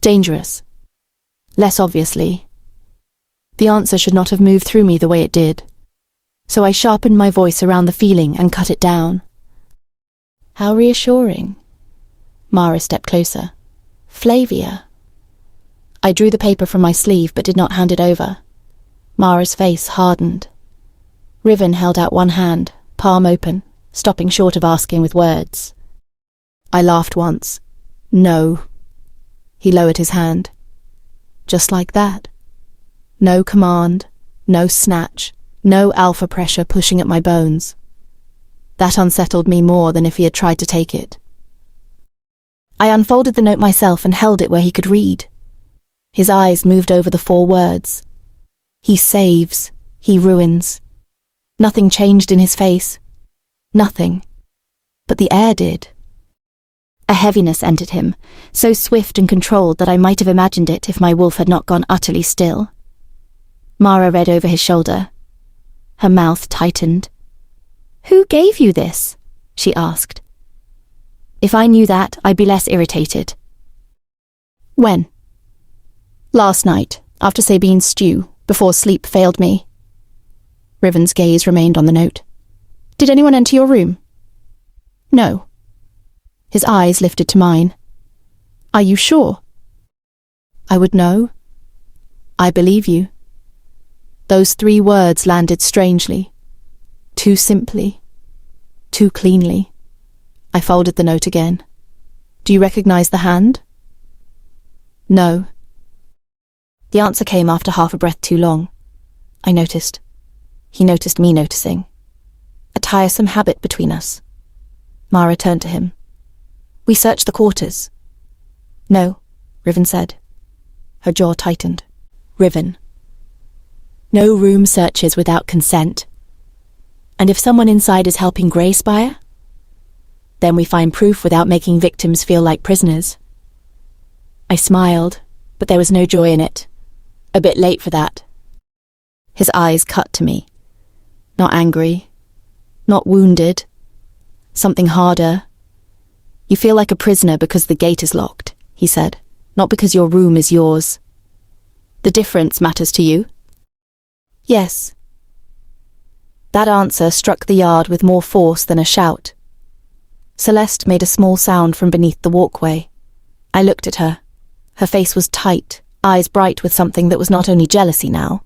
Dangerous. Less obviously. The answer should not have moved through me the way it did. So I sharpened my voice around the feeling and cut it down. How reassuring. Mara stepped closer. Flavia. I drew the paper from my sleeve but did not hand it over. Mara's face hardened. Riven held out one hand, palm open, stopping short of asking with words. I laughed once. No. He lowered his hand. Just like that. No command, no snatch, no alpha pressure pushing at my bones. That unsettled me more than if he had tried to take it. I unfolded the note myself and held it where he could read. His eyes moved over the 4 words. He saves, he ruins. Nothing changed in his face. Nothing. But the air did. A heaviness entered him, so swift and controlled that I might have imagined it if my wolf had not gone utterly still. Mara read over his shoulder. Her mouth tightened. Who gave you this? She asked. If I knew that, I'd be less irritated. When? Last night, after Sabine's stew, before sleep failed me. Riven's gaze remained on the note. Did anyone enter your room? No. His eyes lifted to mine. Are you sure? I would know. I believe you. Those 3 words landed strangely. Too simply. Too cleanly. I folded the note again. Do you recognize the hand? No. The answer came after half a breath too long. I noticed. He noticed me noticing. A tiresome habit between us. Mara turned to him. We searched the quarters. No, Riven said. Her jaw tightened. Riven. No room searches without consent. And if someone inside is helping Grey Spire, then we find proof without making victims feel like prisoners. I smiled, but there was no joy in it. A bit late for that. His eyes cut to me. Not angry. Not wounded. Something harder. You feel like a prisoner because the gate is locked, he said, not because your room is yours. The difference matters to you? Yes. That answer struck the yard with more force than a shout. Celeste made a small sound from beneath the walkway. I looked at her. Her face was tight, eyes bright with something that was not only jealousy now.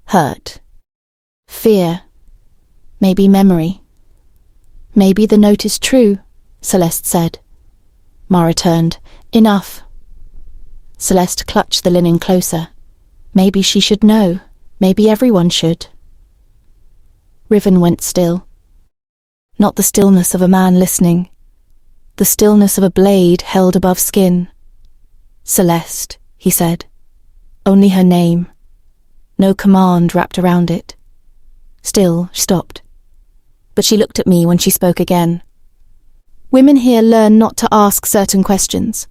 Hurt. Fear. Maybe memory. Maybe the note is true, Celeste said. Mara turned. Enough. Celeste clutched the linen closer. Maybe she should know. Maybe everyone should. Riven went still. Not the stillness of a man listening. The stillness of a blade held above skin. Celeste, he said. Only her name. No command wrapped around it. Still, she stopped. But she looked at me when she spoke again. Women here learn not to ask certain questions.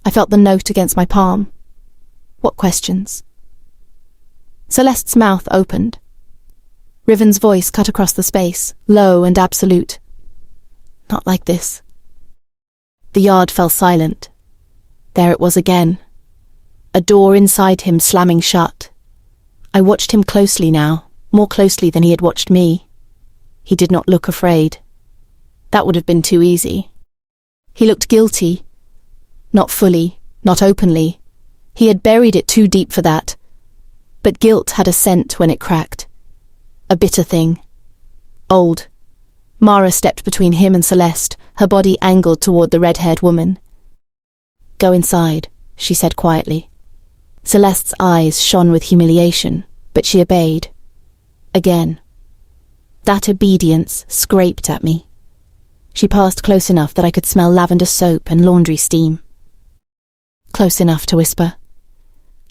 I felt the note against my palm. What questions? Celeste's mouth opened. Riven's voice cut across the space, low and absolute. Not like this. The yard fell silent. There it was again. A door inside him slamming shut. I watched him closely now, more closely than he had watched me. He did not look afraid. That would have been too easy. He looked guilty. Not fully, not openly. He had buried it too deep for that. But guilt had a scent when it cracked. A bitter thing. Old. Mara stepped between him and Celeste, her body angled toward the red-haired woman. Go inside, she said quietly. Celeste's eyes shone with humiliation, but she obeyed. Again. That obedience scraped at me. She passed close enough that I could smell lavender soap and laundry steam. Close enough to whisper.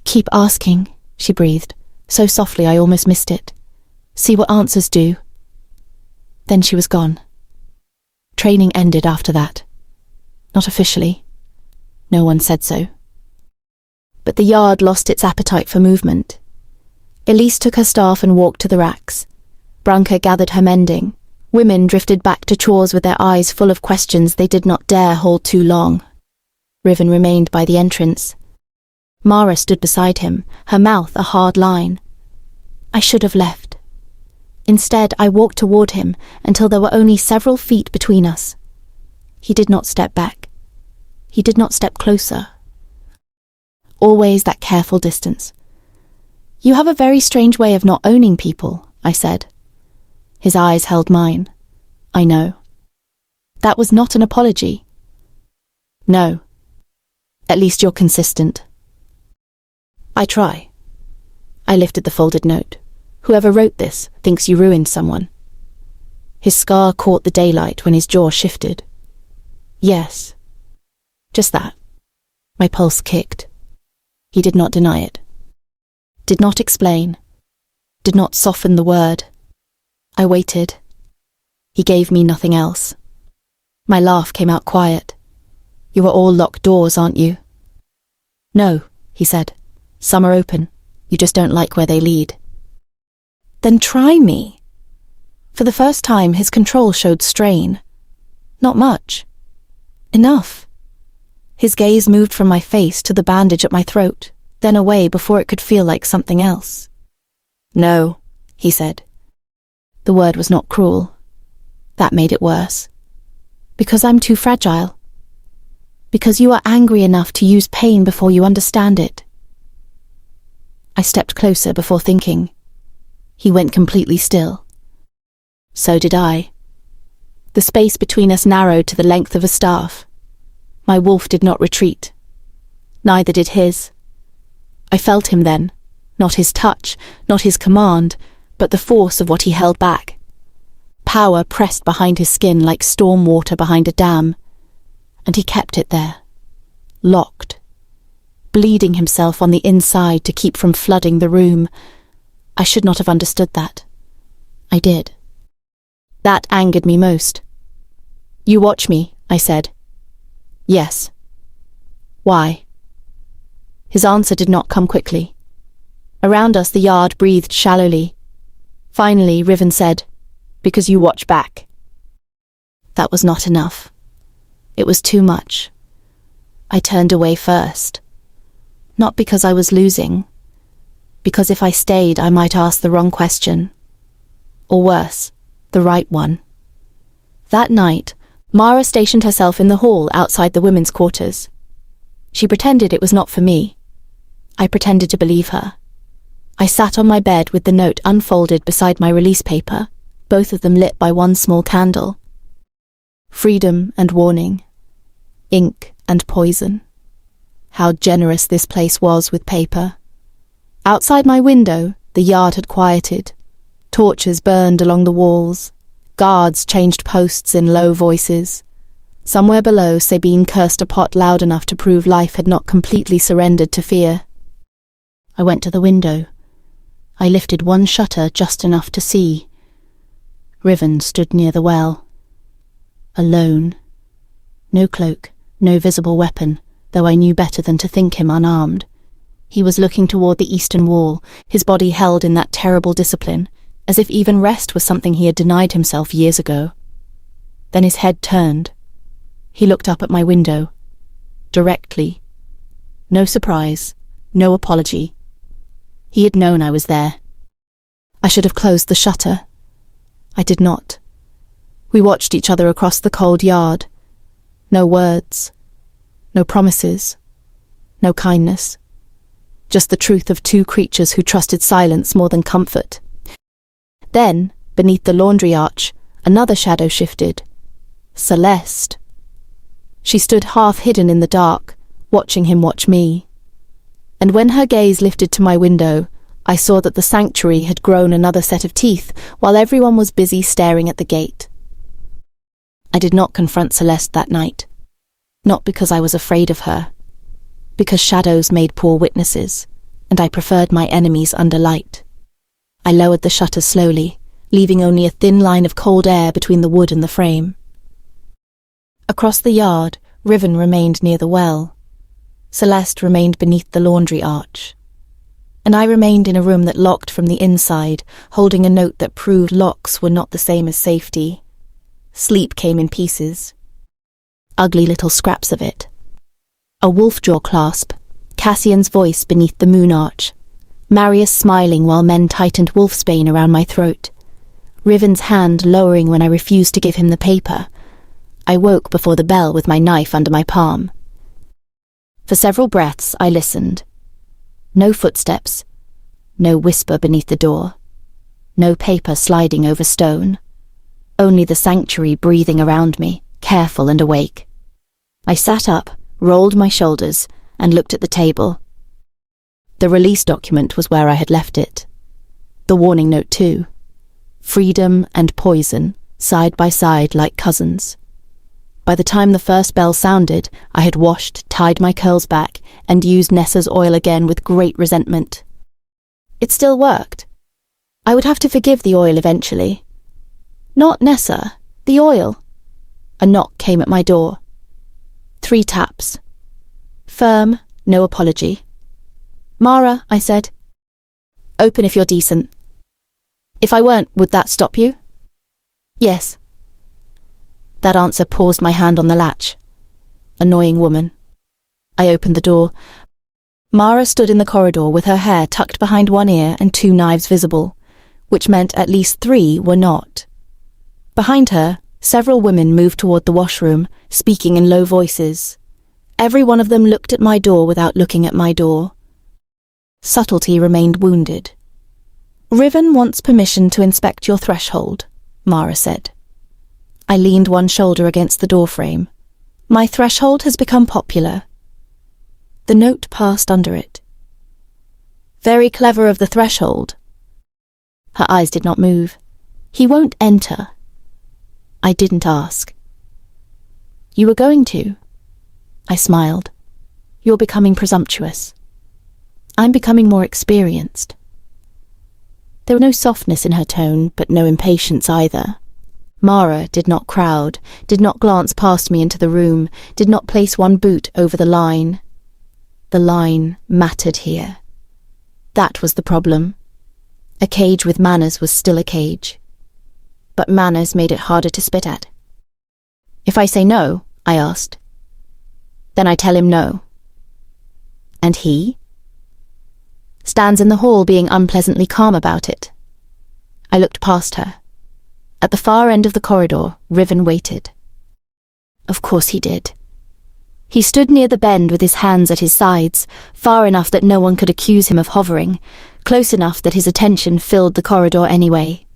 Keep asking, she breathed, so softly I almost missed it. See what answers do. Then she was gone. Training ended after that. Not officially. No one said so. But the yard lost its appetite for movement. Elise took her staff and walked to the racks. Branka gathered her mending. Women drifted back to chores with their eyes full of questions they did not dare hold too long. Riven remained by the entrance. Mara stood beside him, her mouth a hard line. I should have left. Instead, I walked toward him until there were only several feet between us. He did not step back. He did not step closer. Always that careful distance. You have a very strange way of not owning people, I said. His eyes held mine. I know. That was not an apology. No. At least you're consistent. I try. I lifted the folded note. Whoever wrote this thinks you ruined someone. His scar caught the daylight when his jaw shifted. Yes. Just that. My pulse kicked. He did not deny it. Did not explain. Did not soften the word. I waited. He gave me nothing else. My laugh came out quiet. You are all locked doors, aren't you? No, he said. Some are open. You just don't like where they lead. Then try me. For the first time, his control showed strain. Not much. Enough. His gaze moved from my face to the bandage at my throat, then away before it could feel like something else. No, he said. The word was not cruel. That made it worse. Because I'm too fragile. Because you are angry enough to use pain before you understand it. I stepped closer before thinking. He went completely still. So did I. The space between us narrowed to the length of a staff. My wolf did not retreat. Neither did his. I felt him then. Not his touch, not his command, but the force of what he held back. Power pressed behind his skin like storm water behind a dam, and he kept it there, locked, bleeding himself on the inside to keep from flooding the room. I should not have understood that. I did. That angered me most. "You watch me," I said. "Yes." "Why?" His answer did not come quickly. Around us the yard breathed shallowly. Finally, Riven said, "Because you watch back." That was not enough. It was too much. I turned away first. Not because I was losing, because if I stayed I might ask the wrong question. Or worse, the right one. That night, Mara stationed herself in the hall outside the women's quarters. She pretended it was not for me. I pretended to believe her. I sat on my bed with the note unfolded beside my release paper, both of them lit by one small candle. Freedom and warning. Ink and poison. How generous this place was with paper. Outside my window, the yard had quieted. Torches burned along the walls. Guards changed posts in low voices. Somewhere below, Sabine cursed a pot loud enough to prove life had not completely surrendered to fear. I went to the window. I lifted one shutter just enough to see. Riven stood near the well. Alone. No cloak, no visible weapon, though I knew better than to think him unarmed. He was looking toward the eastern wall, his body held in that terrible discipline, as if even rest was something he had denied himself years ago. Then his head turned. He looked up at my window. Directly. No surprise, no apology. He had known I was there. I should have closed the shutter. I did not. We watched each other across the cold yard. No words. No promises. No kindness. Just the truth of two creatures who trusted silence more than comfort. Then, beneath the laundry arch, another shadow shifted. Celeste. She stood half hidden in the dark, watching him watch me. And when her gaze lifted to my window, I saw that the sanctuary had grown another set of teeth while everyone was busy staring at the gate. I did not confront Celeste that night. Not because I was afraid of her. Because shadows made poor witnesses, and I preferred my enemies under light. I lowered the shutter slowly, leaving only a thin line of cold air between the wood and the frame. Across the yard, Riven remained near the well. Celeste remained beneath the laundry arch. And I remained in a room that locked from the inside, holding a note that proved locks were not the same as safety. Sleep came in pieces. Ugly little scraps of it. A wolf-jaw clasp, Cassian's voice beneath the moon arch, Marius smiling while men tightened wolfsbane around my throat, Riven's hand lowering when I refused to give him the paper. I woke before the bell with my knife under my palm. For several breaths I listened. No footsteps, no whisper beneath the door, no paper sliding over stone, only the sanctuary breathing around me, careful and awake. I sat up, rolled my shoulders, and looked at the table. The release document was where I had left it. The warning note too. Freedom and poison, side by side like cousins. By the time the first bell sounded, I had washed, tied my curls back, and used Nessa's oil again with great resentment. It still worked. I would have to forgive the oil eventually. Not Nessa, the oil. A knock came at my door. 3 taps. Firm, no apology. "Mara," I said. "Open if you're decent." "If I weren't, would that stop you?" "Yes." That answer paused my hand on the latch. Annoying woman. I opened the door. Mara stood in the corridor with her hair tucked behind one ear and 2 knives visible, which meant at least 3 were not. Behind her, several women moved toward the washroom, speaking in low voices. Every one of them looked at my door without looking at my door. Subtlety remained wounded. "Riven wants permission to inspect your threshold," Mara said. I leaned one shoulder against the doorframe. "My threshold has become popular." The note passed under it. "Very clever of the threshold." Her eyes did not move. "He won't enter." I didn't ask. "You were going to?" I smiled. "You're becoming presumptuous. I'm becoming more experienced." There was no softness in her tone, but no impatience either. Mara did not crowd, did not glance past me into the room, did not place one boot over the line. The line mattered here. That was the problem. A cage with manners was still a cage. But manners made it harder to spit at. "If I say no," I asked, "then I tell him no." "And he?" "Stands in the hall being unpleasantly calm about it." I looked past her. At the far end of the corridor, Riven waited. Of course he did. He stood near the bend with his hands at his sides, far enough that no one could accuse him of hovering, close enough that his attention filled the corridor anyway.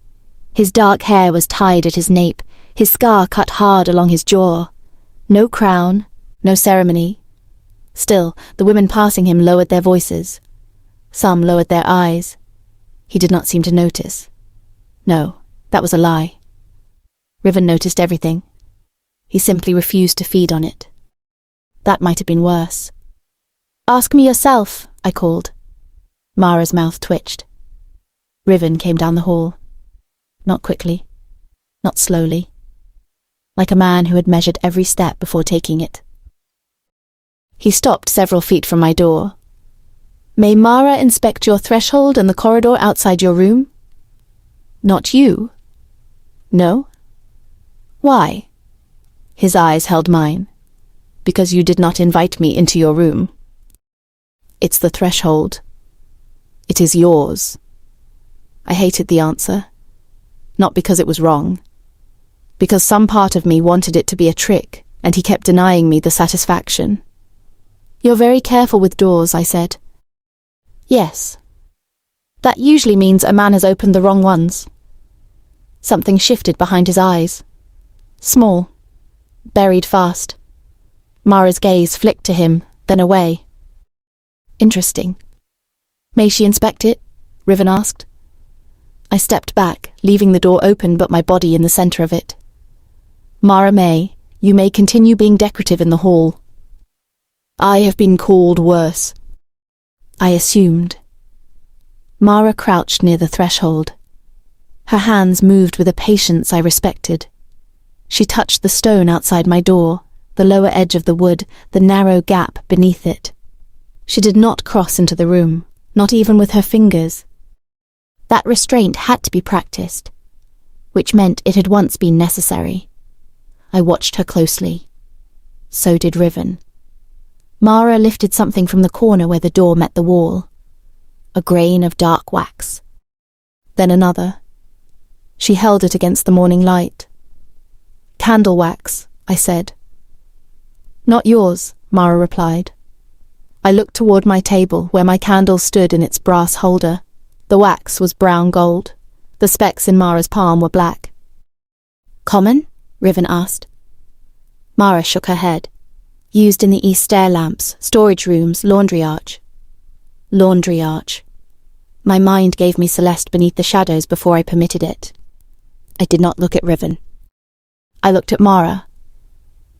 His dark hair was tied at his nape, his scar cut hard along his jaw. No crown, no ceremony. Still, the women passing him lowered their voices. Some lowered their eyes. He did not seem to notice. No, that was a lie. Riven noticed everything. He simply refused to feed on it. That might have been worse. "Ask me yourself," I called. Mara's mouth twitched. Riven came down the hall. Not quickly. Not slowly. Like a man who had measured every step before taking it. He stopped several feet from my door. "May Mara inspect your threshold and the corridor outside your room?" "Not you?" "No." "Why?" His eyes held mine. "Because you did not invite me into your room." "It's the threshold. It is yours." I hated the answer. Not because it was wrong. Because some part of me wanted it to be a trick, and he kept denying me the satisfaction. "You're very careful with doors," I said. "Yes. That usually means a man has opened the wrong ones." Something shifted behind his eyes. Small. Buried fast. Mara's gaze flicked to him, then away. "Interesting. May she inspect it?" Riven asked. I stepped back, leaving the door open but my body in the center of it. "Mara may, you may continue being decorative in the hall." "I have been called worse." I assumed. Mara crouched near the threshold. Her hands moved with a patience I respected. She touched the stone outside my door, the lower edge of the wood, the narrow gap beneath it. She did not cross into the room, not even with her fingers. That restraint had to be practiced, which meant it had once been necessary. I watched her closely. So did Riven. Mara lifted something from the corner where the door met the wall. A grain of dark wax. Then another. She held it against the morning light. "Candle wax," I said. "Not yours," Mara replied. I looked toward my table where my candle stood in its brass holder. The wax was brown gold. The specks in Mara's palm were black. "Common?" Riven asked. Mara shook her head. "Used in the east stair lamps, storage rooms, laundry arch." Laundry arch. My mind gave me Celeste beneath the shadows before I permitted it. I did not look at Riven. I looked at Mara.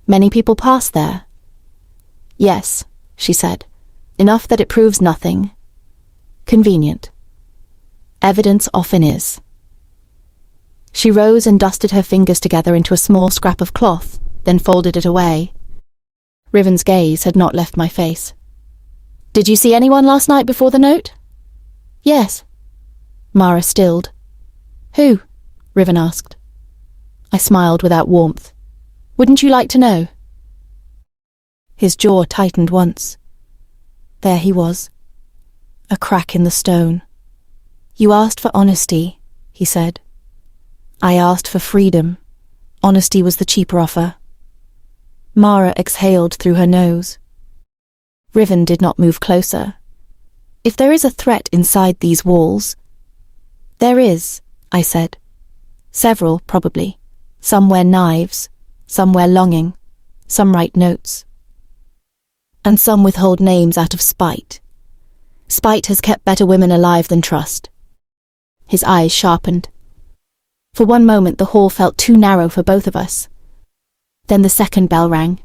"Many people pass there?" "Yes," she said. "Enough that it proves nothing. Convenient. Evidence often is." She rose and dusted her fingers together into a small scrap of cloth, then folded it away. Riven's gaze had not left my face. "Did you see anyone last night before the note?" "Yes." Mara stilled. "Who?" Riven asked. I smiled without warmth. "Wouldn't you like to know?" His jaw tightened once. There he was. A crack in the stone. "You asked for honesty," he said. "I asked for freedom. Honesty was the cheaper offer." Mara exhaled through her nose. Riven did not move closer. "If there is a threat inside these walls—" "There is," I said. "Several, probably. Some wear knives, some wear longing, some write notes. And some withhold names out of spite. Spite has kept better women alive than trust. His eyes sharpened. For one moment the hall felt too narrow for both of us. Then the second bell rang.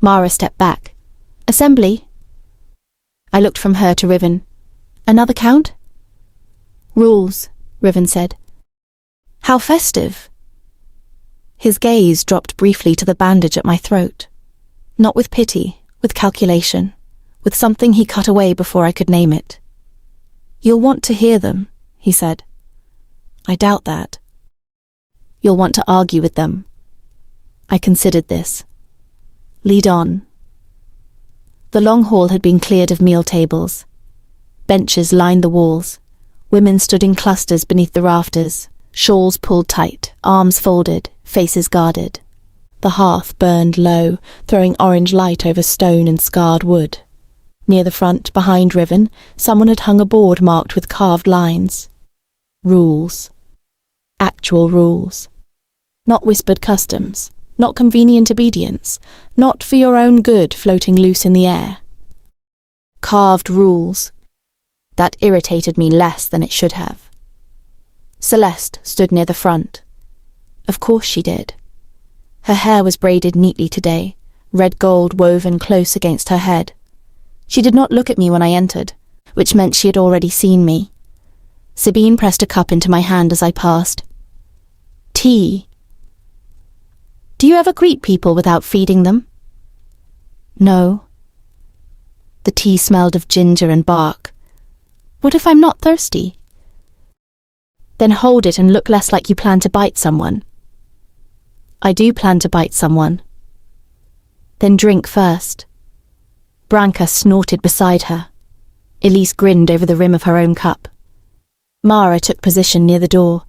Mara stepped back. "Assembly." I looked from her to Riven. "Another count?" "Rules," Riven said. "How festive." His gaze dropped briefly to the bandage at my throat. Not with pity, with calculation, with something he cut away before I could name it. "You'll want to hear them," he said. "I doubt that." "You'll want to argue with them." I considered this. "Lead on." The long hall had been cleared of meal tables. Benches lined the walls. Women stood in clusters beneath the rafters, shawls pulled tight, arms folded, faces guarded. The hearth burned low, throwing orange light over stone and scarred wood. Near the front, behind Riven, someone had hung a board marked with carved lines. Rules. Actual rules. Not whispered customs. Not convenient obedience. Not for your own good floating loose in the air. Carved rules. That irritated me less than it should have. Celeste stood near the front. Of course she did. Her hair was braided neatly today, red gold woven close against her head. She did not look at me when I entered, which meant she had already seen me. Sabine pressed a cup into my hand as I passed. "Tea." "Do you ever greet people without feeding them?" "No." The tea smelled of ginger and bark. "What if I'm not thirsty?" "Then hold it and look less like you plan to bite someone." "I do plan to bite someone." "Then drink first." Branka snorted beside her. Elise grinned over the rim of her own cup. Mara took position near the door.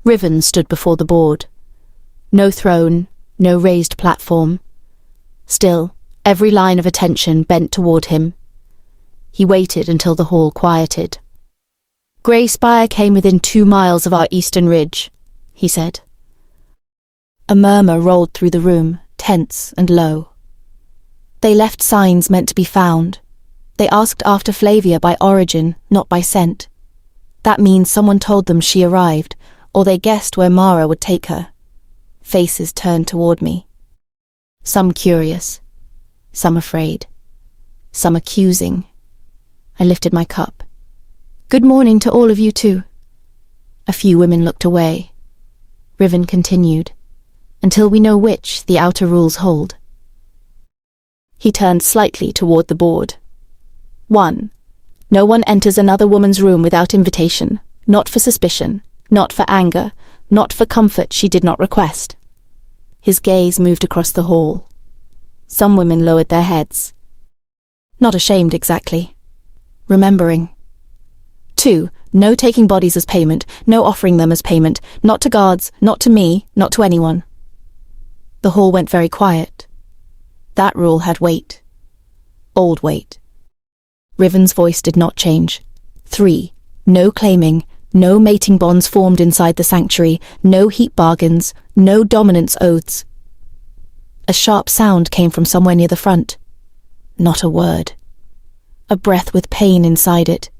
Riven stood before the board. No throne, no raised platform. Still, every line of attention bent toward him. He waited until the hall quieted. "Grey Spire came within 2 miles of our eastern ridge," he said. A murmur rolled through the room, tense and low. They left signs meant to be found. They asked after Flavia by origin, not by scent. That means someone told them she arrived, or they guessed where Mara would take her. Faces turned toward me. Some curious, some afraid, some accusing. I lifted my cup. "Good morning to all of you too." A few women looked away. Riven continued. "Until we know which, the outer rules hold." He turned slightly toward the board. 1. No one enters another woman's room without invitation, not for suspicion, not for anger, not for comfort she did not request. His gaze moved across the hall. Some women lowered their heads. Not ashamed exactly. Remembering. 2. No taking bodies as payment, no offering them as payment, not to guards, not to me, not to anyone. The hall went very quiet. That rule had weight. Old weight. Riven's voice did not change. 3. No claiming, no mating bonds formed inside the sanctuary, no heap bargains, no dominance oaths. A sharp sound came from somewhere near the front. Not a word. A breath with pain inside it.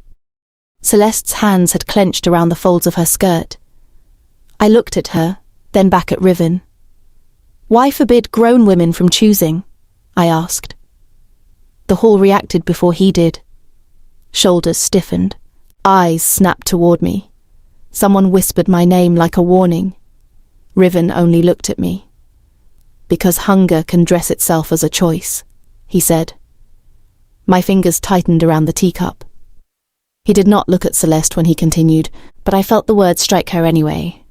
Celeste's hands had clenched around the folds of her skirt. I looked at her, then back at Riven. "Why forbid grown women from choosing?" I asked. The hall reacted before he did. Shoulders stiffened. Eyes snapped toward me. Someone whispered my name like a warning. Riven only looked at me. "Because hunger can dress itself as a choice," he said. My fingers tightened around the teacup. He did not look at Celeste when he continued, but I felt the words strike her anyway.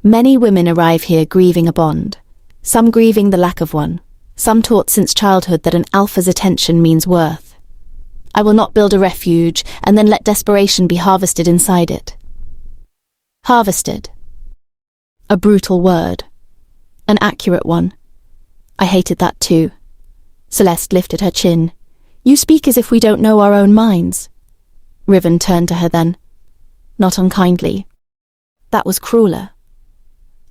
"Many women arrive here grieving a bond, some grieving the lack of one, some taught since childhood that an alpha's attention means worth. I will not build a refuge and then let desperation be harvested inside it." Harvested. A brutal word. An accurate one. I hated that too. Celeste lifted her chin. "You speak as if we don't know our own minds." Riven turned to her then. Not unkindly. That was crueler.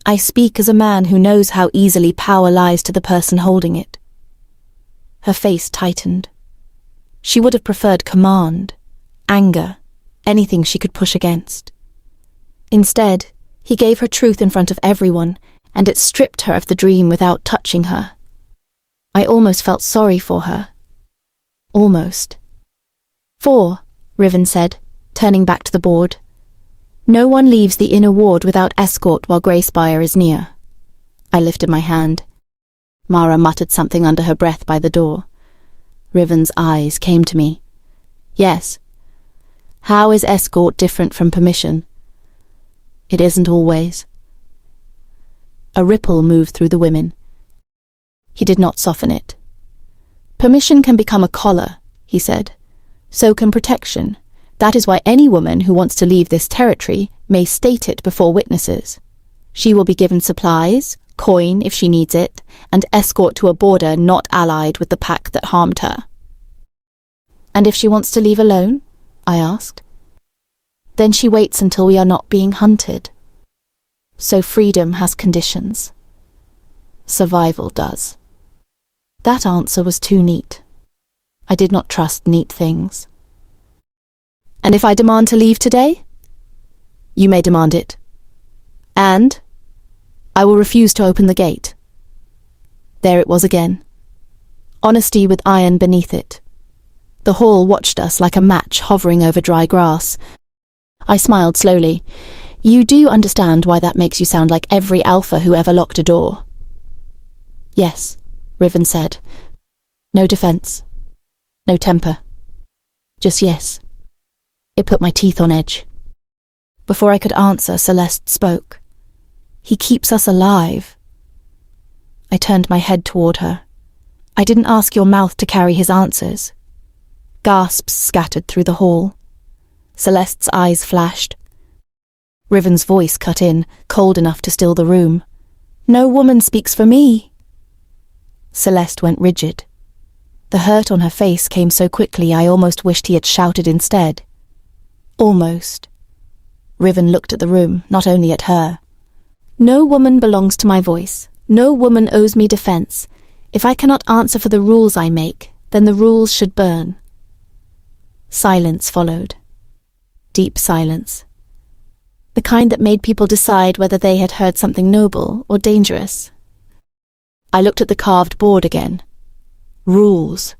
"I speak as a man who knows how easily power lies to the person holding it." Her face tightened. She would have preferred command, anger, anything she could push against. Instead, he gave her truth in front of everyone, and it stripped her of the dream without touching her. I almost felt sorry for her. Almost. 4, Riven said, turning back to the board. No one leaves the inner ward without escort while Greyspire is near. I lifted my hand. Mara muttered something under her breath by the door. Riven's eyes came to me. Yes. How is escort different from permission? It isn't always. A ripple moved through the women. He did not soften it. Permission can become a collar, he said. So can protection. That is why any woman who wants to leave this territory may state it before witnesses. She will be given supplies, coin if she needs it, and escort to a border not allied with the pack that harmed her. And if she wants to leave alone? I asked. Then she waits until we are not being hunted. So freedom has conditions. Survival does. That answer was too neat. I did not trust neat things. And if I demand to leave today? You may demand it. And I will refuse to open the gate. There it was again. Honesty with iron beneath it. The hall watched us like a match hovering over dry grass. I smiled slowly. You do understand why that makes you sound like every alpha who ever locked a door. Yes, Riven said. No defense. No temper. Just yes. It put my teeth on edge. Before I could answer, Celeste spoke. He keeps us alive. I turned my head toward her. I didn't ask your mouth to carry his answers. Gasps scattered through the hall. Celeste's eyes flashed. Riven's voice cut in, cold enough to still the room. No woman speaks for me. Celeste went rigid. The hurt on her face came so quickly I almost wished he had shouted instead. Almost. Riven looked at the room, not only at her. No woman belongs to my voice. No woman owes me defense. If I cannot answer for the rules I make, then the rules should burn. Silence followed. Deep silence. The kind that made people decide whether they had heard something noble or dangerous. I looked at the carved board again. Rules.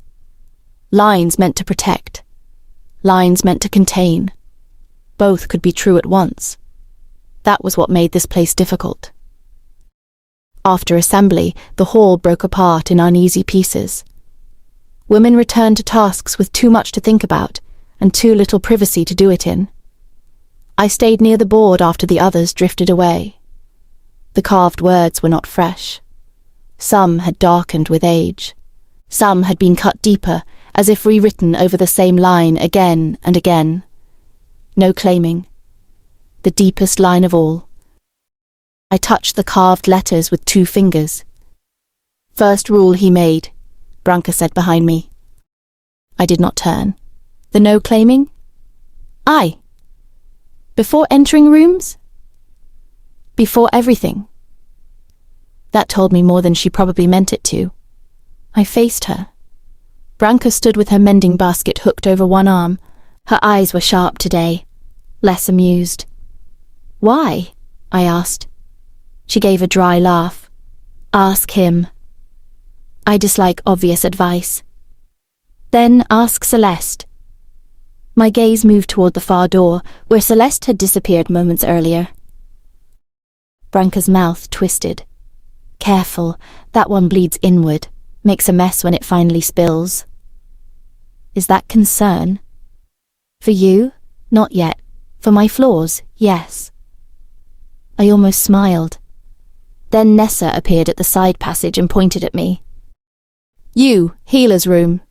Lines meant to protect. Lines meant to contain. Both could be true at once. That was what made this place difficult. After assembly, the hall broke apart in uneasy pieces. Women returned to tasks with too much to think about, and too little privacy to do it in. I stayed near the board after the others drifted away. The carved words were not fresh. Some had darkened with age. Some had been cut deeper, as if rewritten over the same line again and again. No claiming. The deepest line of all. I touched the carved letters with 2 fingers. First rule he made, Branka said behind me. I did not turn. The no claiming? Aye. Before entering rooms? Before everything. That told me more than she probably meant it to. I faced her. Branka stood with her mending basket hooked over one arm. Her eyes were sharp today, less amused. Why? I asked. She gave a dry laugh. Ask him. I dislike obvious advice. Then ask Celeste. My gaze moved toward the far door, where Celeste had disappeared moments earlier. Branka's mouth twisted. Careful, that one bleeds inward, makes a mess when it finally spills. Is that concern? For you? Not yet. For my flaws? Yes. I almost smiled. Then Nessa appeared at the side passage and pointed at me. You, healer's room.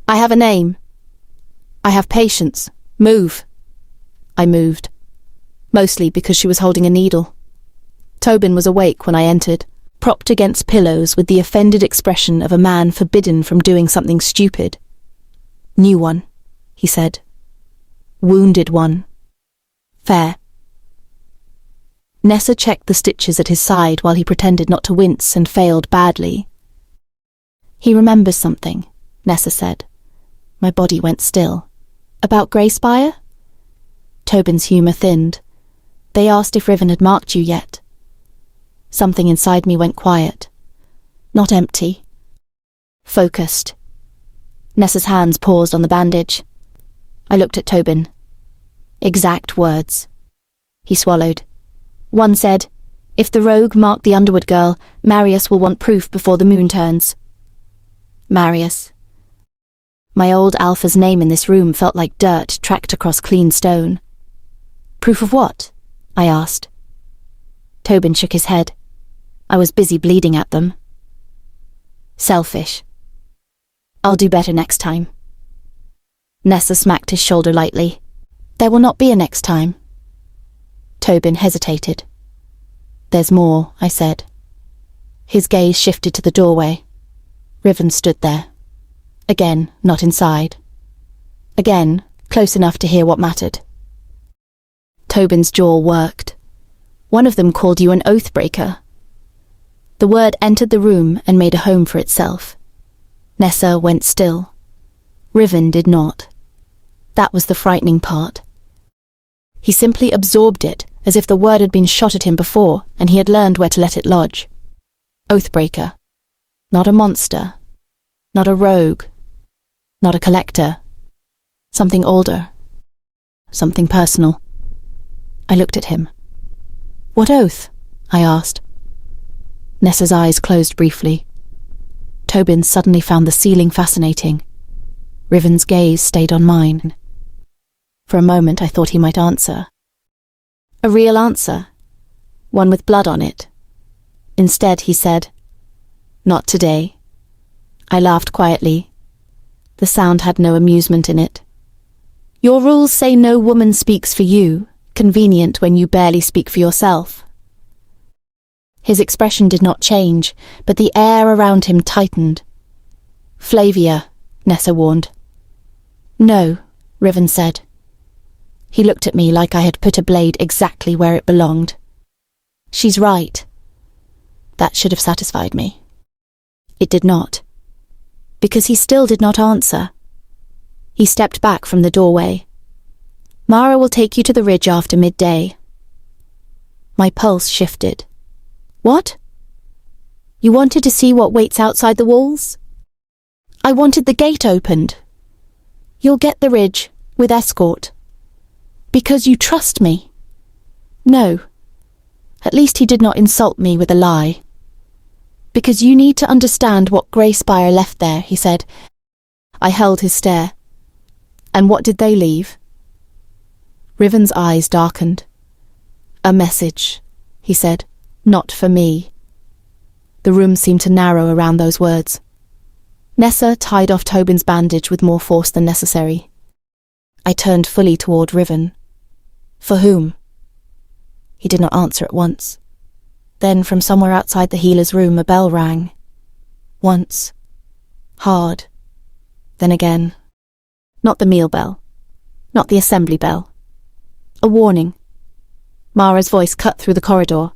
I have a name. I have patience. Move. I moved. Mostly because she was holding a needle. Tobin was awake when I entered, propped against pillows with the offended expression of a man forbidden from doing something stupid. New one, he said. Wounded one. Fair. Nessa checked the stitches at his side while he pretended not to wince and failed badly. He remembers something, Nessa said. My body went still. About Greyspire? Tobin's humour thinned. They asked if Riven had marked you yet. Something inside me went quiet. Not empty. Focused. Nessa's hands paused on the bandage. I looked at Tobin. Exact words. He swallowed. One said, "If the rogue marked the Underwood girl, Marius will want proof before the moon turns." Marius. My old Alpha's name in this room felt like dirt tracked across clean stone. Proof of what? I asked. Tobin shook his head. I was busy bleeding at them. Selfish. I'll do better next time. Nessa smacked his shoulder lightly. There will not be a next time. Tobin hesitated. There's more, I said. His gaze shifted to the doorway. Riven stood there. Again, not inside. Again, close enough to hear what mattered. Tobin's jaw worked. One of them called you an oath-breaker. The word entered the room and made a home for itself. Nessa went still. Riven did not. That was the frightening part. He simply absorbed it, as if the word had been shot at him before, and he had learned where to let it lodge. Oathbreaker. Not a monster. Not a rogue. Not a collector. Something older. Something personal. I looked at him. What oath? I asked. Nessa's eyes closed briefly. Tobin suddenly found the ceiling fascinating. Riven's gaze stayed on mine. For a moment I thought he might answer. A real answer. One with blood on it. Instead he said, "Not today." I laughed quietly. The sound had no amusement in it. Your rules say no woman speaks for you, convenient when you barely speak for yourself. His expression did not change, but the air around him tightened. Flavia, Nessa warned. No, Riven said. He looked at me like I had put a blade exactly where it belonged. She's right. That should have satisfied me. It did not. Because he still did not answer. He stepped back from the doorway. Mara will take you to the ridge after midday. My pulse shifted. What? You wanted to see what waits outside the walls? I wanted the gate opened. You'll get the ridge, with escort. Because you trust me. No. At least he did not insult me with a lie. Because you need to understand what Greyspire left there, he said. I held his stare. And what did they leave? Riven's eyes darkened. A message, he said. Not for me. The room seemed to narrow around those words. Nessa tied off Tobin's bandage with more force than necessary. I turned fully toward Riven. For whom? He did not answer at once. Then from somewhere outside the healer's room a bell rang. Once. Hard. Then again. Not the meal bell. Not the assembly bell. A warning. Mara's voice cut through the corridor.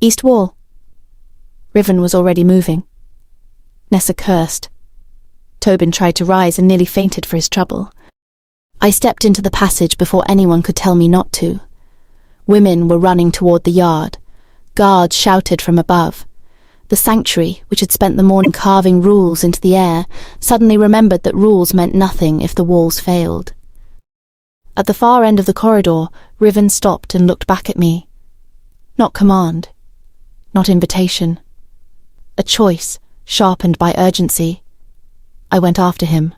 East wall. Riven was already moving. Nessa cursed. Tobin tried to rise and nearly fainted for his trouble. I stepped into the passage before anyone could tell me not to. Women were running toward the yard. Guards shouted from above. The sanctuary, which had spent the morning carving rules into the air, suddenly remembered that rules meant nothing if the walls failed. At the far end of the corridor, Riven stopped and looked back at me. Not command. Not invitation. A choice, sharpened by urgency. I went after him.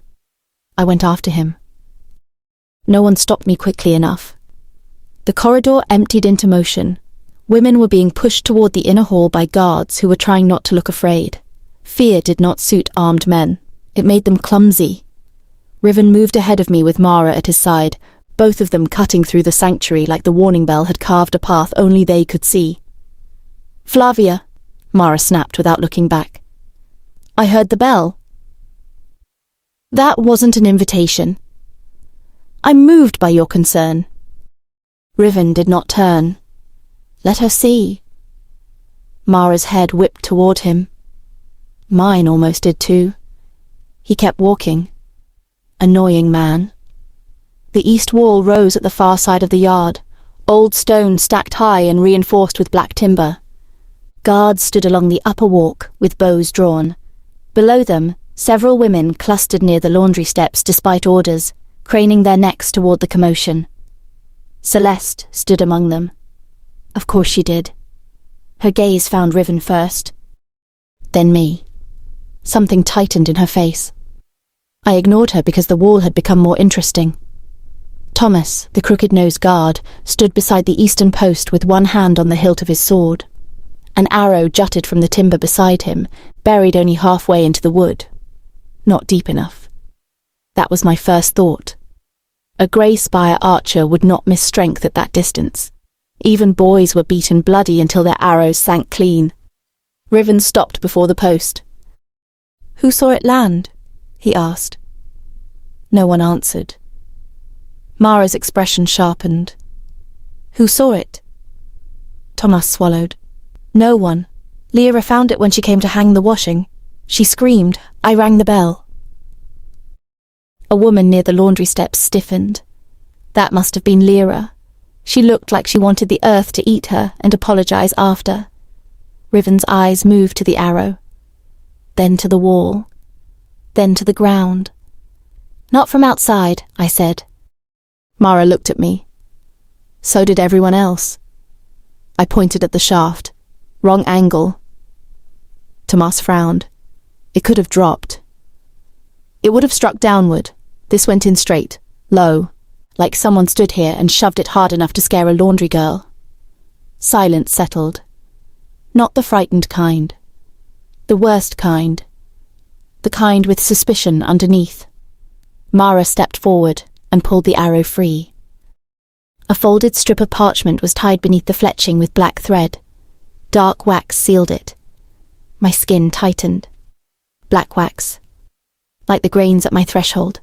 I went after him. No one stopped me quickly enough. The corridor emptied into motion. Women were being pushed toward the inner hall by guards who were trying not to look afraid. Fear did not suit armed men. It made them clumsy. Riven moved ahead of me with Mara at his side, both of them cutting through the sanctuary like the warning bell had carved a path only they could see. Flavia, Mara snapped without looking back. I heard the bell. That wasn't an invitation. I'm moved by your concern. Riven did not turn. Let her see. Mara's head whipped toward him. Mine almost did too. He kept walking. Annoying man. The east wall rose at the far side of the yard, old stone stacked high and reinforced with black timber. Guards stood along the upper walk with bows drawn. Below them, several women clustered near the laundry steps despite orders, craning their necks toward the commotion. Celeste stood among them. Of course she did. Her gaze found Riven first, then me. Something tightened in her face. I ignored her because the wall had become more interesting. Thomas, the crooked-nosed guard, stood beside the eastern post with one hand on the hilt of his sword. An arrow jutted from the timber beside him, buried only halfway into the wood. Not deep enough. That was my first thought. A grey spire archer would not miss strength at that distance. Even boys were beaten bloody until their arrows sank clean. Riven stopped before the post. "Who saw it land?" he asked. No one answered. Mara's expression sharpened. "Who saw it?" Thomas swallowed. "No one. Lyra found it when she came to hang the washing. She screamed. I rang the bell." A woman near the laundry steps stiffened. That must have been Lyra. She looked like she wanted the earth to eat her and apologize after. Riven's eyes moved to the arrow, then to the wall, then to the ground. "Not from outside," I said. Mara looked at me. So did everyone else. I pointed at the shaft. Wrong angle. Tomas frowned. It could have dropped. It would have struck downward. This went in straight, low, like someone stood here and shoved it hard enough to scare a laundry girl. Silence settled. Not the frightened kind. The worst kind. The kind with suspicion underneath. Mara stepped forward and pulled the arrow free. A folded strip of parchment was tied beneath the fletching with black thread. Dark wax sealed it. My skin tightened. Black wax. Like the grains at my threshold.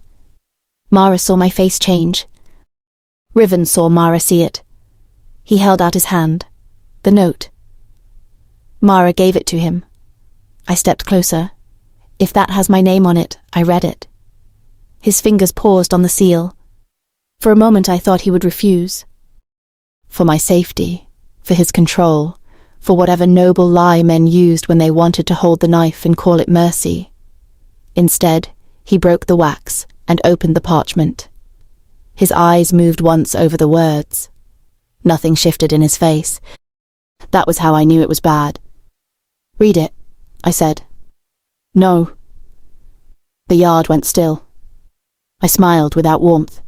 Mara saw my face change. Riven saw Mara see it. He held out his hand. The note. Mara gave it to him. I stepped closer. If that has my name on it, I read it. His fingers paused on the seal. For a moment I thought he would refuse. For my safety, for his control, for whatever noble lie men used when they wanted to hold the knife and call it mercy. Instead, he broke the wax and opened the parchment. His eyes moved once over the words. Nothing shifted in his face. That was how I knew it was bad. "Read it," I said. "No." The yard went still. I smiled without warmth.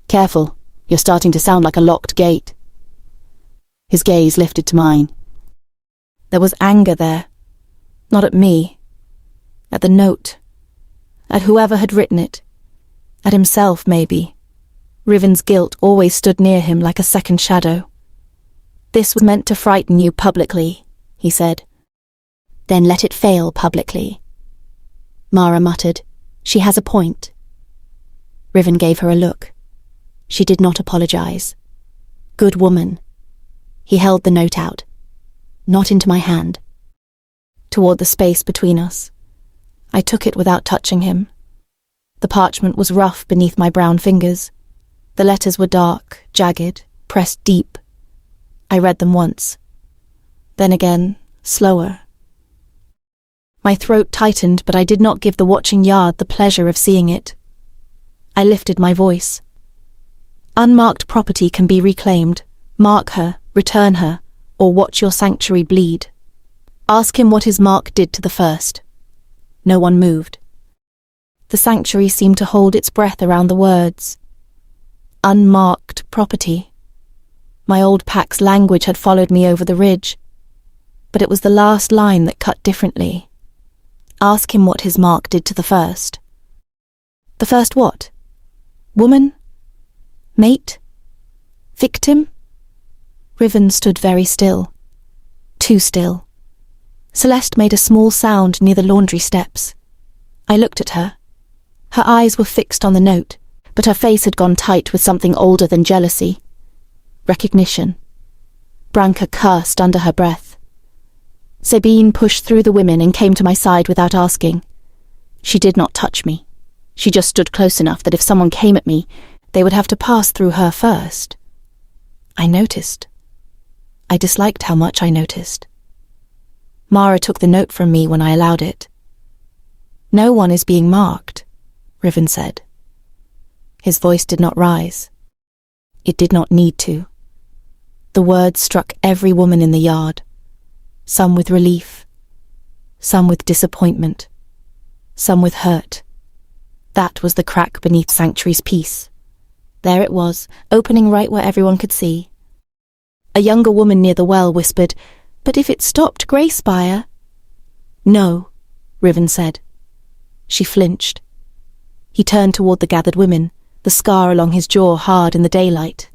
"Careful, you're starting to sound like a locked gate." His gaze lifted to mine. There was anger there. Not at me. At the note. At whoever had written it. At himself, maybe. Riven's guilt always stood near him like a second shadow. "This was meant to frighten you publicly," he said. "Then let it fail publicly." Mara muttered, "She has a point." Riven gave her a look. She did not apologize. Good woman. He held the note out. Not into my hand. Toward the space between us. I took it without touching him. The parchment was rough beneath my brown fingers. The letters were dark, jagged, pressed deep. I read them once. Then again, slower. My throat tightened, but I did not give the watching yard the pleasure of seeing it. I lifted my voice. "Unmarked property can be reclaimed. Mark her, return her, or watch your sanctuary bleed. Ask him what his mark did to the first." No one moved. The sanctuary seemed to hold its breath around the words. Unmarked property. My old pack's language had followed me over the ridge, but it was the last line that cut differently. Ask him what his mark did to the first. The first what? Woman? Mate? Victim? Riven stood very still. Too still. Celeste made a small sound near the laundry steps. I looked at her. Her eyes were fixed on the note, but her face had gone tight with something older than jealousy. Recognition. Branka cursed under her breath. Sabine pushed through the women and came to my side without asking. She did not touch me. She just stood close enough that if someone came at me, They would have to pass through her first. I noticed. I disliked how much I noticed. Mara took the note from me when I allowed it. "No one is being marked," Riven said. His voice did not rise. It did not need to. The words struck every woman in the yard, some with relief, some with disappointment, some with hurt. That was the crack beneath Sanctuary's peace. There it was, opening right where everyone could see. A younger woman near the well whispered, "But if it stopped Greyspire?" "No," Riven said. She flinched. He turned toward the gathered women, the scar along his jaw hard in the daylight.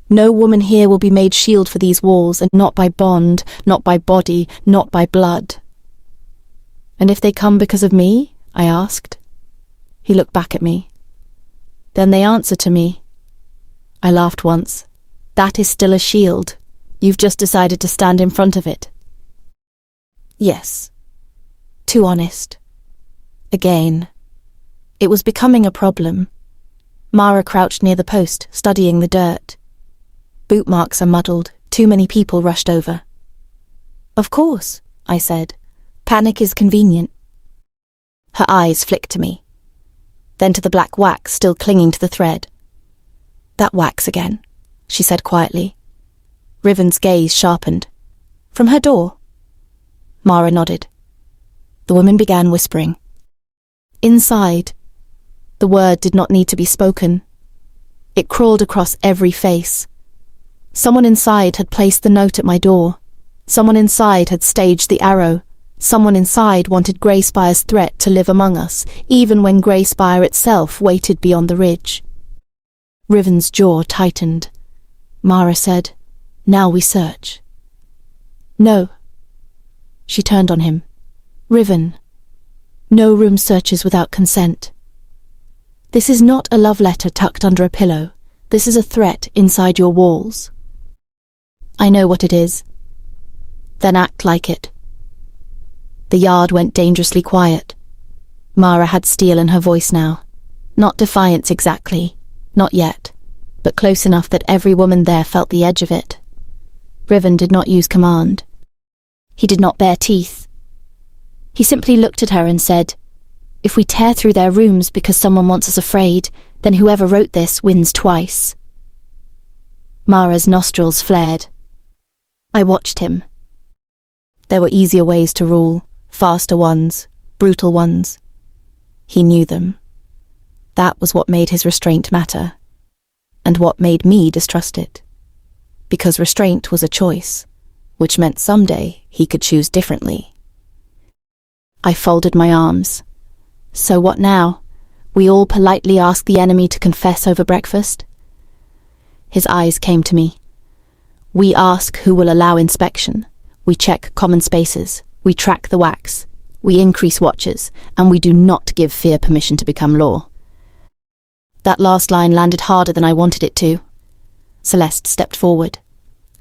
"No woman here will be made shield for these walls, and not by bond, not by body, not by blood." "And if they come because of me?" I asked. He looked back at me. "Then they answer to me." I laughed once. "That is still a shield. You've just decided to stand in front of it." Yes. Too honest. Again. It was becoming a problem. Mara crouched near the post, studying the dirt. Boot marks are muddled. Too many people rushed over. "Of course," I said. "Panic is convenient." Her eyes flicked to me, then to the black wax still clinging to the thread. "That wax again," she said quietly. Riven's gaze sharpened. "From her door?" Mara nodded. The woman began whispering. Inside. The word did not need to be spoken. It crawled across every face. Someone inside had placed the note at my door. Someone inside had staged the arrow. Someone inside wanted Greyspire's threat to live among us, even when Greyspire itself waited beyond the ridge. Riven's jaw tightened. Mara said, "Now we search." "No." She turned on him. "Riven, no room searches without consent. This is not a love letter tucked under a pillow. This is a threat inside your walls." "I know what it is." "Then act like it." The yard went dangerously quiet. Mara had steel in her voice now. Not defiance exactly, not yet, but close enough that every woman there felt the edge of it. Riven did not use command. He did not bare teeth. He simply looked at her and said, "If we tear through their rooms because someone wants us afraid, then whoever wrote this wins twice." Mara's nostrils flared. I watched him. There were easier ways to rule, faster ones, brutal ones. He knew them. That was what made his restraint matter, and what made me distrust it. Because restraint was a choice, which meant someday he could choose differently. I folded my arms. So what now? We all politely ask the enemy to confess over breakfast? His eyes came to me. We ask who will allow inspection. We check common spaces. We track the wax. We increase watches, and we do not give fear permission to become law. That last line landed harder than I wanted it to. Celeste stepped forward.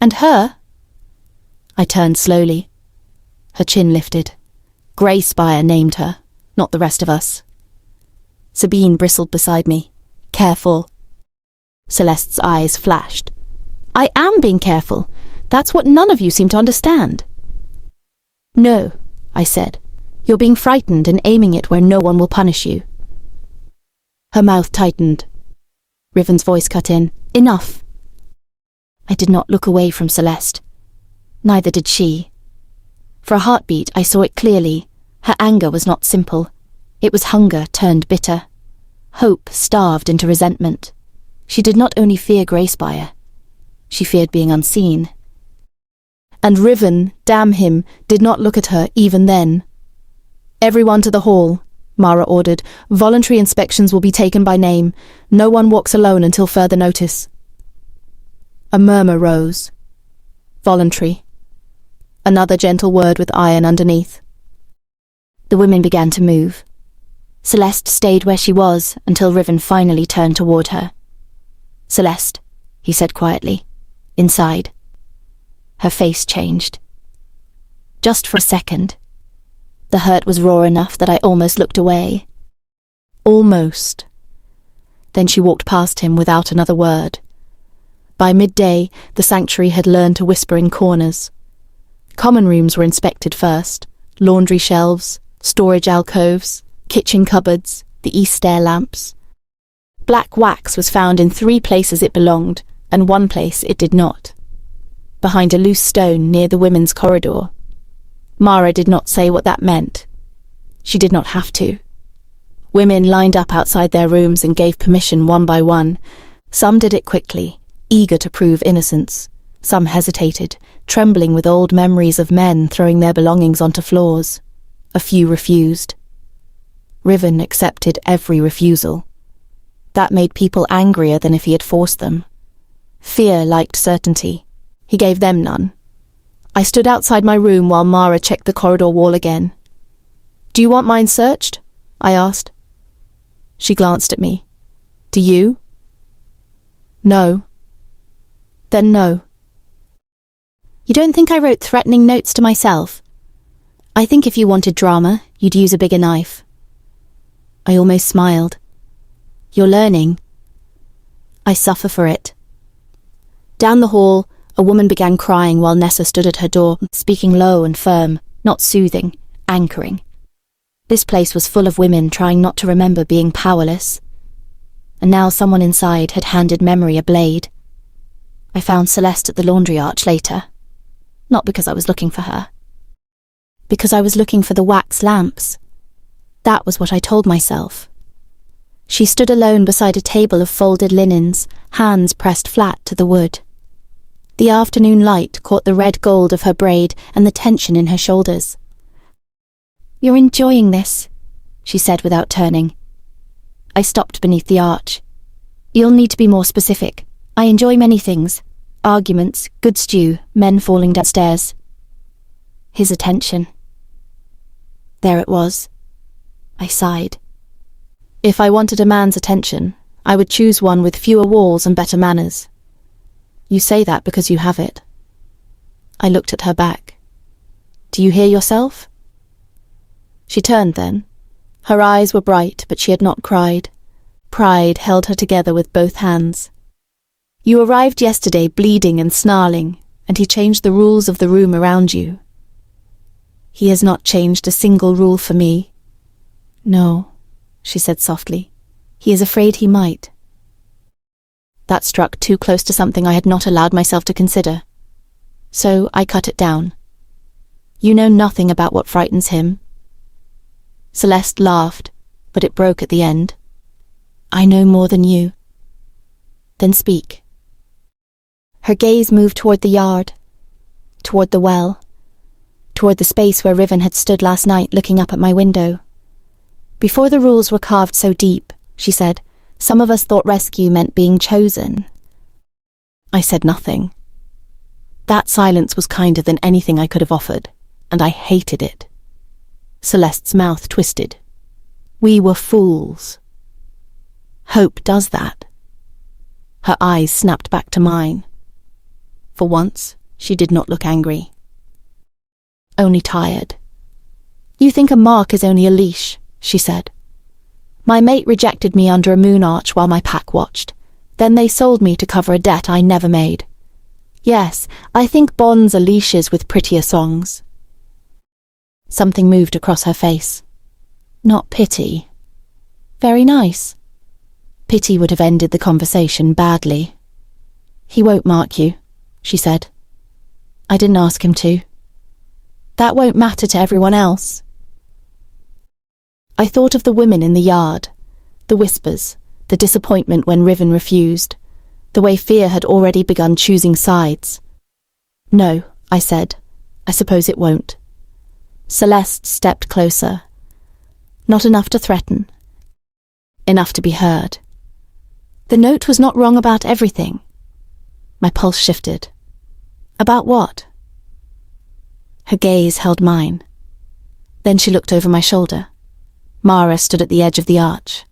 "And her?" I turned slowly. Her chin lifted. Greyspire named her, not the rest of us. Sabine bristled beside me. "Careful." Celeste's eyes flashed. "I am being careful. That's what none of you seem to understand." "No," I said. "You're being frightened and aiming it where no one will punish you." Her mouth tightened. Riven's voice cut in. "Enough." I did not look away from Celeste. Neither did she. For a heartbeat, I saw it clearly. Her anger was not simple. It was hunger turned bitter. Hope starved into resentment. She did not only fear Greyspire. She feared being unseen. And Riven, damn him, did not look at her even then. "Everyone to the hall," Mara ordered. "Voluntary inspections will be taken by name. No one walks alone until further notice." A murmur rose. Voluntary. Another gentle word with iron underneath. The women began to move. Celeste stayed where she was until Riven finally turned toward her. "Celeste," he said quietly. "Inside." Her face changed. Just for a second. The hurt was raw enough that I almost looked away. Almost. Then she walked past him without another word. By midday, the sanctuary had learned to whisper in corners. Common rooms were inspected first: laundry shelves, storage alcoves, kitchen cupboards, the east stair lamps. Black wax was found in 3 places it belonged, and 1 place it did not. Behind a loose stone near the women's corridor. Mara did not say what that meant. She did not have to. Women lined up outside their rooms and gave permission one by one. Some did it quickly, eager to prove innocence. Some hesitated, trembling with old memories of men throwing their belongings onto floors. A few refused. Riven accepted every refusal. That made people angrier than if he had forced them. Fear liked certainty. He gave them none. I stood outside my room while Mara checked the corridor wall again. "Do you want mine searched?" I asked. She glanced at me. "Do you?" "No." "Then no." "You don't think I wrote threatening notes to myself? I think if you wanted drama, you'd use a bigger knife." I almost smiled. "You're learning." "I suffer for it." Down the hall, a woman began crying while Nessa stood at her door, speaking low and firm, not soothing, anchoring. This place was full of women trying not to remember being powerless. And now someone inside had handed memory a blade. I found Celeste at the laundry arch later. Not because I was looking for her. Because I was looking for the wax lamps. That was what I told myself. She stood alone beside a table of folded linens, hands pressed flat to the wood. The afternoon light caught the red gold of her braid and the tension in her shoulders. "You're enjoying this," she said without turning. I stopped beneath the arch. "You'll need to be more specific. I enjoy many things. Arguments, good stew, men falling downstairs." His attention. There it was. I sighed. If I wanted a man's attention, I would choose one with fewer walls and better manners. You say that because you have it. I looked at her back. Do you hear yourself? She turned then. Her eyes were bright, but she had not cried. Pride held her together with both hands. You arrived yesterday bleeding and snarling, and he changed the rules of the room around you. He has not changed a single rule for me. No, she said softly. He is afraid he might. That struck too close to something I had not allowed myself to consider. So I cut it down. You know nothing about what frightens him. Celeste laughed, but it broke at the end. I know more than you. Then speak. Her gaze moved toward the yard, toward the well, toward the space where Riven had stood last night looking up at my window. Before the rules were carved so deep, she said, some of us thought rescue meant being chosen. I said nothing. That silence was kinder than anything I could have offered, and I hated it. Celeste's mouth twisted. We were fools. Hope does that. Her eyes snapped back to mine. For once, she did not look angry. Only tired. You think a mark is only a leash, she said. My mate rejected me under a moon arch while my pack watched. Then they sold me to cover a debt I never made. Yes, I think bonds are leashes with prettier songs. Something moved across her face. Not pity. Very nice. Pity would have ended the conversation badly. He won't mark you, she said. I didn't ask him to. That won't matter to everyone else. I thought of the women in the yard, the whispers, the disappointment when Riven refused, the way fear had already begun choosing sides. No, I said. I suppose it won't. Celeste stepped closer. Not enough to threaten. Enough to be heard. The note was not wrong about everything. My pulse shifted. About what? Her gaze held mine. Then she looked over my shoulder. Mara stood at the edge of the arch.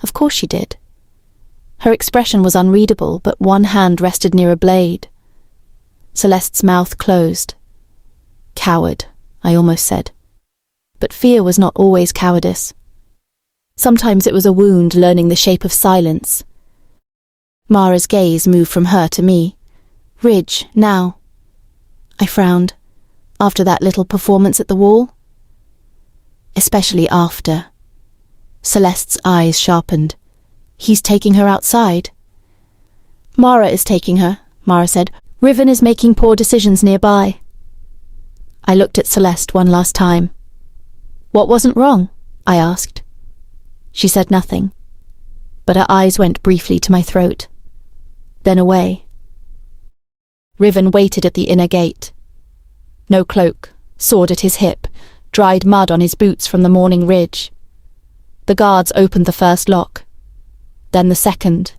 Of course she did. Her expression was unreadable, but one hand rested near a blade. Celeste's mouth closed. Coward, I almost said. But fear was not always cowardice. Sometimes it was a wound learning the shape of silence. Mara's gaze moved from her to me. Ridge, now. I frowned. After that little performance at the wall? Especially after. Celeste's eyes sharpened. He's taking her outside. Mara is taking her, Mara said. Riven is making poor decisions nearby. I looked at Celeste one last time. What wasn't wrong? I asked. She said nothing, but her eyes went briefly to my throat, then away. Riven waited at the inner gate. No cloak, sword at his hip, dried mud on his boots from the morning ridge. The guards opened the first lock, then the second.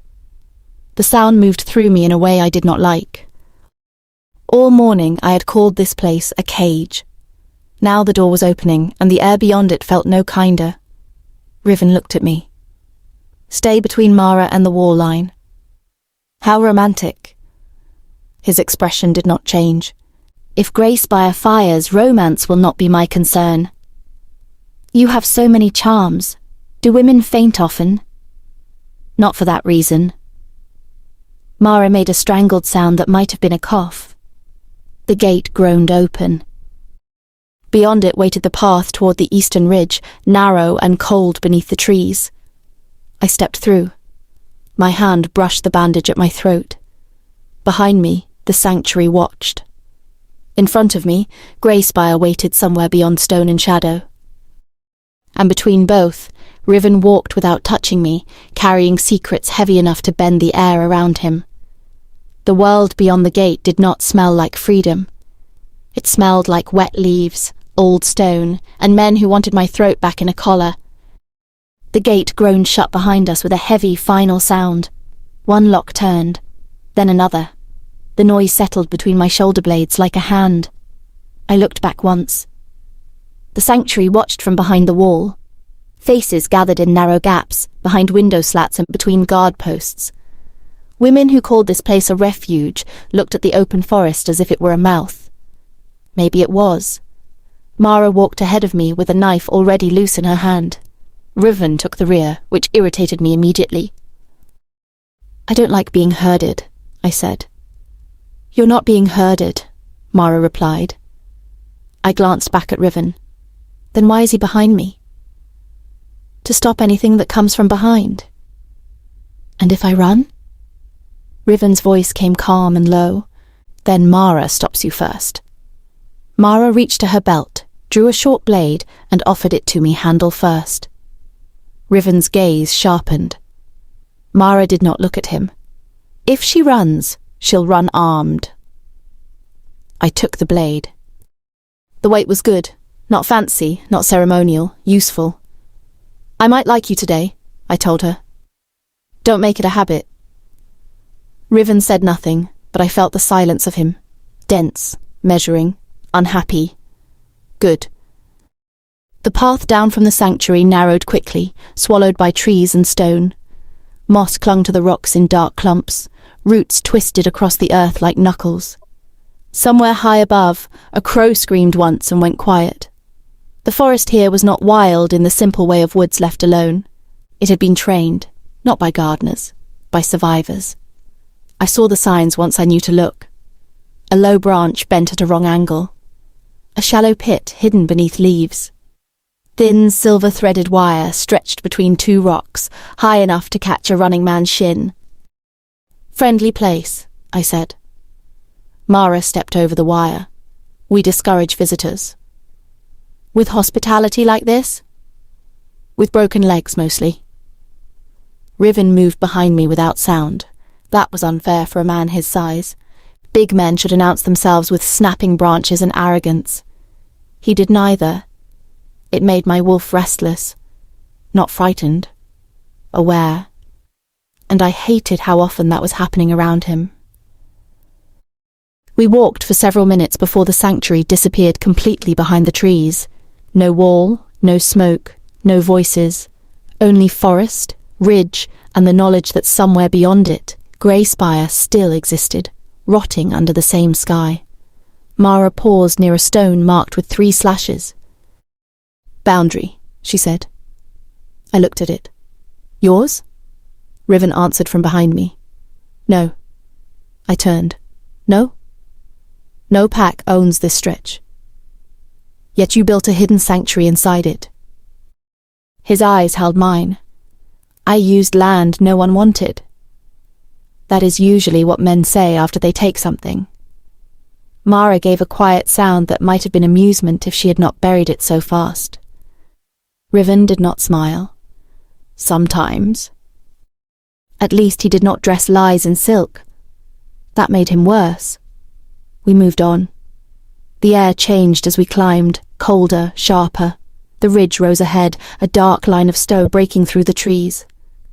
The sound moved through me in a way I did not like. All morning I had called this place a cage. Now the door was opening, and the air beyond it felt no kinder. Riven looked at me. Stay between Mara and the wall line. How romantic. His expression did not change. If Greyspire fires, romance will not be my concern. You have so many charms. Do women faint often? Not for that reason. Mara made a strangled sound that might have been a cough. The gate groaned open. Beyond it waited the path toward the eastern ridge, narrow and cold beneath the trees. I stepped through. My hand brushed the bandage at my throat. Behind me, the sanctuary watched. In front of me, Greyspire waited somewhere beyond stone and shadow. And between both, Riven walked without touching me, carrying secrets heavy enough to bend the air around him. The world beyond the gate did not smell like freedom. It smelled like wet leaves, old stone, and men who wanted my throat back in a collar. The gate groaned shut behind us with a heavy final sound. One lock turned, then another. The noise settled between my shoulder blades like a hand. I looked back once. The sanctuary watched from behind the wall. Faces gathered in narrow gaps, behind window slats and between guard posts. Women who called this place a refuge looked at the open forest as if it were a mouth. Maybe it was. Mara walked ahead of me with a knife already loose in her hand. Riven took the rear, which irritated me immediately. I don't like being herded, I said. You're not being herded, Mara replied. I glanced back at Riven. Then why is he behind me? To stop anything that comes from behind. And if I run? Riven's voice came calm and low. Then Mara stops you first. Mara reached to her belt, drew a short blade, and offered it to me handle first. Riven's gaze sharpened. Mara did not look at him. If she runs, she'll run armed. I took the blade. The weight was good, not fancy, not ceremonial, useful. I might like you today, I told her. Don't make it a habit. Riven said nothing, but I felt the silence of him. Dense, measuring, unhappy. Good. The path down from the sanctuary narrowed quickly, swallowed by trees and stone. Moss clung to the rocks in dark clumps, roots twisted across the earth like knuckles. Somewhere high above, a crow screamed once and went quiet. The forest here was not wild in the simple way of woods left alone. It had been trained, not by gardeners, by survivors. I saw the signs once I knew to look. A low branch bent at a wrong angle. A shallow pit hidden beneath leaves. Thin, silver-threaded wire stretched between two rocks, high enough to catch a running man's shin. Friendly place, I said. Mara stepped over the wire. We discourage visitors. With hospitality like this? With broken legs, mostly. Riven moved behind me without sound. That was unfair for a man his size. Big men should announce themselves with snapping branches and arrogance. He did neither. It made my wolf restless. Not frightened. Aware. And I hated how often that was happening around him. We walked for several minutes before the sanctuary disappeared completely behind the trees. No wall, no smoke, no voices. Only forest, ridge, and the knowledge that somewhere beyond it, Greyspire still existed, rotting under the same sky. Mara paused near a stone marked with 3 slashes. Boundary, she said. I looked at it. Yours? Riven answered from behind me. No. I turned. No? No pack owns this stretch. Yet you built a hidden sanctuary inside it. His eyes held mine. I used land no one wanted. That is usually what men say after they take something. Mara gave a quiet sound that might have been amusement if she had not buried it so fast. Riven did not smile. Sometimes. At least he did not dress lies in silk. That made him worse. We moved on. The air changed as we climbed, colder, sharper. The ridge rose ahead, a dark line of snow breaking through the trees.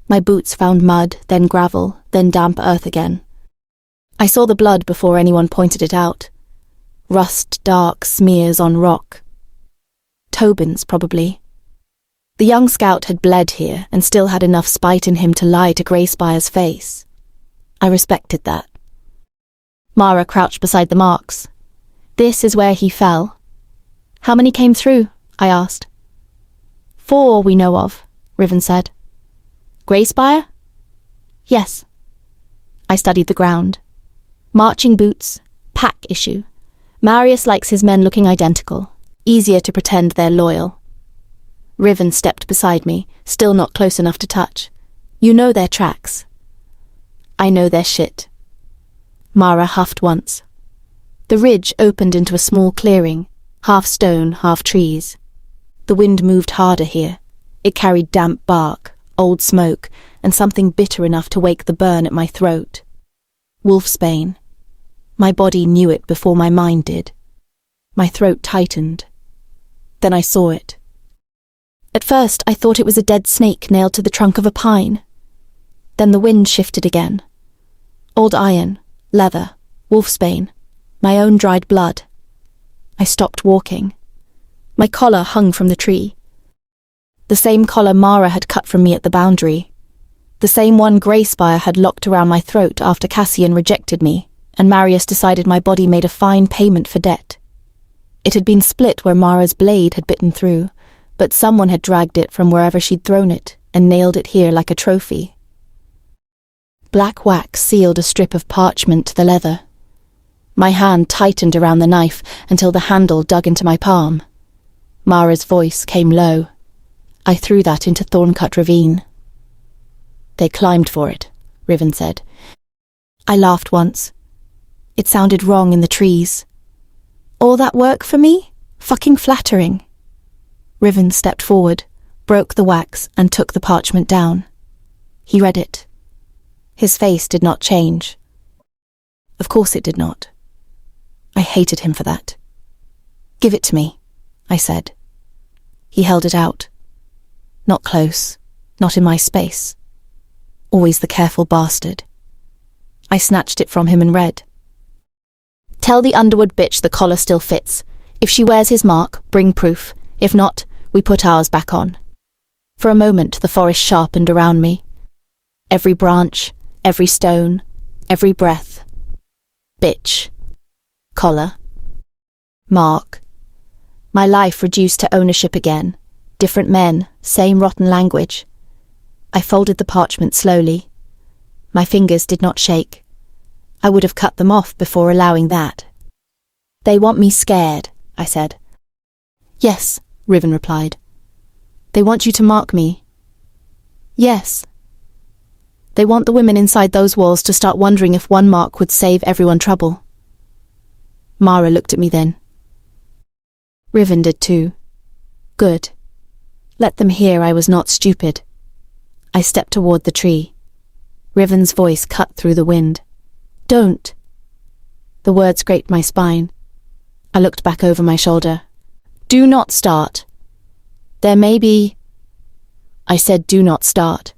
My boots found mud, then gravel, then damp earth again. I saw the blood before anyone pointed it out. Rust-dark smears on rock. Tobin's, probably. The young scout had bled here and still had enough spite in him to lie to Greyspire's face. I respected that. Mara crouched beside the marks. This is where he fell. How many came through? I asked. 4 we know of, Riven said. Greyspire? Yes. I studied the ground. Marching boots, pack issue. Marius likes his men looking identical. Easier to pretend they're loyal. Riven stepped beside me, still not close enough to touch. You know their tracks. I know their shit. Mara huffed once. The ridge opened into a small clearing, half stone, half trees. The wind moved harder here. It carried damp bark, old smoke, and something bitter enough to wake the burn at my throat. Wolfsbane. My body knew it before my mind did. My throat tightened. Then I saw it. At first I thought it was a dead snake nailed to the trunk of a pine. Then the wind shifted again. Old iron, leather, wolfsbane, my own dried blood. I stopped walking. My collar hung from the tree. The same collar Mara had cut from me at the boundary. The same one Greyspire had locked around my throat after Cassian rejected me, and Marius decided my body made a fine payment for debt. It had been split where Mara's blade had bitten through, but someone had dragged it from wherever she'd thrown it and nailed it here like a trophy. Black wax sealed a strip of parchment to the leather. My hand tightened around the knife until the handle dug into my palm. Mara's voice came low. I threw that into Thorncut Ravine. They climbed for it, Riven said. I laughed once. It sounded wrong in the trees. All that work for me? Fucking flattering. Riven stepped forward, broke the wax, and took the parchment down. He read it. His face did not change. Of course it did not. I hated him for that. Give it to me, I said. He held it out. Not close, not in my space. Always the careful bastard. I snatched it from him and read. Tell the Underwood bitch the collar still fits. If she wears his mark, bring proof. If not, we put ours back on. For a moment the forest sharpened around me. Every branch, every stone, every breath. Bitch. Collar. Mark. My life reduced to ownership again. Different men, same rotten language. I folded the parchment slowly. My fingers did not shake. I would have cut them off before allowing that. They want me scared, I said. Yes, Riven replied. They want you to mark me. Yes. They want the women inside those walls to start wondering if one mark would save everyone trouble. Mara looked at me then. Riven did too. Good. Let them hear I was not stupid. I stepped toward the tree. Riven's voice cut through the wind. Don't. The word scraped my spine. I looked back over my shoulder. Do not start. There may be... I said do not start.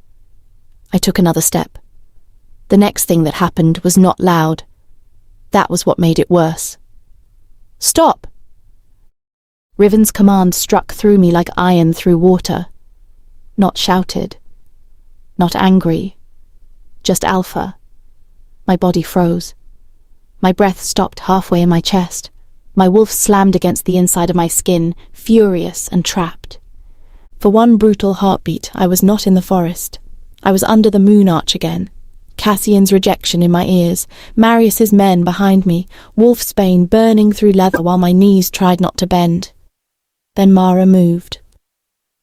I took another step. The next thing that happened was not loud. That was what made it worse. Stop! Riven's command struck through me like iron through water. Not shouted. Not angry. Just alpha. My body froze. My breath stopped halfway in my chest. My wolf slammed against the inside of my skin, furious and trapped. For one brutal heartbeat, I was not in the forest. I was under the moon arch again. Cassian's rejection in my ears, Marius's men behind me, wolfsbane burning through leather while my knees tried not to bend. Then Mara moved.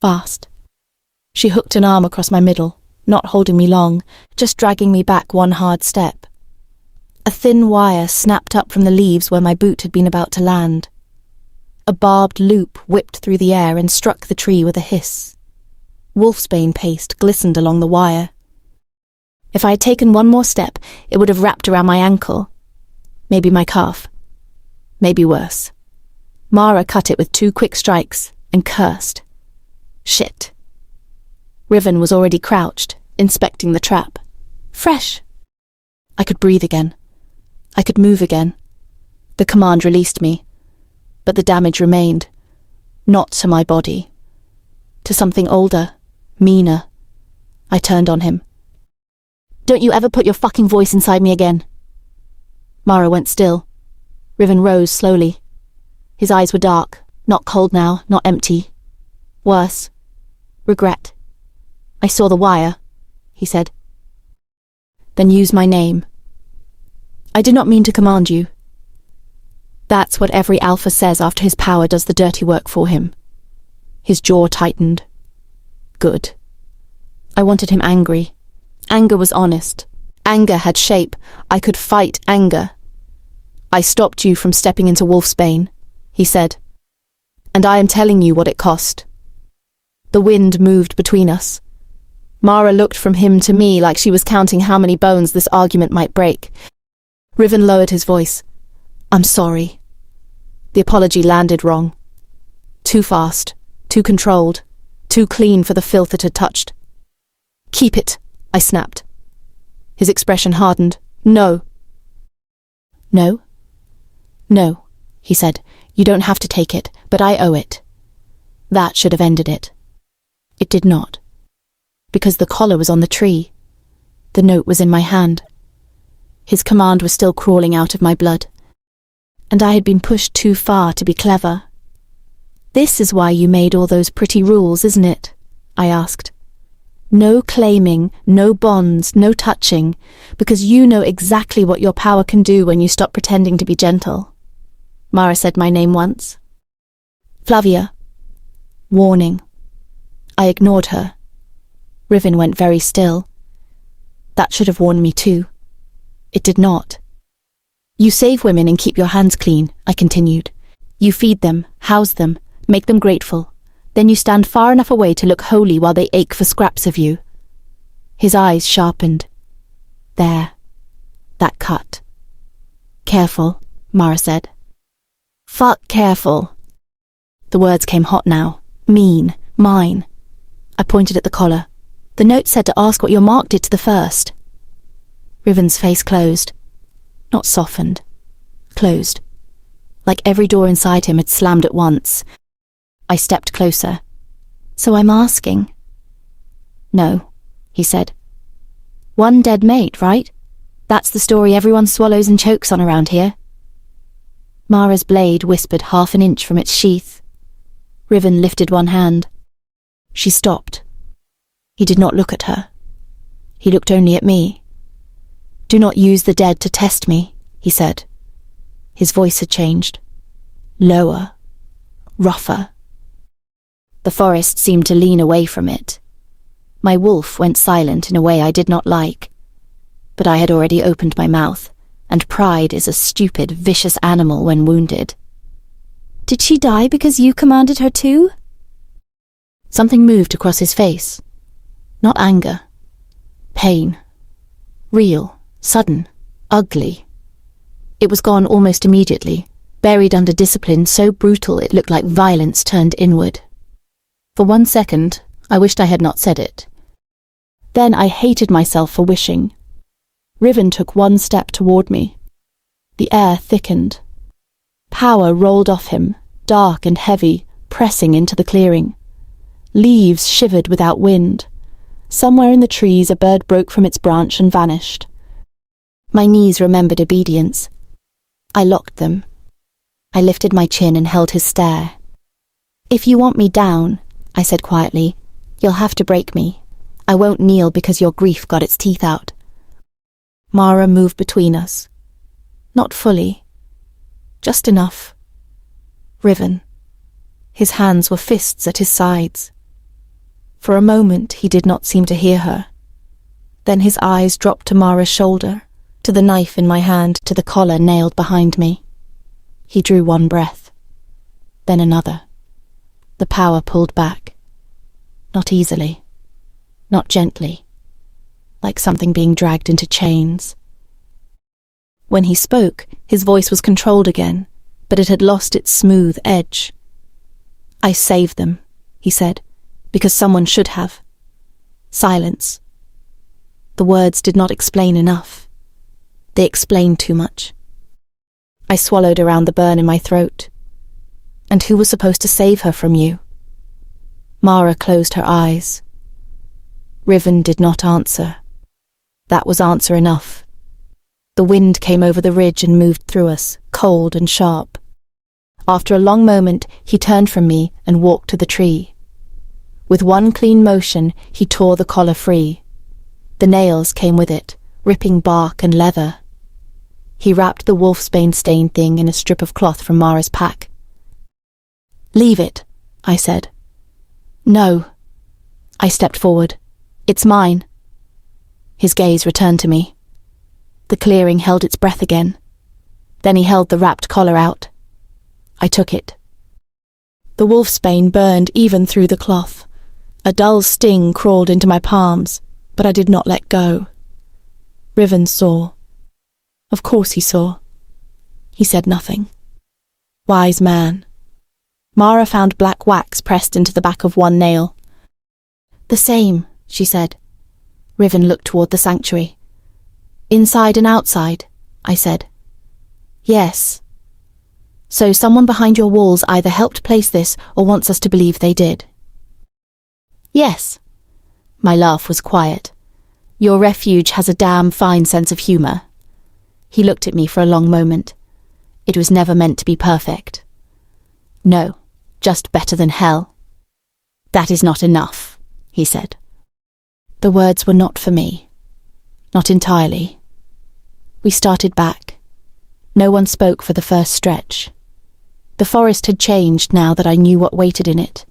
Fast. She hooked an arm across my middle, not holding me long, just dragging me back one hard step. A thin wire snapped up from the leaves where my boot had been about to land. A barbed loop whipped through the air and struck the tree with a hiss. Wolfsbane paste glistened along the wire. If I had taken one more step, it would have wrapped around my ankle. Maybe my calf. Maybe worse. Mara cut it with 2 quick strikes and cursed. Shit. Riven was already crouched, inspecting the trap. Fresh. I could breathe again. I could move again. The command released me. But the damage remained. Not to my body. To something older, meaner. I turned on him. Don't you ever put your fucking voice inside me again. Mara went still. Riven rose slowly. His eyes were dark, not cold now, not empty. Worse. Regret. I saw the wire, he said. Then use my name. I did not mean to command you. That's what every alpha says after his power does the dirty work for him. His jaw tightened. Good. I wanted him angry. Anger was honest. Anger had shape. I could fight anger. I stopped you from stepping into Wolfsbane, he said. And I am telling you what it cost. The wind moved between us. Mara looked from him to me like she was counting how many bones this argument might break. Riven lowered his voice. I'm sorry. The apology landed wrong. Too fast, too controlled, too clean for the filth it had touched. Keep it, I snapped. His expression hardened. No. No? No, he said. You don't have to take it, but I owe it. That should have ended it. It did not. Because the collar was on the tree. The note was in my hand. His command was still crawling out of my blood. And I had been pushed too far to be clever. This is why you made all those pretty rules, isn't it? I asked. No claiming, no bonds, no touching, because you know exactly what your power can do when you stop pretending to be gentle. Mara said my name once. Flavia. Warning. I ignored her. Riven went very still. That should have warned me too. It did not. You save women and keep your hands clean, I continued. You feed them, house them, make them grateful. Then you stand far enough away to look holy while they ache for scraps of you. His eyes sharpened. There. That cut. Careful, Mara said. Fuck careful. The words came hot now. Mean. Mine. I pointed at the collar. The note said to ask what your mark did to the first. Riven's face closed. Not softened. Closed. Like every door inside him had slammed at once. I stepped closer. So I'm asking. No, he said. One dead mate, right? That's the story everyone swallows and chokes on around here. Mara's blade whispered half an inch from its sheath. Riven lifted one hand. She stopped. He did not look at her. He looked only at me. Do not use the dead to test me, he said. His voice had changed. Lower. Rougher. The forest seemed to lean away from it. My wolf went silent in a way I did not like. But I had already opened my mouth, and pride is a stupid, vicious animal when wounded. Did she die because you commanded her to? Something moved across his face. Not anger. Pain. Real, sudden, ugly. It was gone almost immediately, buried under discipline so brutal it looked like violence turned inward. For 1 second, I wished I had not said it. Then I hated myself for wishing. Riven took 1 step toward me. The air thickened. Power rolled off him, dark and heavy, pressing into the clearing. Leaves shivered without wind. Somewhere in the trees a bird broke from its branch and vanished. My knees remembered obedience. I locked them. I lifted my chin and held his stare. If you want me down, I said quietly. "You'll have to break me. I won't kneel because your grief got its teeth out." Mara moved between us. Not fully. Just enough. Riven. His hands were fists at his sides. For a moment he did not seem to hear her. Then his eyes dropped to Mara's shoulder, to the knife in my hand, to the collar nailed behind me. He drew one breath. Then another. The power pulled back. Not easily. Not gently. Like something being dragged into chains. When he spoke, his voice was controlled again, but it had lost its smooth edge. "I saved them," he said, "because someone should have." Silence. The words did not explain enough. They explained too much. I swallowed around the burn in my throat. "And who was supposed to save her from you?" Mara closed her eyes. Riven did not answer. That was answer enough. The wind came over the ridge and moved through us, cold and sharp. After a long moment, he turned from me and walked to the tree. With one clean motion, he tore the collar free. The nails came with it, ripping bark and leather. He wrapped the wolfsbane-stained thing in a strip of cloth from Mara's pack. "Leave it," I said. "No." I stepped forward. "It's mine." His gaze returned to me. The clearing held its breath again. Then he held the wrapped collar out. I took it. The wolfsbane burned even through the cloth. A dull sting crawled into my palms, but I did not let go. Riven saw. Of course he saw. He said nothing. Wise man. Mara found black wax pressed into the back of one nail. "The same," she said. Riven looked toward the sanctuary. "Inside and outside," I said. "Yes." "So someone behind your walls either helped place this or wants us to believe they did." "Yes." My laugh was quiet. "Your refuge has a damn fine sense of humour." He looked at me for a long moment. It was never meant to be perfect. "No, just better than hell." "That is not enough," he said. The words were not for me. Not entirely. We started back. No one spoke for the first stretch. The forest had changed now that I knew what waited in it.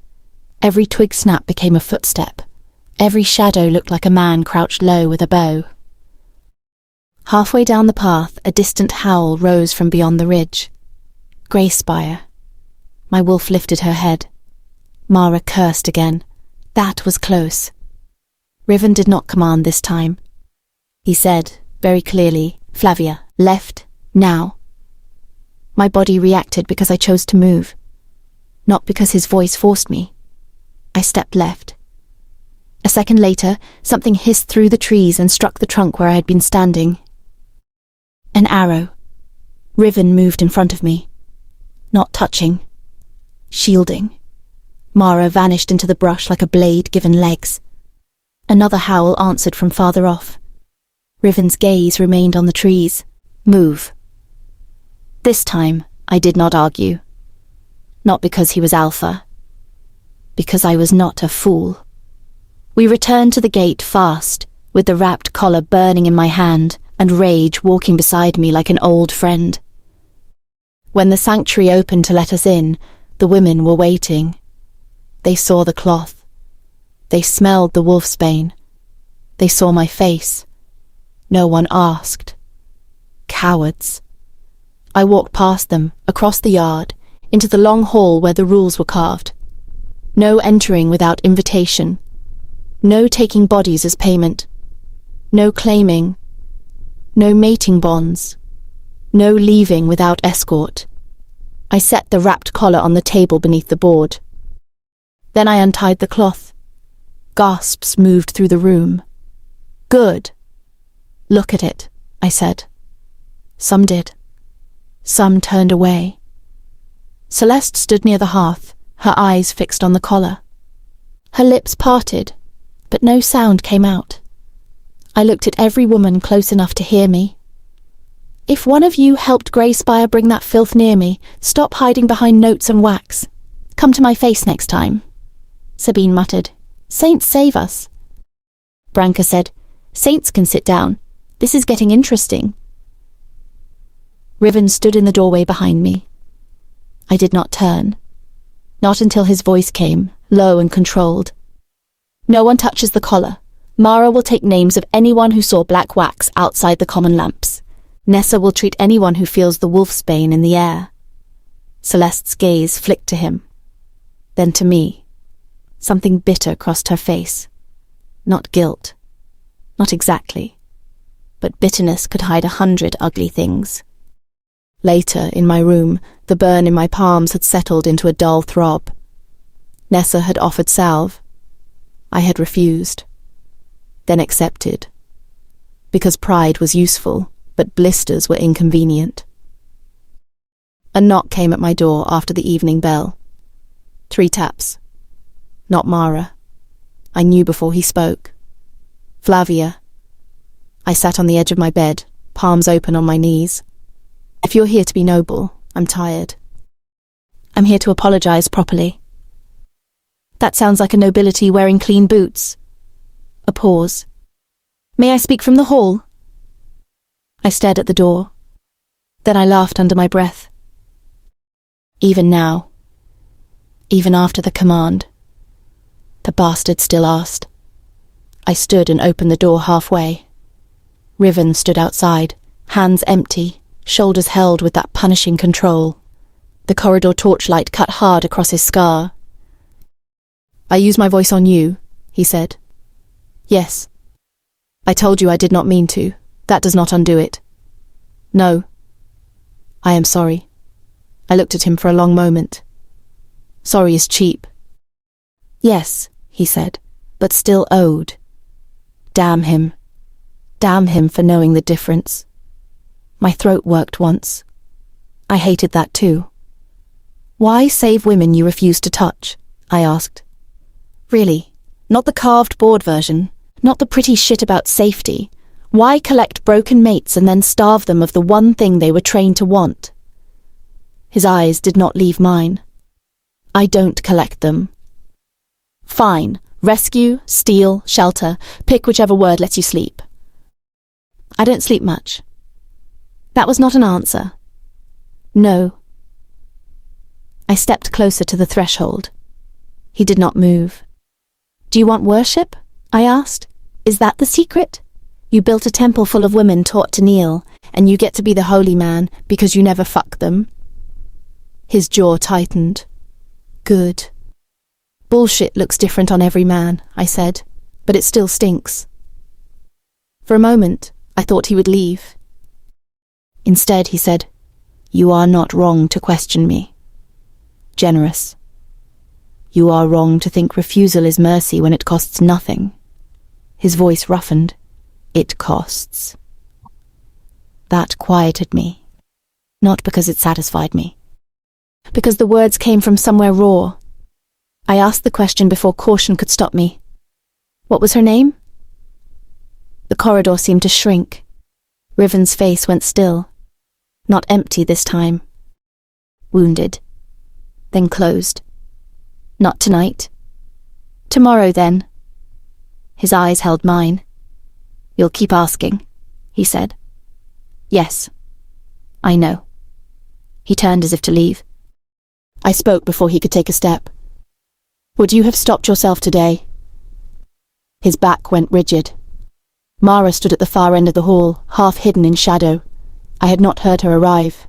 Every twig snap became a footstep. Every shadow looked like a man crouched low with a bow. Halfway down the path, a distant howl rose from beyond the ridge. Greyspire. My wolf lifted her head. Mara cursed again. That was close. Riven did not command this time. He said, very clearly, "Flavia, left, now." My body reacted because I chose to move, not because his voice forced me. I stepped left. A second later, something hissed through the trees and struck the trunk where I had been standing. An arrow. Riven moved in front of me. Not touching. Shielding. Mara vanished into the brush like a blade given legs. Another howl answered from farther off. Riven's gaze remained on the trees. Move. This time, I did not argue. Not because he was alpha. Because I was not a fool. We returned to the gate fast, with the wrapped collar burning in my hand and rage walking beside me like an old friend. When the sanctuary opened to let us in, the women were waiting. They saw the cloth. They smelled the wolfsbane. They saw my face. No one asked. Cowards. I walked past them, across the yard, into the long hall where the rules were carved. No entering without invitation. No taking bodies as payment. No claiming. No mating bonds. No leaving without escort. I set the wrapped collar on the table beneath the board. Then I untied the cloth. Gasps moved through the room. Good. Look at it, I said. Some did. Some turned away. Celeste stood near the hearth, her eyes fixed on the collar. Her lips parted, but no sound came out. I looked at every woman close enough to hear me. If one of you helped Greyspire bring that filth near me, stop hiding behind notes and wax. Come to my face next time. Sabine muttered. Saints save us. Branka said, Saints can sit down. This is getting interesting. Riven stood in the doorway behind me. I did not turn. Not until his voice came, low and controlled. No one touches the collar. Mara will take names of anyone who saw black wax outside the common lamps. Nessa will treat anyone who feels the wolfsbane in the air. Celeste's gaze flicked to him. Then to me. Something bitter crossed her face. Not guilt. Not exactly. But bitterness could hide 100 ugly things. Later, in my room, the burn in my palms had settled into a dull throb. Nessa had offered salve. I had refused. Then accepted. Because pride was useful, but blisters were inconvenient. A knock came at my door after the evening bell. 3 taps. Not Mara. I knew before he spoke. Flavia. I sat on the edge of my bed, palms open on my knees. If you're here to be noble, I'm tired. I'm here to apologize properly. That sounds like a nobility wearing clean boots. A pause. May I speak from the hall? I stared at the door. Then I laughed under my breath. Even now. Even after the command. The bastard still asked. I stood and opened the door halfway. Riven stood outside, hands empty, shoulders held with that punishing control. The corridor torchlight cut hard across his scar. I use my voice on you, he said. Yes. I told you I did not mean to. That does not undo it. No. I am sorry. I looked at him for a long moment. Sorry is cheap. Yes, he said, but still owed. Damn him. Damn him for knowing the difference. My throat worked once. I hated that too. Why save women you refuse to touch? I asked. Really, not the carved board version, not the pretty shit about safety. Why collect broken mates and then starve them of the one thing they were trained to want? His eyes did not leave mine. I don't collect them. Fine. Rescue, steal, shelter, pick whichever word lets you sleep. I don't sleep much. That was not an answer. No. I stepped closer to the threshold. He did not move. Do you want worship? I asked. Is that the secret? You built a temple full of women taught to kneel, and you get to be the holy man because you never fuck them. His jaw tightened. Good. Bullshit looks different on every man, I said, but it still stinks. For a moment, I thought he would leave. Instead, he said, You are not wrong to question me. Generous. You are wrong to think refusal is mercy when it costs nothing. His voice roughened. It costs. That quieted me. Not because it satisfied me. Because the words came from somewhere raw. I asked the question before caution could stop me. What was her name? The corridor seemed to shrink. Riven's face went still. Not empty this time. Wounded. Then closed. Not tonight. Tomorrow, then. His eyes held mine. You'll keep asking, he said. Yes. I know. He turned as if to leave. I spoke before he could take a step. Would you have stopped yourself today? His back went rigid. Mara stood at the far end of the hall, half hidden in shadow. I had not heard her arrive.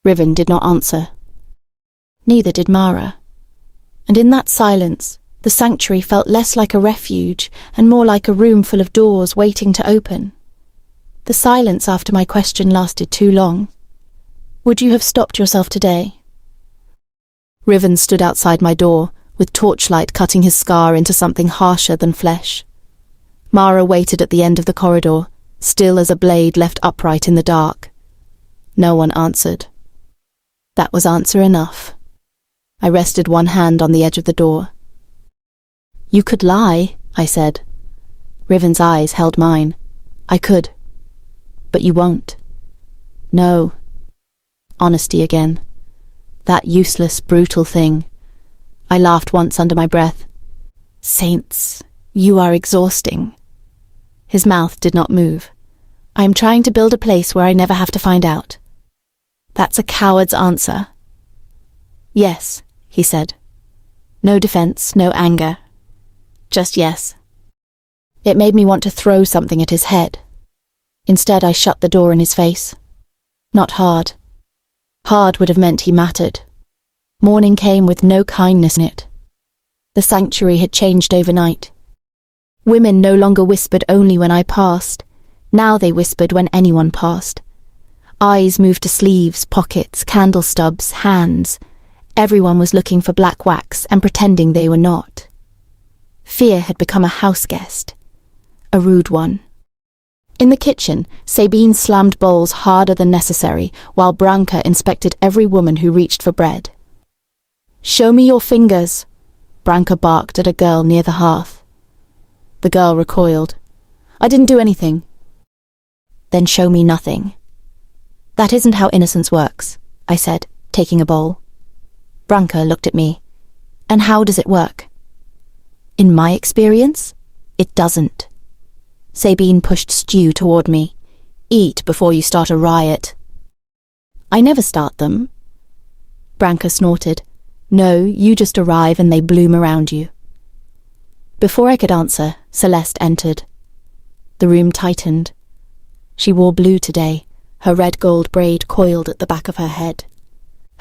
Riven did not answer. Neither did Mara. And in that silence, the sanctuary felt less like a refuge and more like a room full of doors waiting to open. The silence after my question lasted too long. Would you have stopped yourself today? Riven stood outside my door, with torchlight cutting his scar into something harsher than flesh. Mara waited at the end of the corridor, still as a blade left upright in the dark. No one answered. That was answer enough. I rested one hand on the edge of the door. You could lie, I said. Riven's eyes held mine. I could. But you won't. No. Honesty again. That useless, brutal thing. I laughed once under my breath. Saints, you are exhausting. His mouth did not move. I am trying to build a place where I never have to find out. That's a coward's answer. Yes, he said. No defense, no anger. Just yes. It made me want to throw something at his head. Instead, I shut the door in his face. Not hard. Hard would have meant he mattered. Morning came with no kindness in it. The sanctuary had changed overnight. Women no longer whispered only when I passed. Now they whispered when anyone passed. Eyes moved to sleeves, pockets, candle stubs, hands. Everyone was looking for black wax and pretending they were not. Fear had become a house guest. A rude one. In the kitchen, Sabine slammed bowls harder than necessary, while Branka inspected every woman who reached for bread. "Show me your fingers," Branka barked at a girl near the hearth. The girl recoiled. "I didn't do anything." "Then show me nothing." "That isn't how innocence works," I said, taking a bowl. Branka looked at me. "And how does it work?" "In my experience, it doesn't." Sabine pushed stew toward me. "Eat before you start a riot." "I never start them." Branka snorted. "No, you just arrive and they bloom around you." Before I could answer, Celeste entered. The room tightened. She wore blue today, her red gold braid coiled at the back of her head.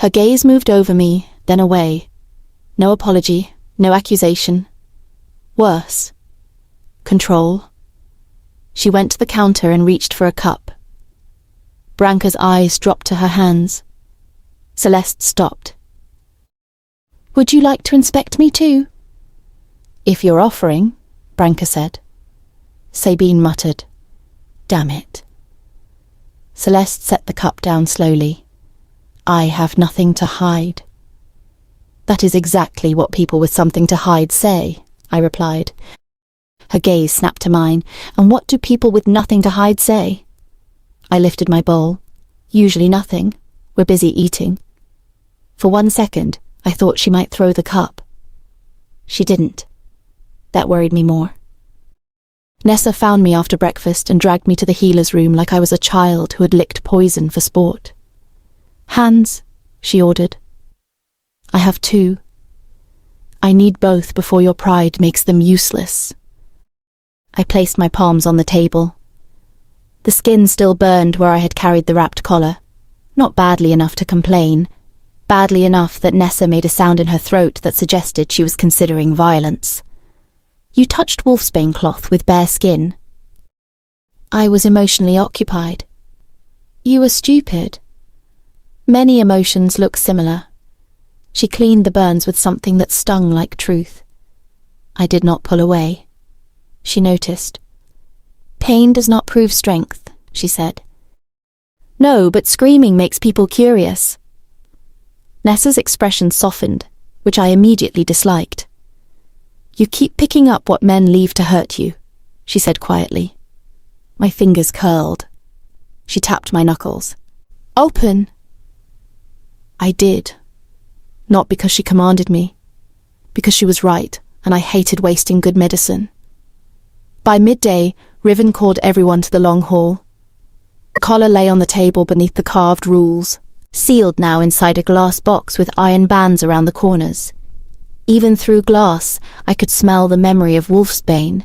Her gaze moved over me, then away. No apology, no accusation. Worse. Control. She went to the counter and reached for a cup. Branka's eyes dropped to her hands. Celeste stopped. "Would you like to inspect me too?" "If you're offering," Branka said. Sabine muttered, "Damn it." Celeste set the cup down slowly. "I have nothing to hide." "That is exactly what people with something to hide say," I replied. Her gaze snapped to mine. "And what do people with nothing to hide say?" I lifted my bowl. "Usually nothing. We're busy eating." For 1 second, I thought she might throw the cup. She didn't. That worried me more. Nessa found me after breakfast and dragged me to the healer's room like I was a child who had licked poison for sport. "Hands," she ordered. "I have 2. I need both before your pride makes them useless." I placed my palms on the table. The skin still burned where I had carried the wrapped collar. Not badly enough to complain. Badly enough that Nessa made a sound in her throat that suggested she was considering violence. "You touched wolfsbane cloth with bare skin." I was emotionally occupied. "You were stupid." Many emotions look similar. She cleaned the burns with something that stung like truth. I did not pull away. She noticed. "Pain does not prove strength," she said. "No, but screaming makes people curious." Nessa's expression softened, which I immediately disliked. "You keep picking up what men leave to hurt you," she said quietly. My fingers curled. She tapped my knuckles. "Open!" I did. Not because she commanded me. Because she was right, and I hated wasting good medicine. By midday, Riven called everyone to the long hall. The collar lay on the table beneath the carved rules, sealed now inside a glass box with iron bands around the corners. Even through glass, I could smell the memory of wolfsbane.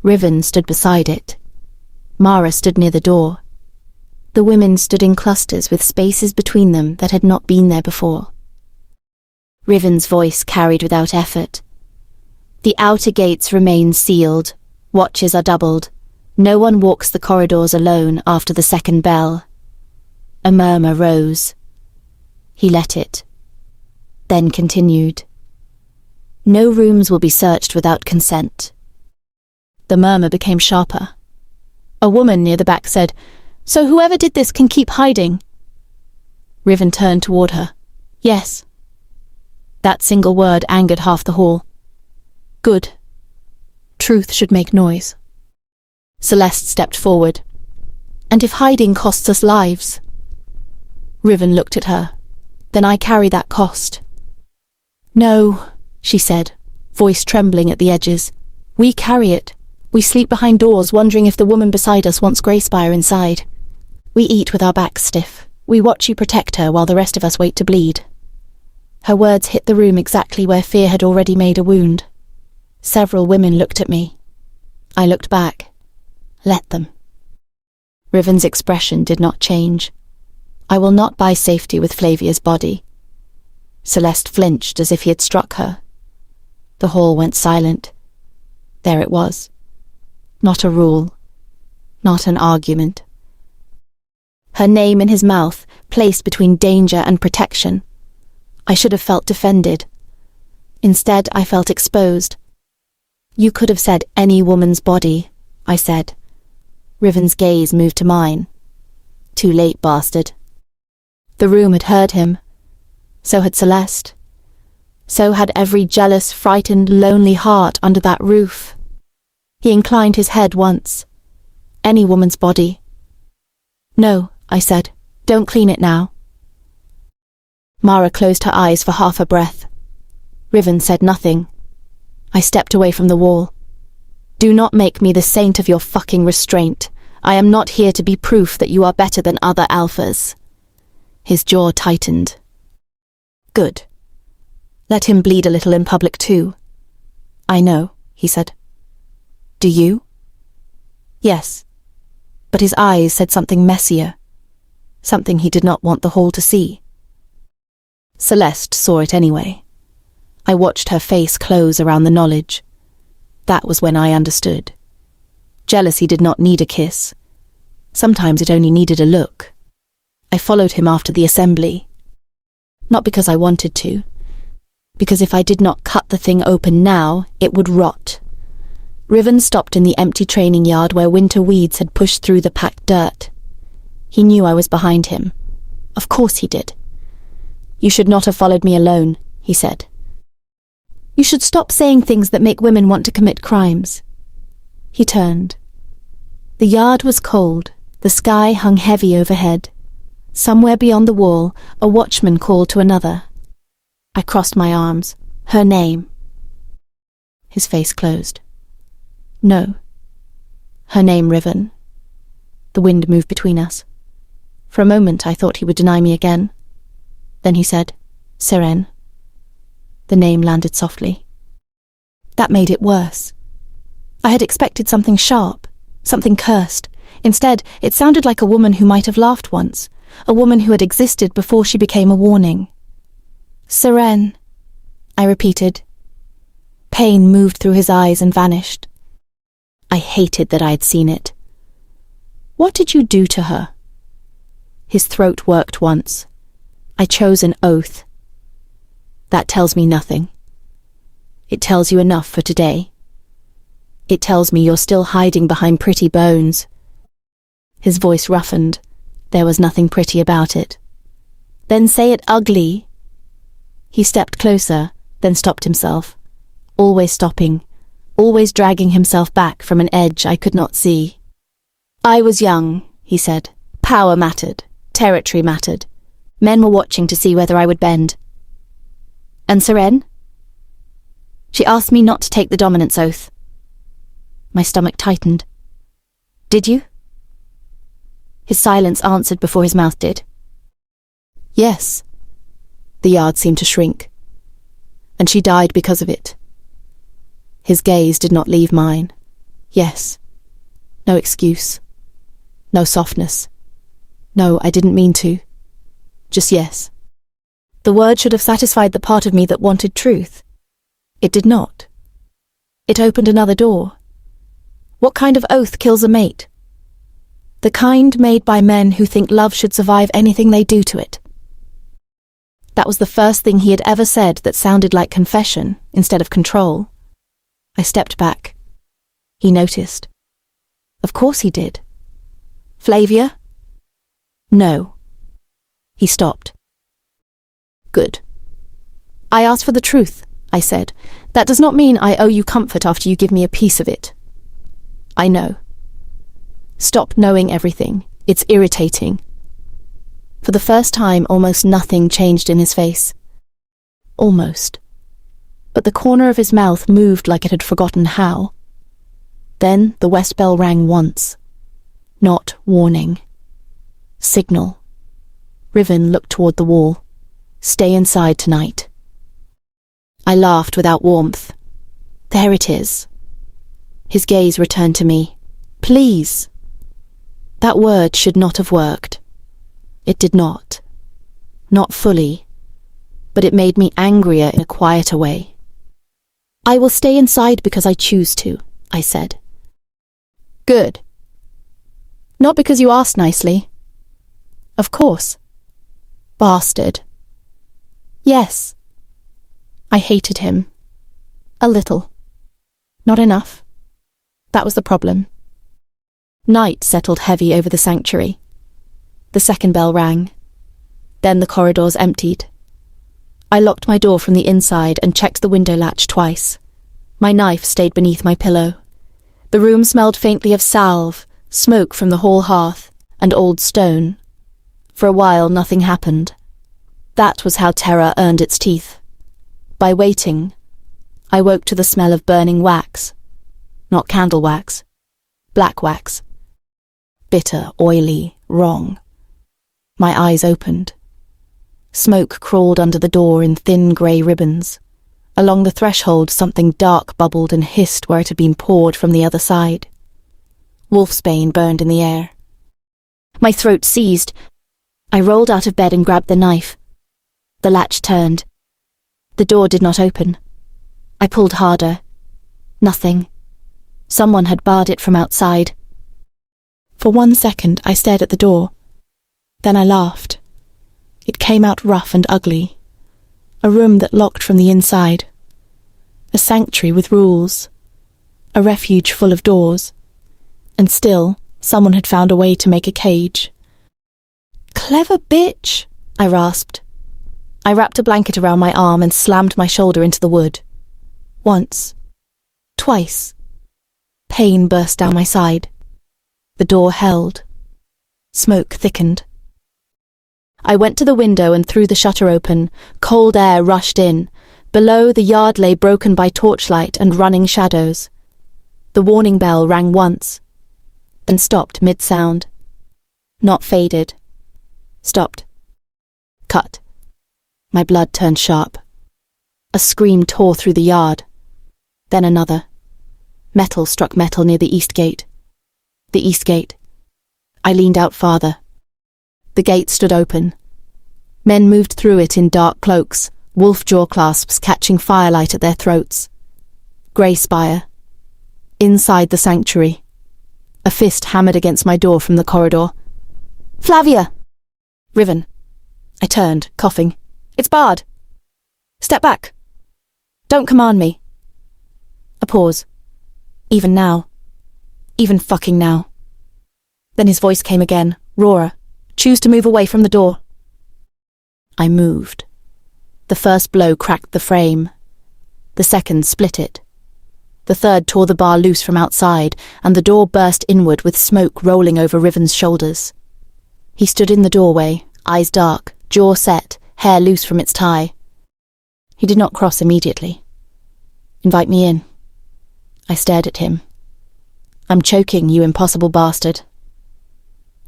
Riven stood beside it. Mara stood near the door. The women stood in clusters with spaces between them that had not been there before. Riven's voice carried without effort. "The outer gates remain sealed. Watches are doubled. No one walks the corridors alone after the second bell." A murmur rose. He let it. Then continued. "No rooms will be searched without consent." The murmur became sharper. A woman near the back said, "So whoever did this can keep hiding?" Riven turned toward her. "Yes." That single word angered half the hall. Good. Truth should make noise. Celeste stepped forward. "And if hiding costs us lives?" Riven looked at her. "Then I carry that cost." "No," she said, voice trembling at the edges. We carry it. We sleep behind doors, wondering if the woman beside us wants Greyspire inside. We eat with our backs stiff. We watch you protect her while the rest of us wait to bleed. Her words hit the room exactly where fear had already made a wound. Several women looked at me. I looked back. Let them. Riven's expression did not change. I will not buy safety with Flavia's body. Celeste flinched as if he had struck her. The hall went silent. There it was. Not a rule. Not an argument. Her name in his mouth, placed between danger and protection. I should have felt defended. Instead, I felt exposed. You could have said any woman's body, I said. Riven's gaze moved to mine. Too late, bastard. The room had heard him. So had Celeste. So had every jealous, frightened, lonely heart under that roof. He inclined his head once. Any woman's body. No, I said. Don't clean it now. Mara closed her eyes for half a breath. Riven said nothing. I stepped away from the wall. Do not make me the saint of your fucking restraint. I am not here to be proof that you are better than other alphas. His jaw tightened. Good. Let him bleed a little in public too. I know, he said. Do you? Yes. But his eyes said something messier. Something he did not want the hall to see. Celeste saw it anyway. I watched her face close around the knowledge. That was when I understood. Jealousy did not need a kiss. Sometimes it only needed a look. I followed him after the assembly. Not because I wanted to. Because if I did not cut the thing open now, it would rot. Riven stopped in the empty training yard where winter weeds had pushed through the packed dirt. He knew I was behind him. Of course he did. You should not have followed me alone, he said. You should stop saying things that make women want to commit crimes. He turned. The yard was cold. The sky hung heavy overhead. Somewhere beyond the wall, a watchman called to another. I crossed my arms. Her name. His face closed. No. Her name, Riven. The wind moved between us. For a moment I thought he would deny me again. Then he said, Seren. The name landed softly. That made it worse. I had expected something sharp, something cursed. Instead, it sounded like a woman who might have laughed once, a woman who had existed before she became a warning. Seren, I repeated. Pain moved through his eyes and vanished. I hated that I had seen it. What did you do to her? His throat worked once. I chose an oath. That tells me nothing. It tells you enough for today. It tells me you're still hiding behind pretty bones. His voice roughened. There was nothing pretty about it. Then say it ugly. He stepped closer, then stopped himself. Always stopping, always dragging himself back from an edge I could not see. I was young, he said. Power mattered. Territory mattered. Men were watching to see whether I would bend. And Seren? She asked me not to take the dominance oath. My stomach tightened. Did you? His silence answered before his mouth did. Yes. The yard seemed to shrink. And she died because of it. His gaze did not leave mine. Yes. No excuse. No softness. No, I didn't mean to. Just yes. The word should have satisfied the part of me that wanted truth. It did not. It opened another door. What kind of oath kills a mate? The kind made by men who think love should survive anything they do to it. That was the first thing he had ever said that sounded like confession instead of control. I stepped back. He noticed. Of course he did. Flavia? No. He stopped. Good. I asked for the truth, I said. That does not mean I owe you comfort after you give me a piece of it. I know. Stop knowing everything. It's irritating. For the first time, almost nothing changed in his face. Almost. but the corner of his mouth moved like it had forgotten how. Then the west bell rang once. Not warning. Signal. Riven looked toward the wall. Stay inside tonight. I laughed without warmth. There it is. His gaze returned to me. Please. That word should not have worked. It did not. Not fully. But it made me angrier in a quieter way. I will stay inside because I choose to, I said. Good. Not because you asked nicely. Of course. Bastard. Yes. I hated him. A little. Not enough. That was the problem. Night settled heavy over the sanctuary. The second bell rang. Then the corridors emptied. I locked my door from the inside and checked the window latch twice. My knife stayed beneath my pillow. The room smelled faintly of salve, smoke from the hall hearth, and old stone. For a while nothing happened. That was how terror earned its teeth. By waiting, I woke to the smell of burning wax. Not candle wax. Black wax. Bitter, oily, wrong. My eyes opened. Smoke crawled under the door in thin grey ribbons. Along the threshold something dark bubbled and hissed where it had been poured from the other side. Wolfsbane burned in the air. My throat seized. I rolled out of bed and grabbed the knife. The latch turned. The door did not open. I pulled harder. Nothing. Someone had barred it from outside. For 1 second I stared at the door. Then I laughed. It came out rough and ugly. A room that locked from the inside. A sanctuary with rules. A refuge full of doors. And still, someone had found a way to make a cage. Clever bitch, I rasped. I wrapped a blanket around my arm and slammed my shoulder into the wood. Once. Twice. Pain burst down my side. The door held. Smoke thickened. I went to the window and threw the shutter open. Cold air rushed in. Below, the yard lay broken by torchlight and running shadows. The warning bell rang once, then stopped mid-sound. Not faded. Stopped. Cut. My blood turned sharp. A scream tore through the yard. Then another. Metal struck metal near the east gate. The east gate. I leaned out farther. The gate stood open. Men moved through it in dark cloaks, wolf jaw clasps catching firelight at their throats. Grey spire. Inside the sanctuary. A fist hammered against my door from the corridor. Flavia! Riven. I turned, coughing. It's barred. Step back. Don't command me. A pause. Even now. Even fucking now. Then his voice came again, rawer. Choose to move away from the door. I moved. The first blow cracked the frame. The second split it. The third tore the bar loose from outside, and the door burst inward with smoke rolling over Riven's shoulders. He stood in the doorway, eyes dark, jaw set, hair loose from its tie. He did not cross immediately. Invite me in. I stared at him. I'm choking, you impossible bastard.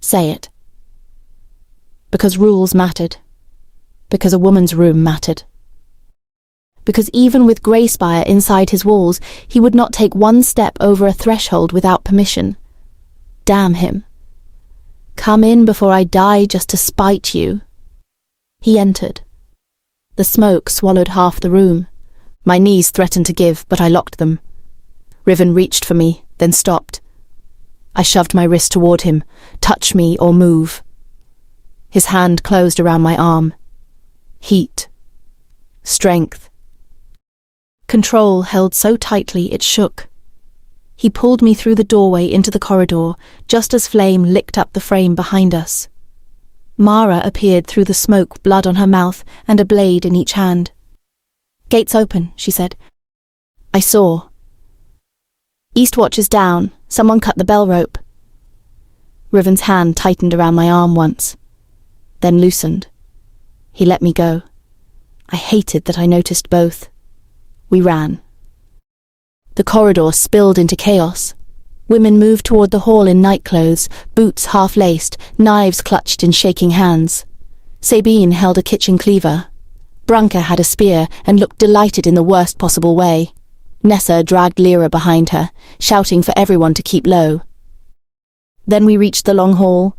Say it. Because rules mattered. Because a woman's room mattered. Because even with Greyspire inside his walls, he would not take one step over a threshold without permission. Damn him. Come in before I die just to spite you. He entered. The smoke swallowed half the room. My knees threatened to give, but I locked them. Riven reached for me, then stopped. I shoved my wrist toward him. Touch me or move. His hand closed around my arm. Heat. Strength. Control held so tightly it shook. He pulled me through the doorway into the corridor, just as flame licked up the frame behind us. Mara appeared through the smoke, blood on her mouth and a blade in each hand. Gates open, she said. I saw. East watch is down. Someone cut the bell rope. Riven's hand tightened around my arm once, then loosened. He let me go. I hated that I noticed both. We ran. The corridor spilled into chaos. Women moved toward the hall in nightclothes, boots half-laced, knives clutched in shaking hands. Sabine held a kitchen cleaver. Branka had a spear and looked delighted in the worst possible way. Nessa dragged Lyra behind her, shouting for everyone to keep low. Then we reached the long hall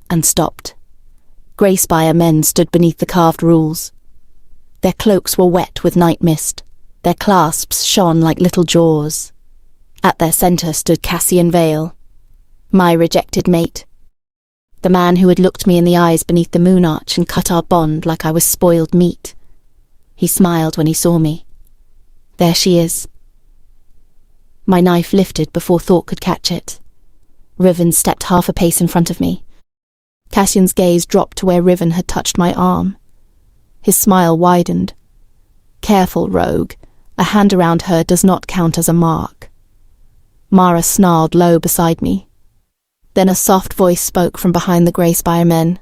and stopped. Grey Spire men stood beneath the carved rules. Their cloaks were wet with night mist. Their clasps shone like little jaws. At their centre stood Cassian Vale, my rejected mate. The man who had looked me in the eyes beneath the moon arch and cut our bond like I was spoiled meat. He smiled when he saw me. There she is. My knife lifted before thought could catch it. Riven stepped half a pace in front of me. Cassian's gaze dropped to where Riven had touched my arm. His smile widened. Careful, rogue. A hand around her does not count as a mark. Mara snarled low beside me. Then a soft voice spoke from behind the Grey Spire men.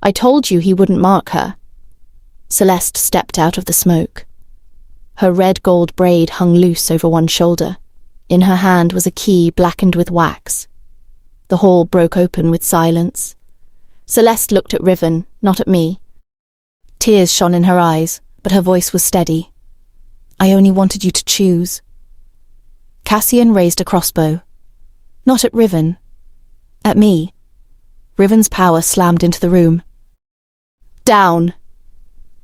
I told you he wouldn't mark her. Celeste stepped out of the smoke. Her red gold braid hung loose over one shoulder. In her hand was a key blackened with wax. The hall broke open with silence. Celeste looked at Riven, not at me. Tears shone in her eyes, but her voice was steady. I only wanted you to choose. Cassian raised a crossbow. Not at Riven. At me. Riven's power slammed into the room. Down!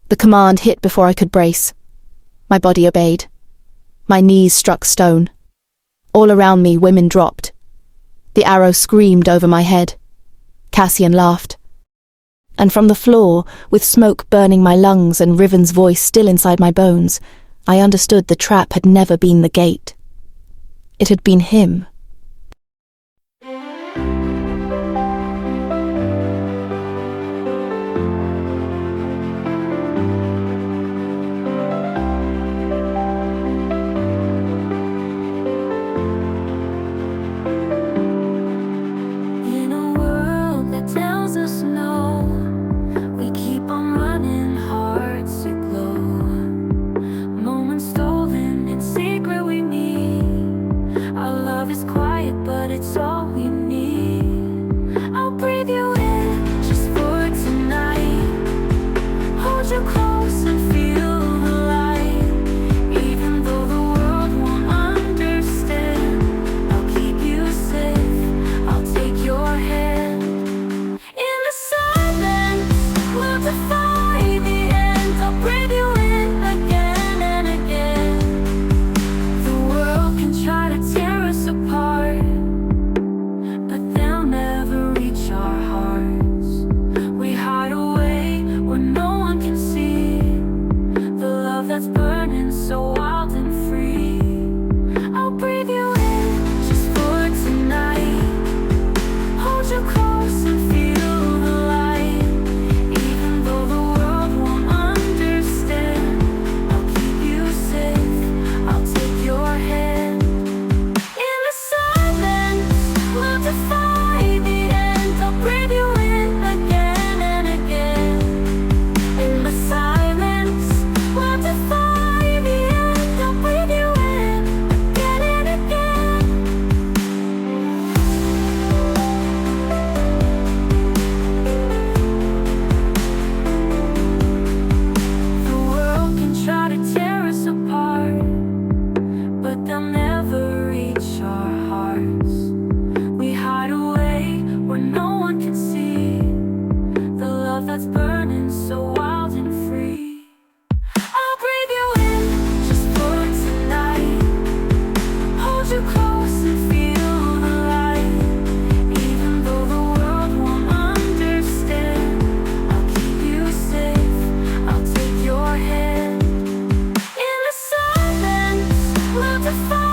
The command hit before I could brace. My body obeyed. My knees struck stone. All around me, women dropped. The arrow screamed over my head. Cassian laughed. And from the floor, with smoke burning my lungs and Riven's voice still inside my bones, I understood the trap had never been the gate. It had been him. To find